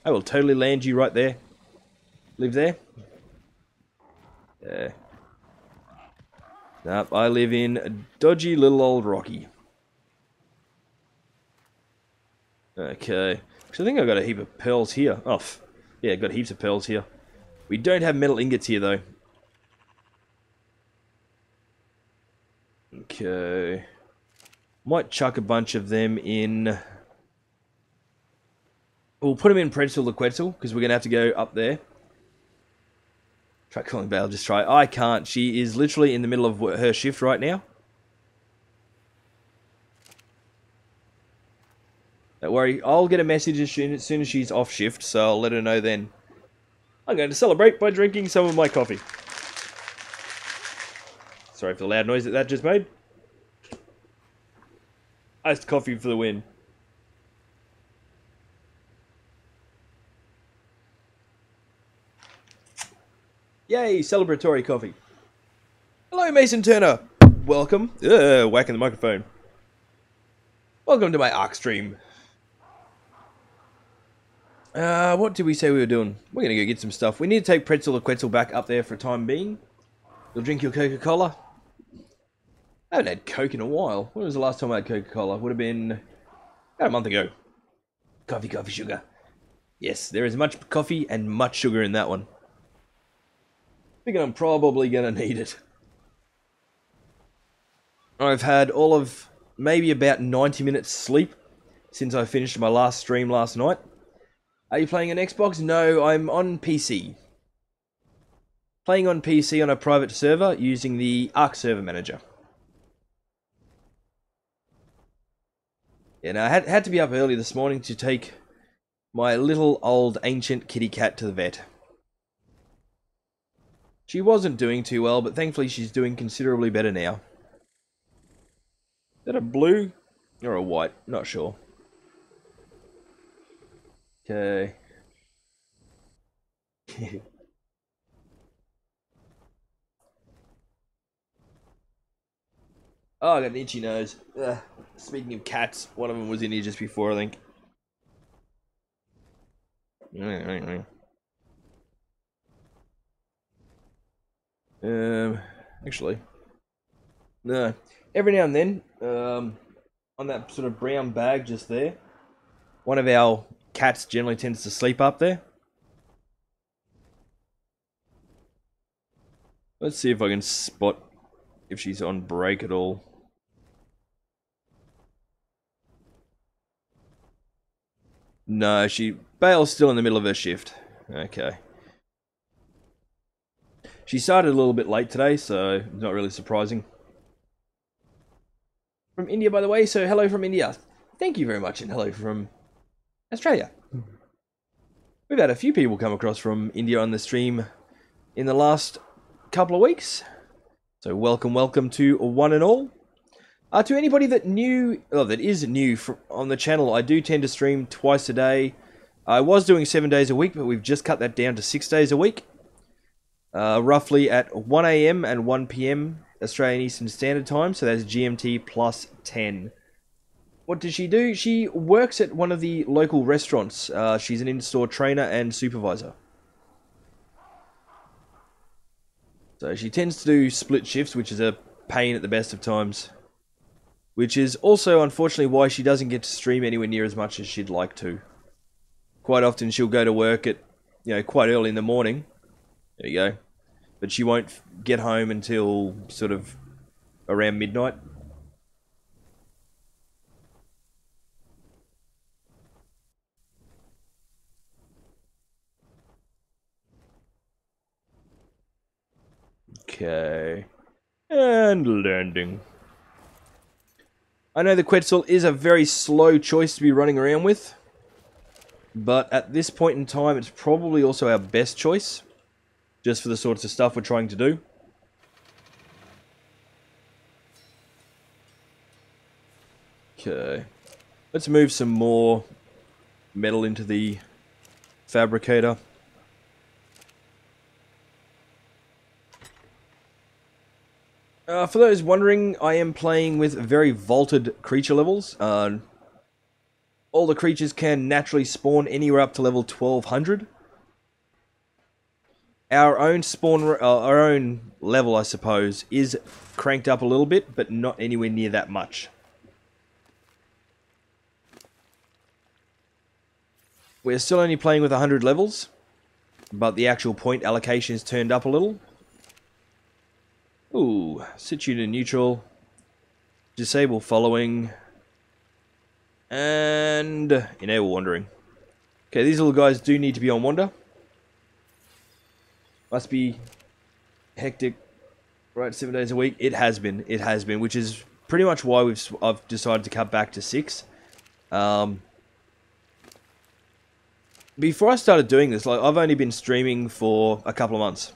I will totally land you right there. Live there? Yeah. Nope, I live in dodgy little old Rocky. Okay. So I think I got a heap of pearls here. Oh, yeah, got heaps of pearls here. We don't have metal ingots here, though. Okay. Might chuck a bunch of them in... We'll put them in Pretzel the Quetzal, because we're going to have to go up there. Try calling Bale, just try. I can't. She is literally in the middle of her shift right now. Don't worry, I'll get a message as soon as she's off shift, so I'll let her know then. I'm going to celebrate by drinking some of my coffee. Sorry for the loud noise that just made. Iced coffee for the win. Yay, celebratory coffee. Hello, Mason Turner. Welcome. Whacking the microphone. Welcome to my Arc stream. What did we say we were doing? We're going to go get some stuff. We need to take Pretzel the Quetzal back up there for a time being. You'll drink your Coca-Cola. I haven't had Coke in a while. When was the last time I had Coca-Cola? Would have been about a month ago. Coffee, coffee, sugar. Yes, there is much coffee and much sugar in that one. Thinking I'm probably going to need it. I've had all of maybe about 90 minutes sleep since I finished my last stream last night. Are you playing an Xbox? No, I'm on PC. Playing on PC on a private server using the Arc Server Manager. Yeah, now I had to be up early this morning to take my little old ancient kitty cat to the vet. She wasn't doing too well, but thankfully she's doing considerably better now. Is that a blue or a white? Not sure. Okay. Oh, I got an itchy nose. Ugh. Speaking of cats, one of them was in here just before, I think. Actually, no. Every now and then, on that sort of brown bag just there, one of our cats generally tends to sleep up there. Let's see if I can spot if she's on break at all. No, Bale's still in the middle of her shift. Okay. She started a little bit late today, so not really surprising. From India, by the way, so hello from India. Thank you very much, and hello from Australia. We've had a few people come across from India on the stream in the last couple of weeks. So welcome to one and all. To anybody that is new on the channel, I do tend to stream twice a day. I was doing 7 days a week, but we've just cut that down to 6 days a week. Roughly at 1 AM and 1 PM Australian Eastern Standard Time, so that's GMT plus 10. What does she do? She works at one of the local restaurants. She's an in-store trainer and supervisor. So she tends to do split shifts, which is a pain at the best of times. Which is also, unfortunately, why she doesn't get to stream anywhere near as much as she'd like to. Quite often she'll go to work at, quite early in the morning. There you go. But she won't get home until sort of around midnight. Okay. And landing. I know the Quetzal is a very slow choice to be running around with, but at this point in time, it's probably also our best choice, just for the sorts of stuff we're trying to do. Okay, let's move some more metal into the fabricator. For those wondering, I am playing with very vaulted creature levels. All the creatures can naturally spawn anywhere up to level 1200. Our own level, I suppose, is cranked up a little bit, but not anywhere near that much. We're still only playing with 100 levels, but the actual point allocation is turned up a little. Ooh, sit you to neutral, disable following, and enable wandering. Okay, these little guys do need to be on wander. Must be hectic, right? 7 days a week. It has been, which is pretty much why I've decided to cut back to 6. Before I started doing this, I've only been streaming for a couple of months.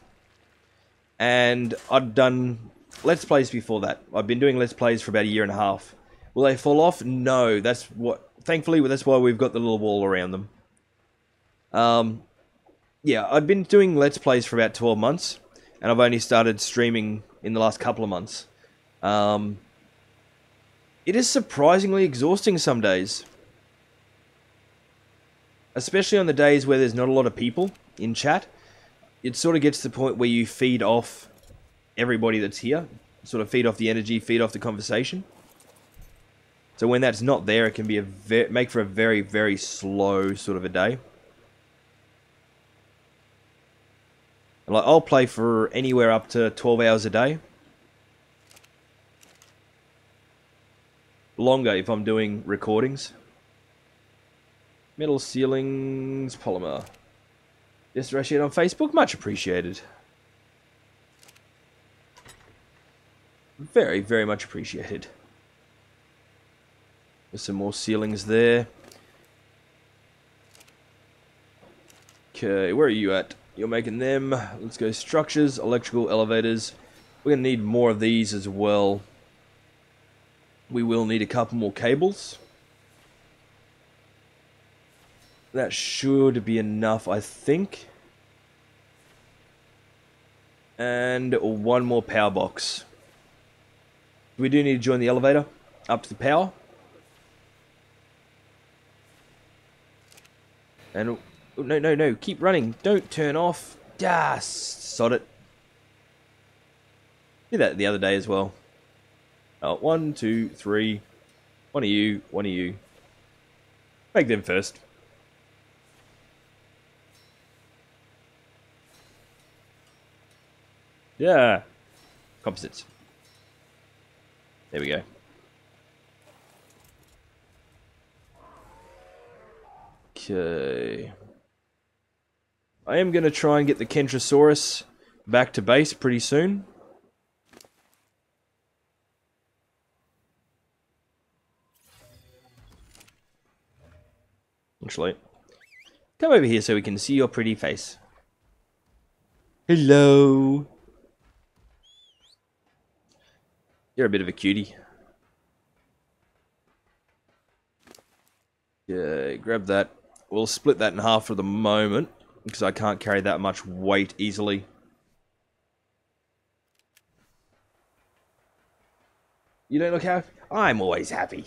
And I'd done Let's Plays before that. I've been doing Let's Plays for about a year and a half. Will they fall off? No. Thankfully, that's why we've got the little wall around them. Yeah, I'd been doing Let's Plays for about 12 months. And I've only started streaming in the last couple of months. It is surprisingly exhausting some days. Especially on the days where there's not a lot of people in chat. It sort of gets to the point where you feed off everybody that's here. Sort of feed off the energy, feed off the conversation. So when that's not there, it can be make for a very, very slow sort of a day. And I'll play for anywhere up to 12 hours a day. Longer if I'm doing recordings. Metal ceilings, polymer. Jesterarke on Facebook, much appreciated. Very, very much appreciated. There's some more ceilings there. Okay, where are you at? You're making them. Let's go structures, electrical, elevators. We're going to need more of these as well. We will need a couple more cables. That should be enough, I think. And one more power box. We do need to join the elevator up to the power. And no, keep running. Don't turn off. Ah, sod it. Did that the other day as well. 1, 2, 3. One of you. Make them first. Yeah. Composites. There we go. Okay. I am going to try and get the Kentrosaurus back to base pretty soon. Actually, come over here so we can see your pretty face. Hello. You're a bit of a cutie. Yeah, grab that. We'll split that in half for the moment, because I can't carry that much weight easily. You don't look happy? I'm always happy.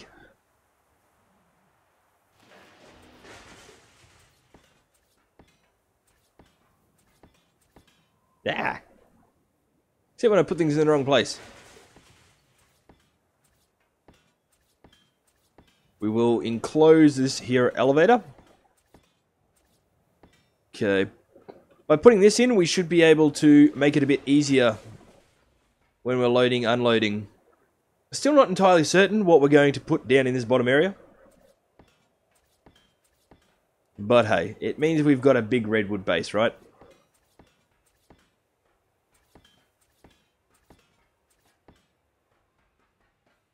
Yeah. Except when I put things in the wrong place. We will enclose this here elevator. Okay. By putting this in, we should be able to make it a bit easier when we're loading, unloading. Still not entirely certain what we're going to put down in this bottom area. But hey, it means we've got a big redwood base, right?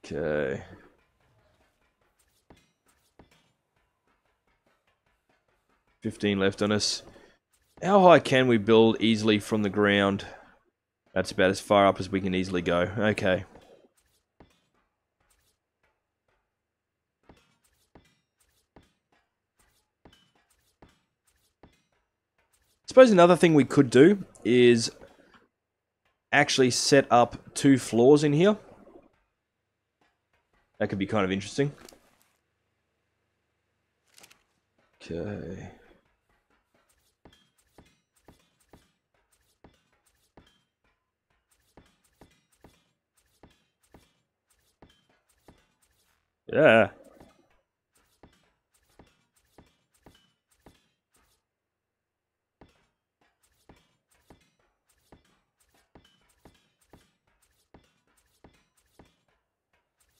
Okay. $15 left on us. How high can we build easily from the ground? That's about as far up as we can easily go. Okay. I suppose another thing we could do is actually set up 2 floors in here. That could be kind of interesting. Okay. Yeah.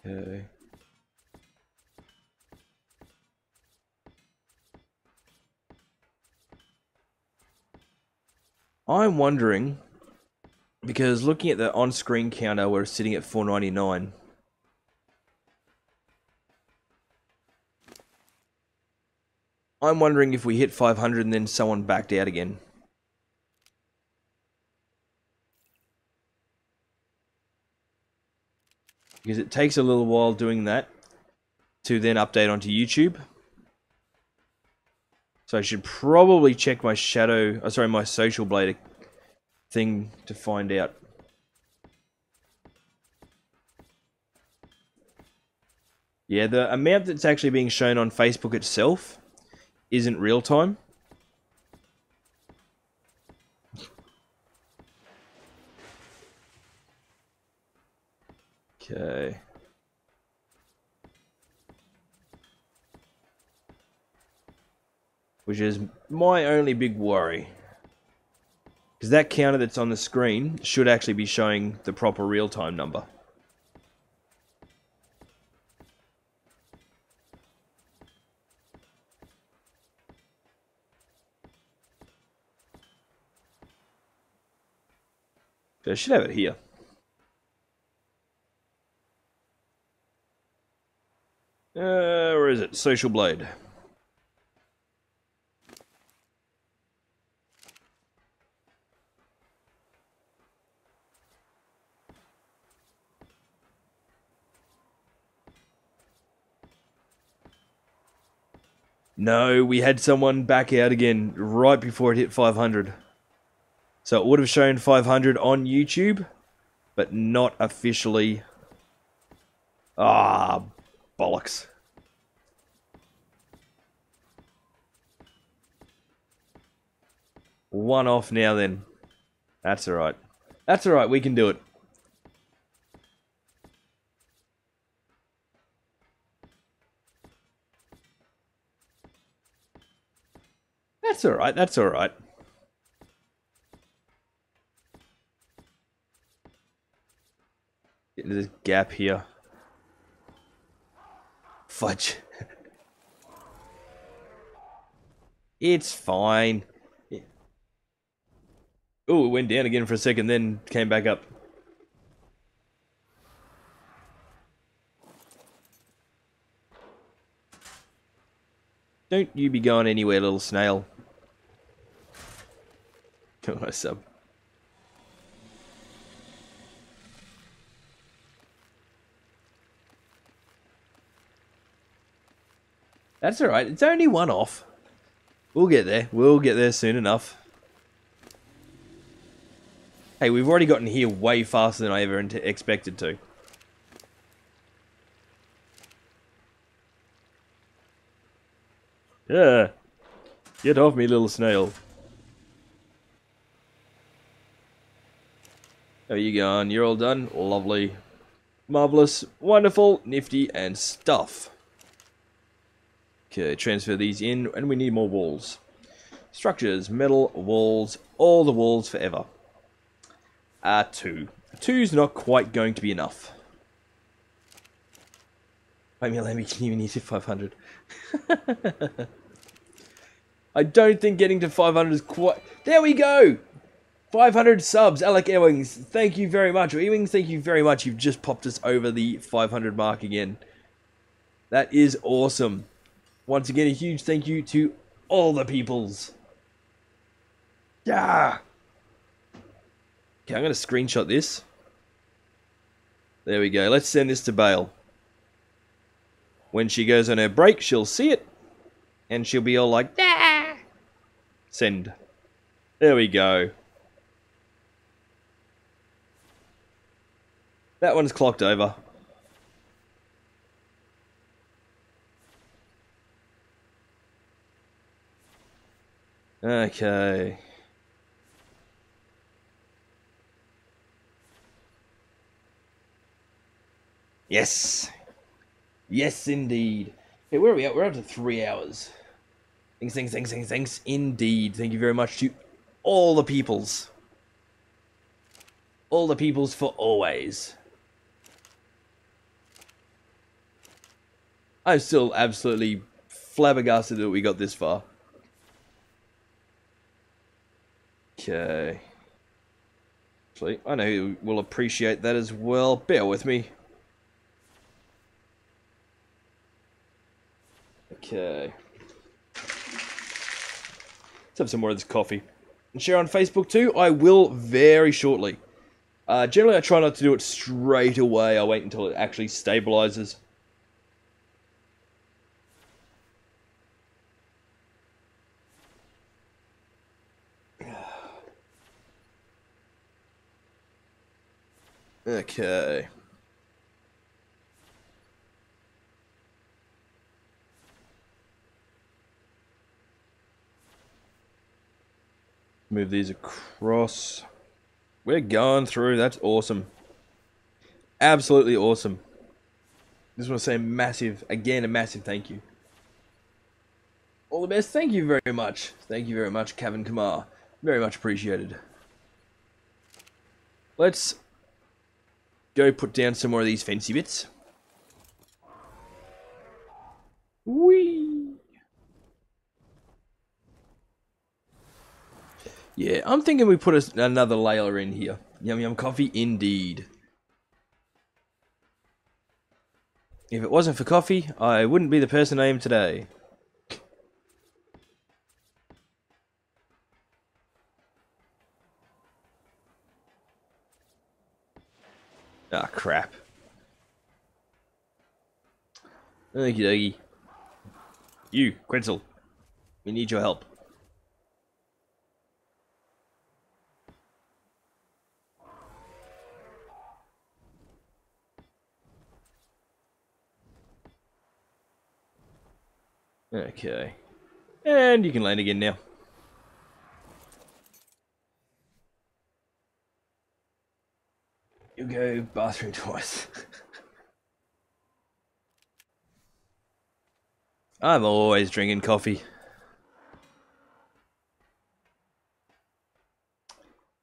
Okay. I'm wondering, because looking at the on-screen counter, we're sitting at 499. I'm wondering if we hit 500 and then someone backed out again. Because it takes a little while doing that to then update onto YouTube. So I should probably check my my social blade thing to find out. Yeah, the amount that's actually being shown on Facebook itself isn't real time. Okay. Which is my only big worry. Because that counter that's on the screen should actually be showing the proper real-time number. So I should have it here. Where is it? Social blade. No, we had someone back out again right before it hit 500. So it would have shown 500 on YouTube, but not officially. Ah, bollocks. One off now then. That's alright. That's alright, we can do it. That's alright, that's alright. into this gap here. Fudge. It's fine. Oh, it went down again for a second, then came back up. Don't you be going anywhere, little snail. Come on, sub. That's alright, it's only one off. We'll get there. We'll get there soon enough. Hey, we've already gotten here way faster than I ever expected to. Yeah. Get off me, little snail. How are you going? You're all done? Lovely. Marvellous. Wonderful. Nifty and stuff. Okay, transfer these in, and we need more walls. Structures, metal, walls, all the walls forever. 2. 2's not quite going to be enough. Wait a minute, let me can even need 500. I don't think getting to 500 is quite... There we go! 500 subs, Alec Ewings. Thank you very much. Ewings, thank you very much. You've just popped us over the 500 mark again. That is awesome. Once again, a huge thank you to all the peoples. Yeah! Okay, I'm going to screenshot this. There we go. Let's send this to Bale. When she goes on her break, she'll see it. And she'll be all like, ah! Send. There we go. That one's clocked over. Okay. Yes. Yes, indeed. Okay, where are we at? We're up to 3 hours. Thanks. Indeed. Thank you very much to all the peoples. All the peoples for always. I'm still absolutely flabbergasted that we got this far. Okay. Actually, I know who will appreciate that as well. Bear with me. Okay. Let's have some more of this coffee. And share on Facebook too. I will very shortly. Generally, I try not to do it straight away. I wait until it actually stabilizes. Okay. Move these across. We're going through. That's awesome. Absolutely awesome. Just want to say a massive thank you. All the best. Thank you very much. Thank you very much, Kevin Kamar. Very much appreciated. Let's go put down some more of these fancy bits. Whee! Yeah, I'm thinking we put another layer in here. Yum yum coffee, indeed. If it wasn't for coffee, I wouldn't be the person I am today. Ah, crap. Okie dokie. You, Quetzal. We need your help. Okay. And you can land again now. You go bathroom twice. I'm always drinking coffee.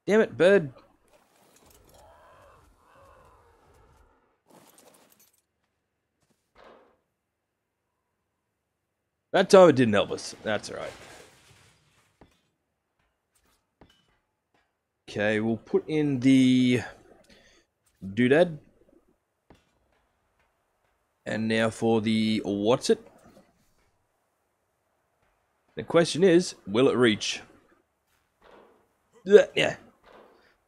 Damn it, bird. That time it didn't help us. That's alright. Okay, we'll put in the doodad. And now for the what's it? The question is, will it reach? Yeah.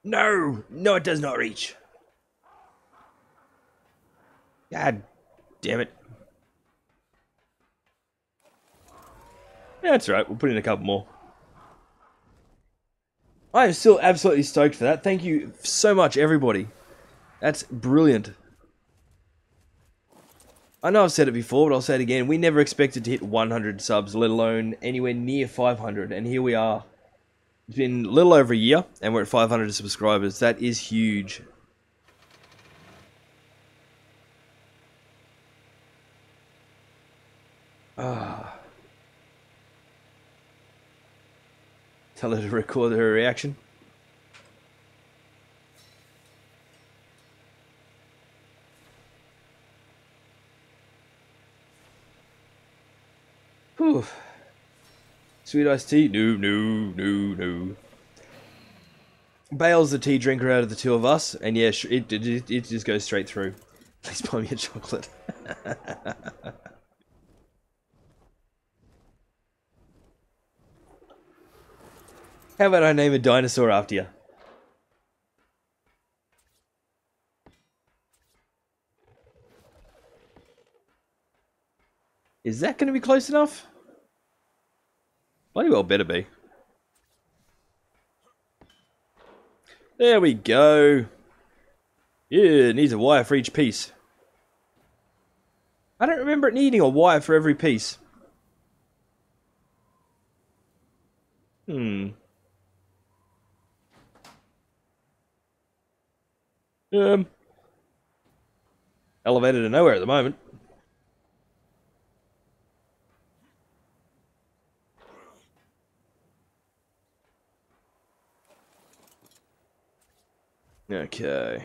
No! No, it does not reach. God damn it. Yeah, that's right. We'll put in a couple more. I am still absolutely stoked for that. Thank you so much, everybody. That's brilliant. I know I've said it before, but I'll say it again. We never expected to hit 100 subs, let alone anywhere near 500. And here we are. It's been a little over a year, and we're at 500 subscribers. That is huge. Ah. Tell her to record her reaction. Whew. Sweet iced tea? No. Bale's the tea drinker out of the two of us, and yeah, it just goes straight through. Please buy me a chocolate. How about I name a dinosaur after you? Is that going to be close enough? Bloody well better be. There we go. Yeah, it needs a wire for each piece. I don't remember it needing a wire for every piece. Elevator to nowhere at the moment. Okay.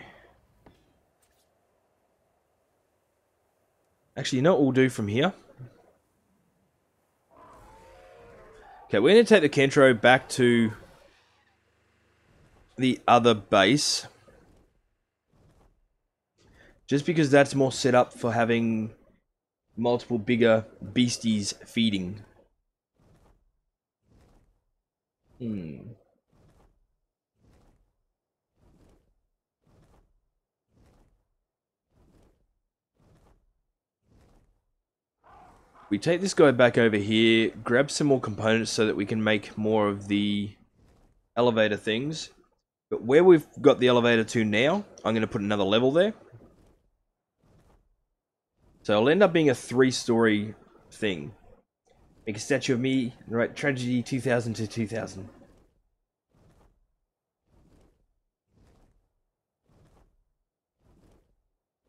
Actually, you know what we'll do from here? Okay, we're going to take the Kentro back to the other base. Just because that's more set up for having multiple bigger beasties feeding. We take this guy back over here, grab some more components so that we can make more of the elevator things. But where we've got the elevator to now, I'm going to put another level there. So it'll end up being a 3-story thing. Make a statue of me, right, tragedy 2000 to 2000.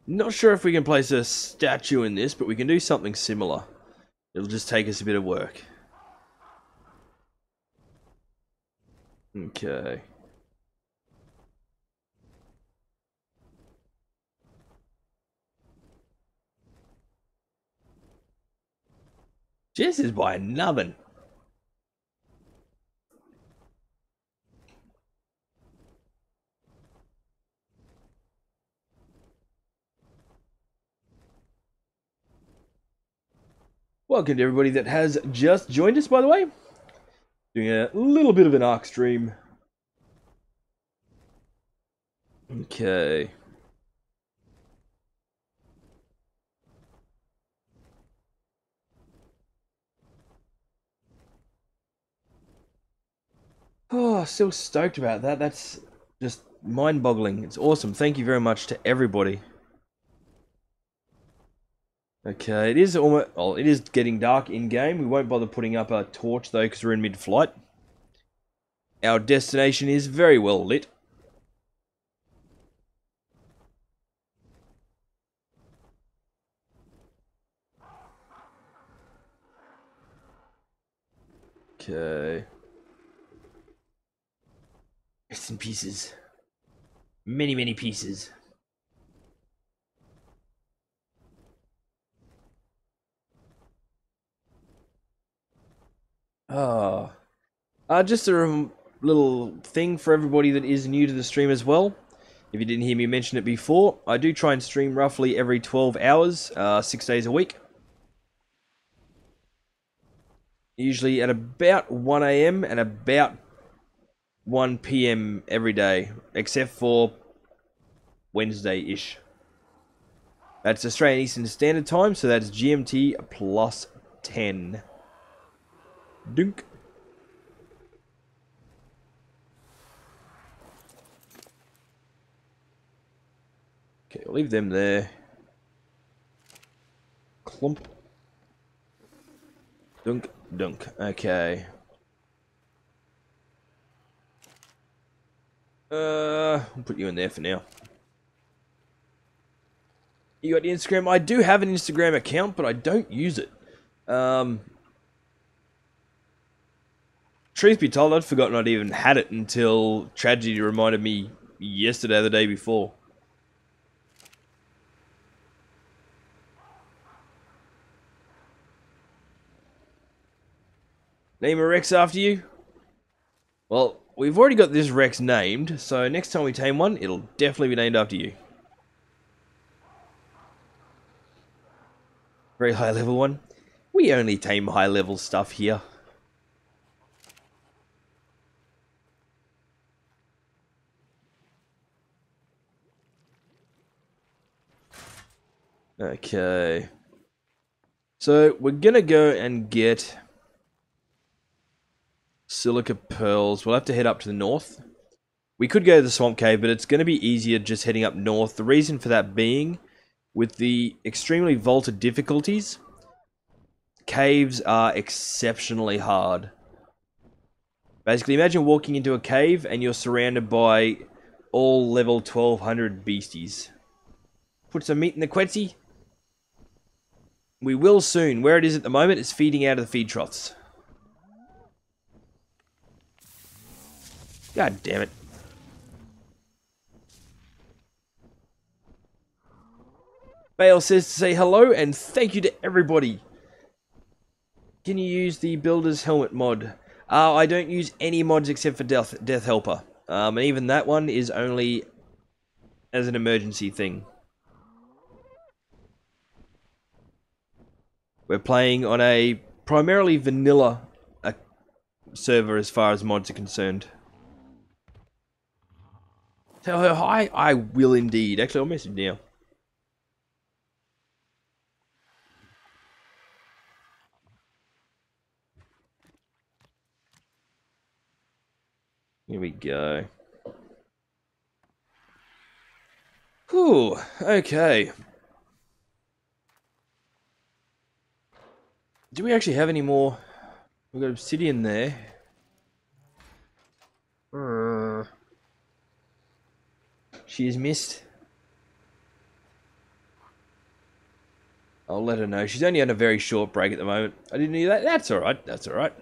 Not sure if we can place a statue in this, but we can do something similar. It'll just take us a bit of work. Okay. Jess is buying nothing. Welcome to everybody that has just joined us, by the way. Doing a little bit of an Ark stream. Okay. Oh, still stoked about that. That's just mind-boggling. It's awesome. Thank you very much to everybody. Okay, it is almost, well, it is getting dark in-game. We won't bother putting up a torch, though, because we're in mid-flight. Our destination is very well lit. Okay. Bits and pieces. Many pieces. Ah. Just a little thing for everybody that is new to the stream as well. If you didn't hear me mention it before, I do try and stream roughly every 12 hours, 6 days a week. Usually at about 1 a.m. and about 1 p.m. every day, except for Wednesday-ish. That's Australian Eastern Standard Time, so that's GMT plus 10. Dunk. Okay, I'll leave them there. Clump. Dunk, dunk. Okay. I'll put you in there for now. You got the Instagram? I do have an Instagram account, but I don't use it. Truth be told, I'd forgotten I'd even had it until tragedy reminded me yesterday or the day before. Name a Rex after you? Well, we've already got this Rex named, so next time we tame one, it'll definitely be named after you. Very high level one. We only tame high level stuff here. Okay. So we're gonna go and get silica pearls. We'll have to head up to the north. We could go to the swamp cave, but it's going to be easier just heading up north. The reason for that being, with the extremely vaulted difficulties, caves are exceptionally hard. Basically, imagine walking into a cave and you're surrounded by all level 1200 beasties. Put some meat in the quetzy. We will soon. Where it is at the moment is feeding out of the feed troughs. God damn it. Bale says to say hello and thank you to everybody. Can you use the Builder's Helmet mod? I don't use any mods except for Death Helper. And even that one is only as an emergency thing. We're playing on a primarily vanilla server as far as mods are concerned. Tell her hi? I will indeed. Actually, I'll message now. Here we go. Whew, okay. Do we actually have any more? We've got obsidian there. She is missed. I'll let her know. She's only on a very short break at the moment. I didn't hear that. That's alright. That's alright.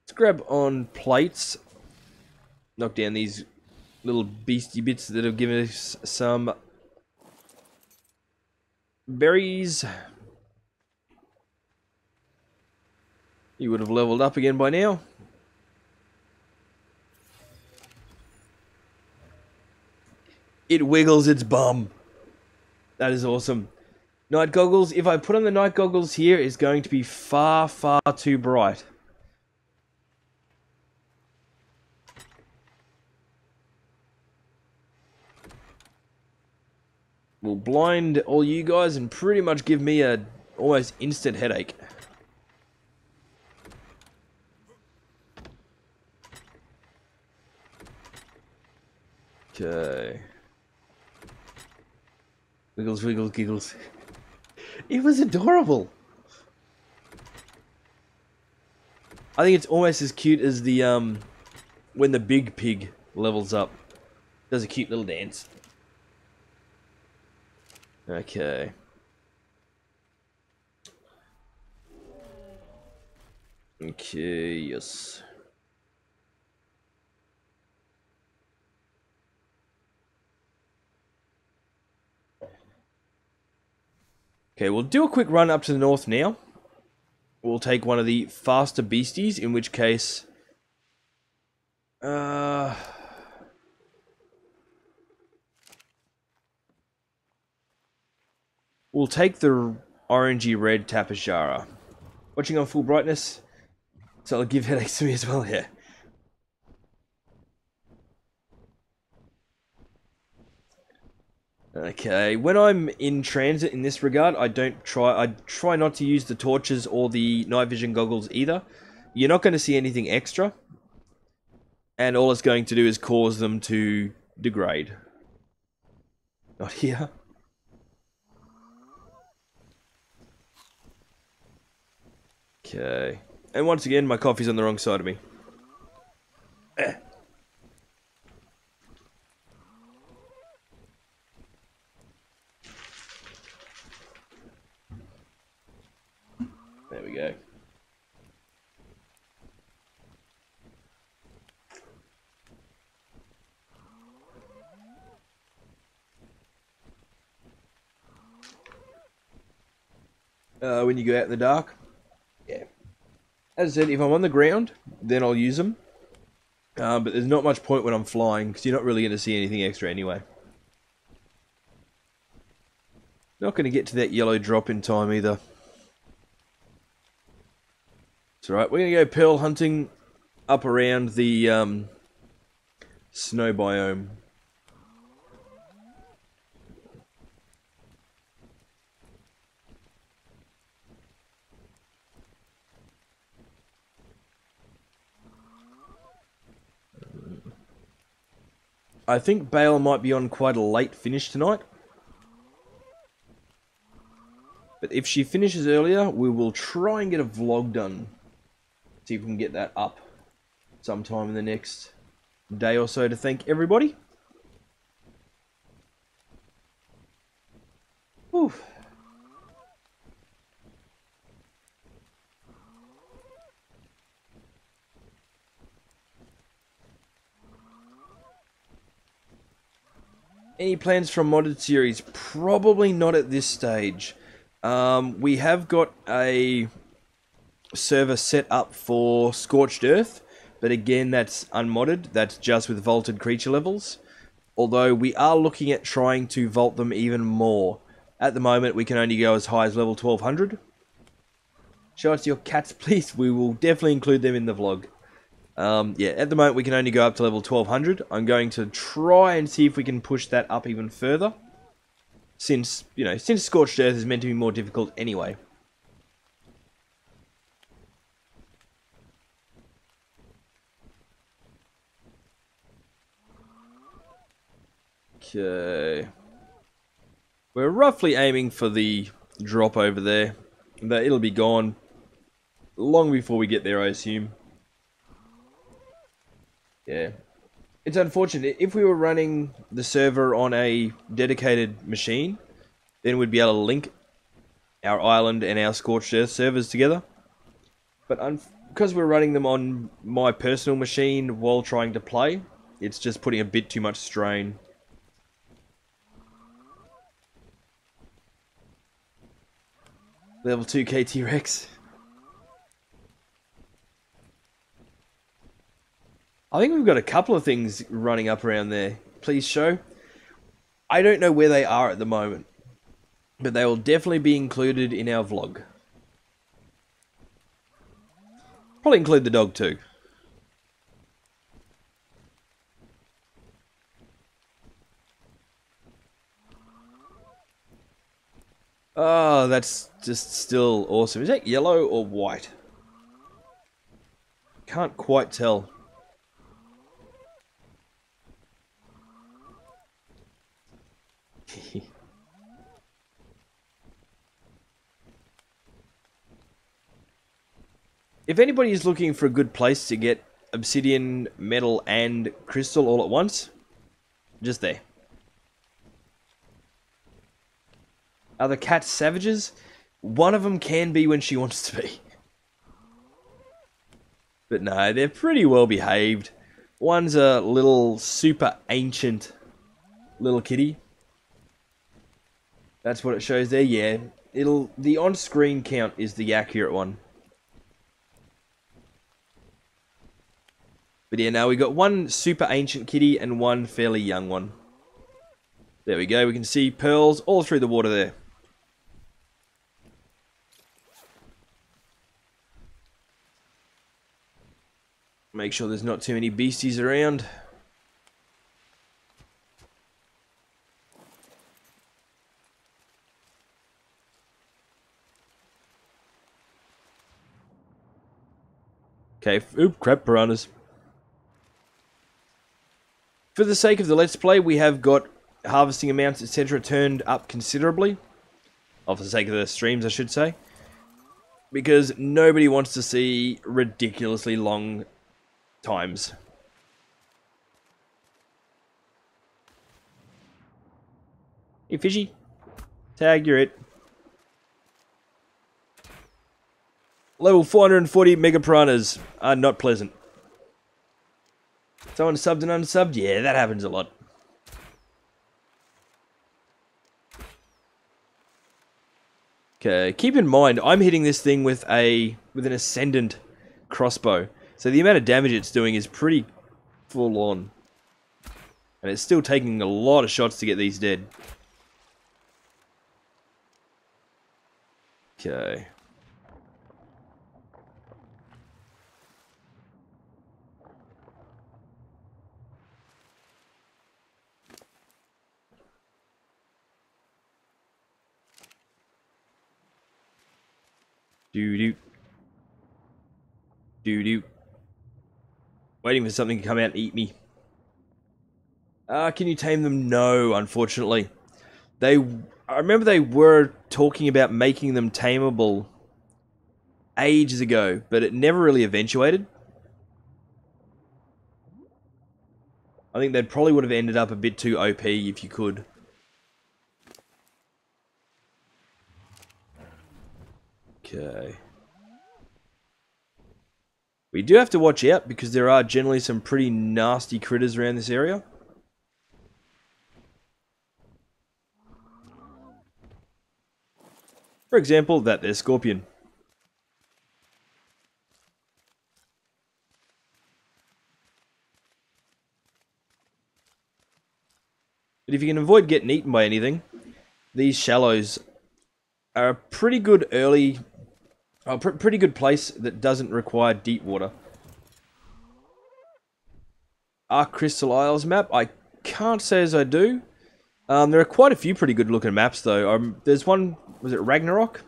Let's grab on plates. Knock down these little beastie bits that have given us some berries. You would have leveled up again by now. It wiggles its bum. That is awesome. Night goggles. If I put on the night goggles here, it's going to be far, far too bright. Will blind all you guys and pretty much give me a almost instant headache. Okay. Wiggles, wiggles, giggles. It was adorable. I think it's almost as cute as the when the big pig levels up. Does a cute little dance. Okay. Okay, yes. Okay, we'll do a quick run up to the north now. we'll take one of the faster beasties, in which case... we'll take the orangey red Tapashara. Watching on full brightness, so it'll give headaches to me as well, yeah. Okay, when I'm in transit in this regard, I try not to use the torches or the night vision goggles either. You're not going to see anything extra, and all it's going to do is cause them to degrade. Not here. Okay, and once again, my coffee's on the wrong side of me. There we go. When you go out in the dark, yeah. As I said, if I'm on the ground, then I'll use them. But there's not much point when I'm flying, because you're not really going to see anything extra anyway. Not going to get to that yellow drop in time either. It's alright, we're going to go pearl hunting up around the snow biome. I think Bale might be on quite a late finish tonight. But if she finishes earlier, we will try and get a vlog done. See if we can get that up sometime in the next day or so to thank everybody. Whew. Any plans for a modded series? Probably not at this stage. We have got a server set up for Scorched Earth, but again, that's unmodded. That's just with vaulted creature levels. Although we are looking at trying to vault them even more. At the moment, we can only go as high as level 1200. Show us your cats, please. We will definitely include them in the vlog. Yeah, at the moment we can only go up to level 1200. I'm going to try and see if we can push that up even further. Since Scorched Earth is meant to be more difficult anyway. Okay. We're roughly aiming for the drop over there. But it'll be gone long before we get there, I assume. Yeah. It's unfortunate. If we were running the server on a dedicated machine, then we'd be able to link our island and our Scorched Earth servers together. But because we're running them on my personal machine while trying to play, it's just putting a bit too much strain. Level 2 KT-Rex. I think we've got a couple of things running up around there. Please show. I don't know where they are at the moment, but they will definitely be included in our vlog. Probably include the dog too. Oh, that's just still awesome. Is that yellow or white? Can't quite tell. If anybody is looking for a good place to get obsidian, metal, and crystal all at once, just there. Are the cats savages? One of them can be when she wants to be. But no, they're pretty well behaved. One's a little super ancient little kitty. That's what it shows there, yeah. The on-screen count is the accurate one. But yeah, now we got one super ancient kitty and one fairly young one. There we go. We can see pearls all through the water there. Make sure there's not too many beasties around. Okay, oop, crap, piranhas. For the sake of the Let's Play, we have got harvesting amounts, etc. turned up considerably. For the sake of the streams, I should say. Because nobody wants to see ridiculously long times. Hey, fishy. Tag, you're it. Level 440 mega piranhas are not pleasant. Someone subbed and unsubbed? Yeah, that happens a lot. Okay, keep in mind, I'm hitting this thing with an ascendant crossbow. So the amount of damage it's doing is pretty full on. And it's still taking a lot of shots to get these dead. Okay. Doo-doo. Doo-doo. Waiting for something to come out and eat me. Can you tame them? No, unfortunately. I remember they were talking about making them tameable ages ago, but it never really eventuated. I think they probably would have ended up a bit too OP if you could. Okay. We do have to watch out because there are generally some pretty nasty critters around this area. For example, that there's scorpion. But if you can avoid getting eaten by anything, these shallows are a pretty good pretty good place that doesn't require deep water. Arc Crystal Isles map? I can't say as I do. There are quite a few pretty good looking maps though. There's one, was it Ragnarok?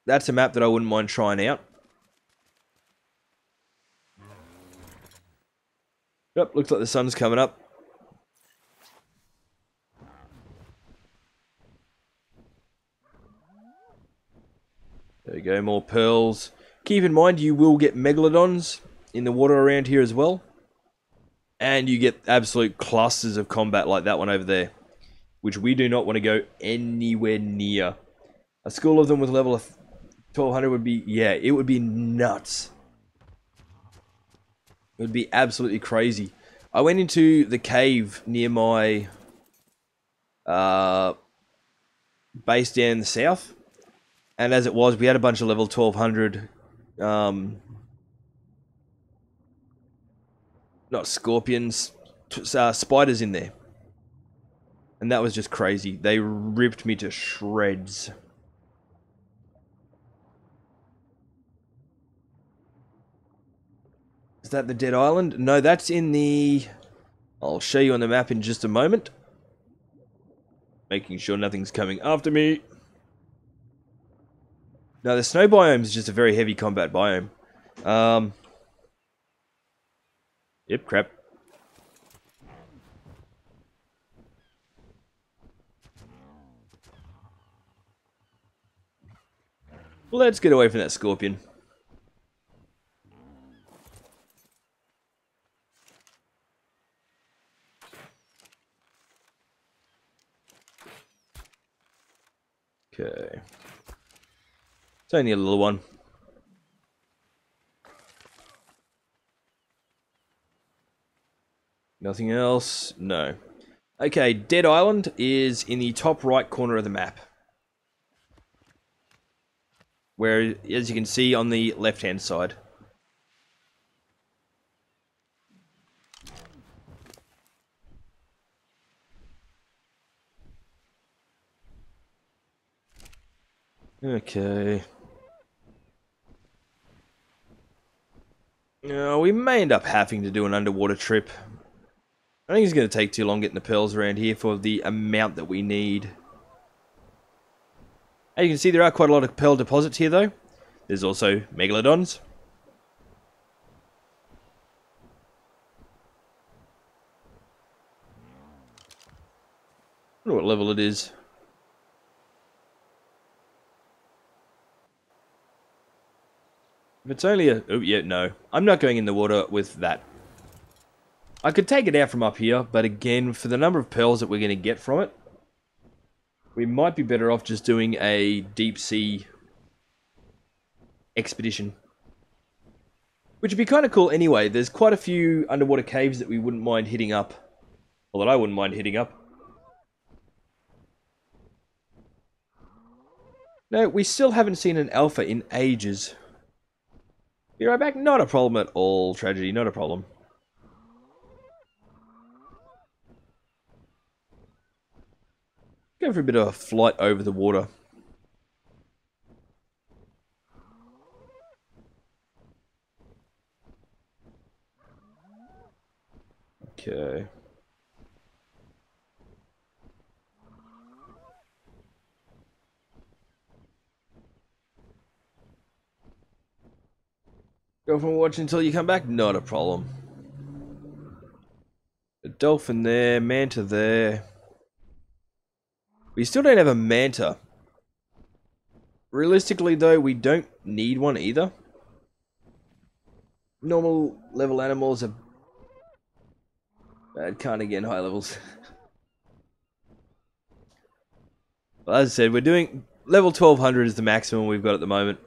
That's a map that I wouldn't mind trying out. Yep, looks like the sun's coming up. There we go, more pearls. Keep in mind, you will get megalodons in the water around here as well. And you get absolute clusters of combat like that one over there. Which we do not want to go anywhere near. A school of them with level of 1200 would be, yeah, it would be nuts. It would be absolutely crazy. I went into the cave near my base down in the south. And as it was, we had a bunch of level 1200, not scorpions, spiders in there. And that was just crazy. They ripped me to shreds. Is that the Dead Island? No, that's in the... I'll show you on the map in just a moment. Making sure nothing's coming after me. No, the snow biome is just a very heavy combat biome. Yep, crap. Let's get away from that scorpion. Okay. It's only a little one. Nothing else? No. Okay, Dead Island is in the top right corner of the map. Where, as you can see, on the left-hand side. Okay. We may end up having to do an underwater trip. I think it's going to take too long getting the pearls around here for the amount that we need. As you can see, there are quite a lot of pearl deposits here, though. There's also megalodons. I wonder what level it is. If it's only a... Oh, yeah, no. I'm not going in the water with that. I could take it out from up here, but again, for the number of pearls that we're going to get from it, we might be better off just doing a deep sea expedition. Which would be kind of cool anyway. There's quite a few underwater caves that we wouldn't mind hitting up. Or that I wouldn't mind hitting up. No, we still haven't seen an alpha in ages. Be right back? Not a problem at all, Tragedy. Not a problem. Go for a bit of a flight over the water. Okay. Go from watch until you come back? Not a problem. A dolphin there, manta there. We still don't have a manta. Realistically though, we don't need one either. Normal level animals are bad, can't again high levels. Well, as I said, we're doing level 1200 is the maximum we've got at the moment.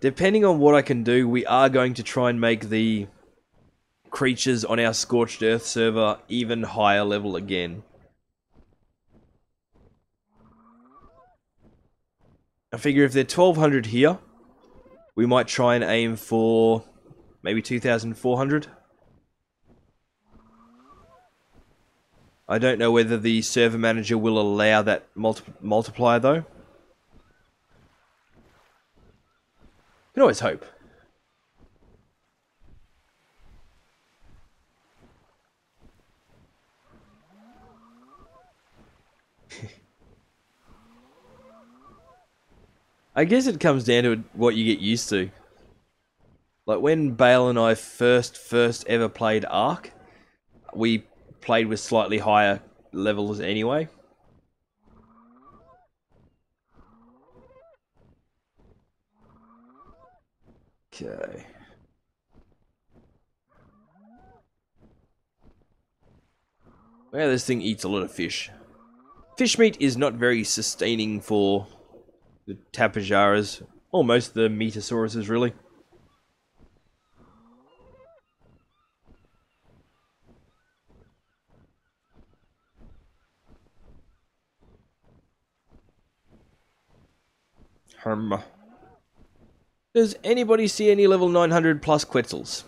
Depending on what I can do, we are going to try and make the creatures on our Scorched Earth server even higher level again. I figure if they're 1200 here, we might try and aim for maybe 2400. I don't know whether the server manager will allow that multiplier though. Can always hope. I guess it comes down to what you get used to. Like when Bale and I first ever played Ark, we played with slightly higher levels anyway. Okay. Well, this thing eats a lot of fish. Fish meat is not very sustaining for the Tapajaras, or most of the Metasauruses, really. Does anybody see any level 900 plus Quetzals?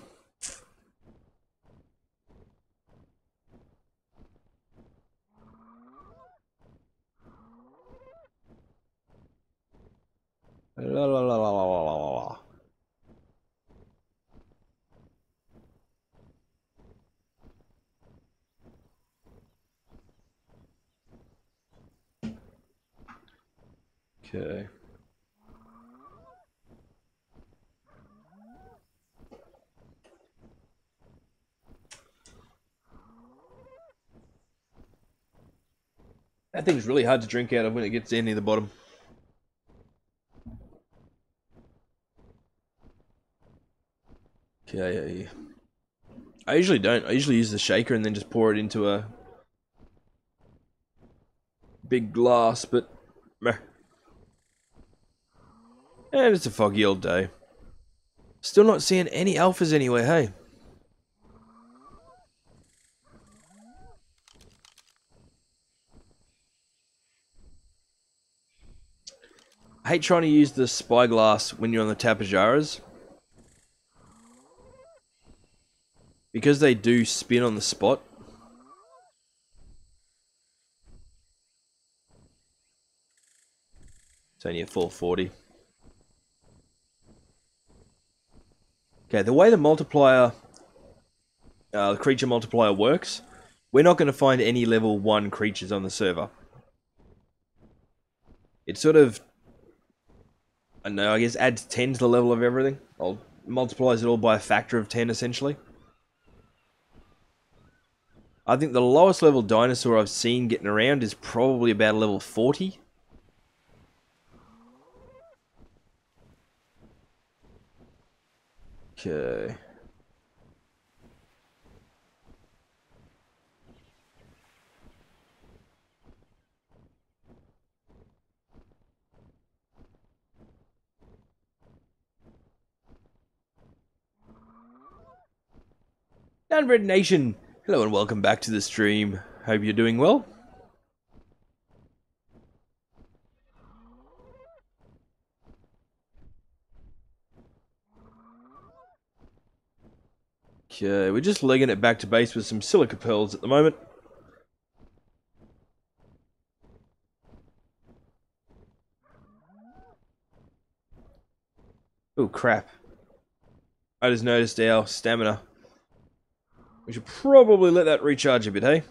La, la, la, la, la, la, la. Okay. That thing's really hard to drink out of when it gets down near the bottom. Okay. I usually don't. I usually use the shaker and then just pour it into a big glass, but meh. And it's a foggy old day. Still not seeing any alphas anywhere, hey? I hate trying to use the spyglass when you're on the Tapajaras. Because they do spin on the spot. It's only a 440. Okay, the way the multiplier, the creature multiplier works, we're not going to find any level 1 creatures on the server. It sort of, I don't know, I guess adds 10 to the level of everything. Or multiplies it all by a factor of 10, essentially. I think the lowest level dinosaur I've seen getting around is probably about a level 40. Okay. Downbred Nation, hello and welcome back to the stream. Hope you're doing well. Okay, we're just legging it back to base with some silica pearls at the moment. Oh crap. I just noticed our stamina. We should probably let that recharge a bit, hey?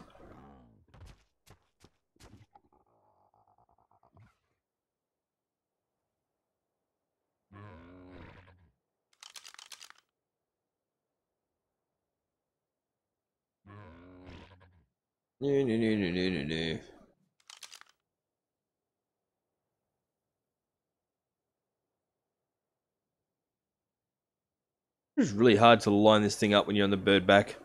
No. It's really hard to line this thing up when you're on the bird back.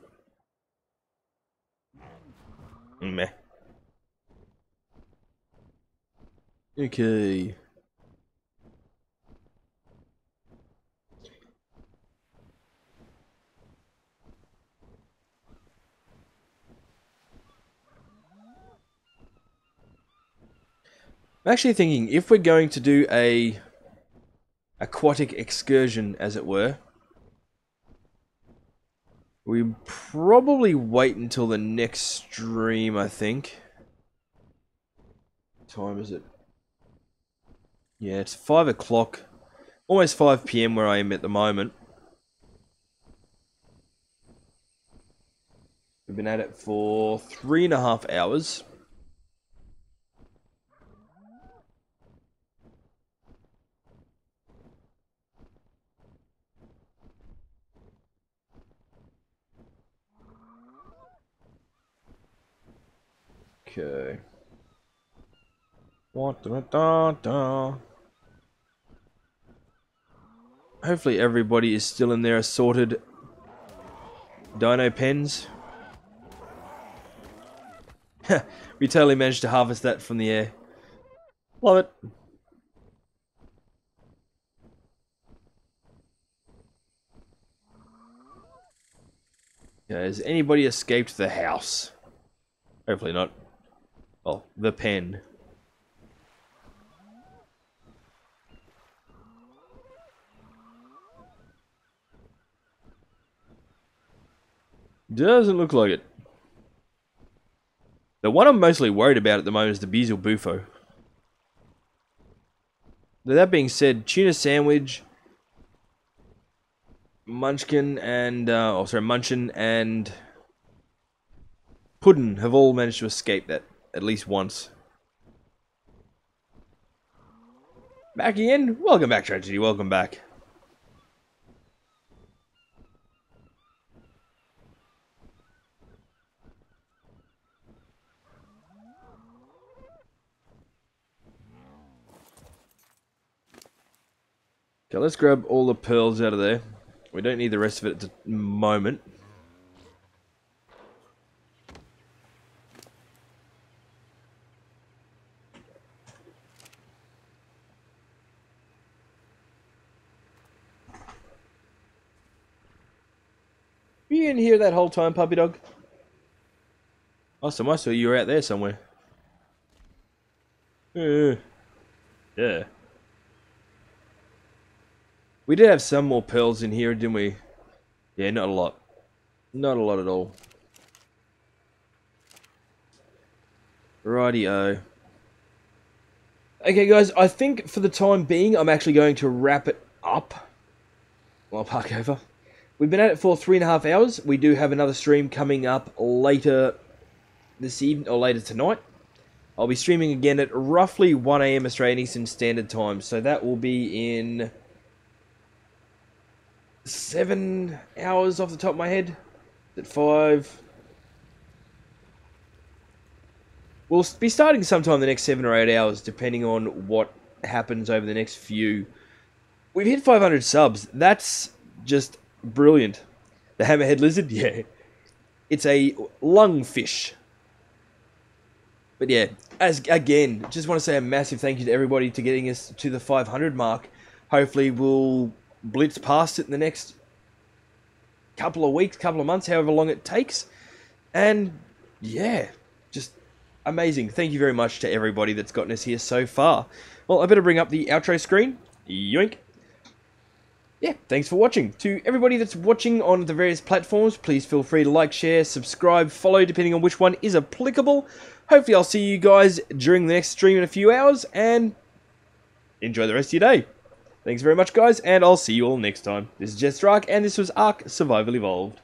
Meh. Okay. I'm actually thinking if we're going to do a aquatic excursion, as it were, we probably wait until the next stream, I think. What time is it? Yeah, it's 5 o'clock. Almost 5 PM where I am at the moment. We've been at it for 3.5 hours. Okay. Hopefully everybody is still in their assorted dino pens. We totally managed to harvest that from the air. Love it. Okay, has anybody escaped the house? Hopefully not. Well, the pen. Doesn't look like it. The one I'm mostly worried about at the moment is the Beezle Bufo. That being said, tuna sandwich, Munchkin and Munchin and Puddin have all managed to escape that at least once. Back again? Welcome back, Tragedy. Welcome back. Okay, let's grab all the pearls out of there. We don't need the rest of it at the moment. Were you in here that whole time, puppy dog? Awesome, I saw you were out there somewhere. Yeah. We did have some more pearls in here, didn't we? Yeah, not a lot. Not a lot at all. Righty-o. Okay, guys, I think for the time being, I'm actually going to wrap it up. Well, I'll park over. We've been at it for 3.5 hours. We do have another stream coming up later this evening, or later tonight. I'll be streaming again at roughly 1 AM Australian Eastern Standard Time. So that will be in 7 hours off the top of my head. At 5. We'll be starting sometime the next 7 or 8 hours, depending on what happens over the next few. We've hit 500 subs. That's just brilliant. The hammerhead lizard, yeah. It's a lungfish. But yeah, again, just want to say a massive thank you to everybody to getting us to the 500 mark. Hopefully we'll blitz past it in the next couple of weeks, couple of months, however long it takes. And yeah, just amazing. Thank you very much to everybody that's gotten us here so far. Well, I better bring up the outro screen. Yoink. Yeah, thanks for watching. To everybody that's watching on the various platforms, please feel free to like, share, subscribe, follow, depending on which one is applicable. Hopefully I'll see you guys during the next stream in a few hours, and enjoy the rest of your day. Thanks very much, guys, and I'll see you all next time. This is Jesterarke, and this was Ark Survival Evolved.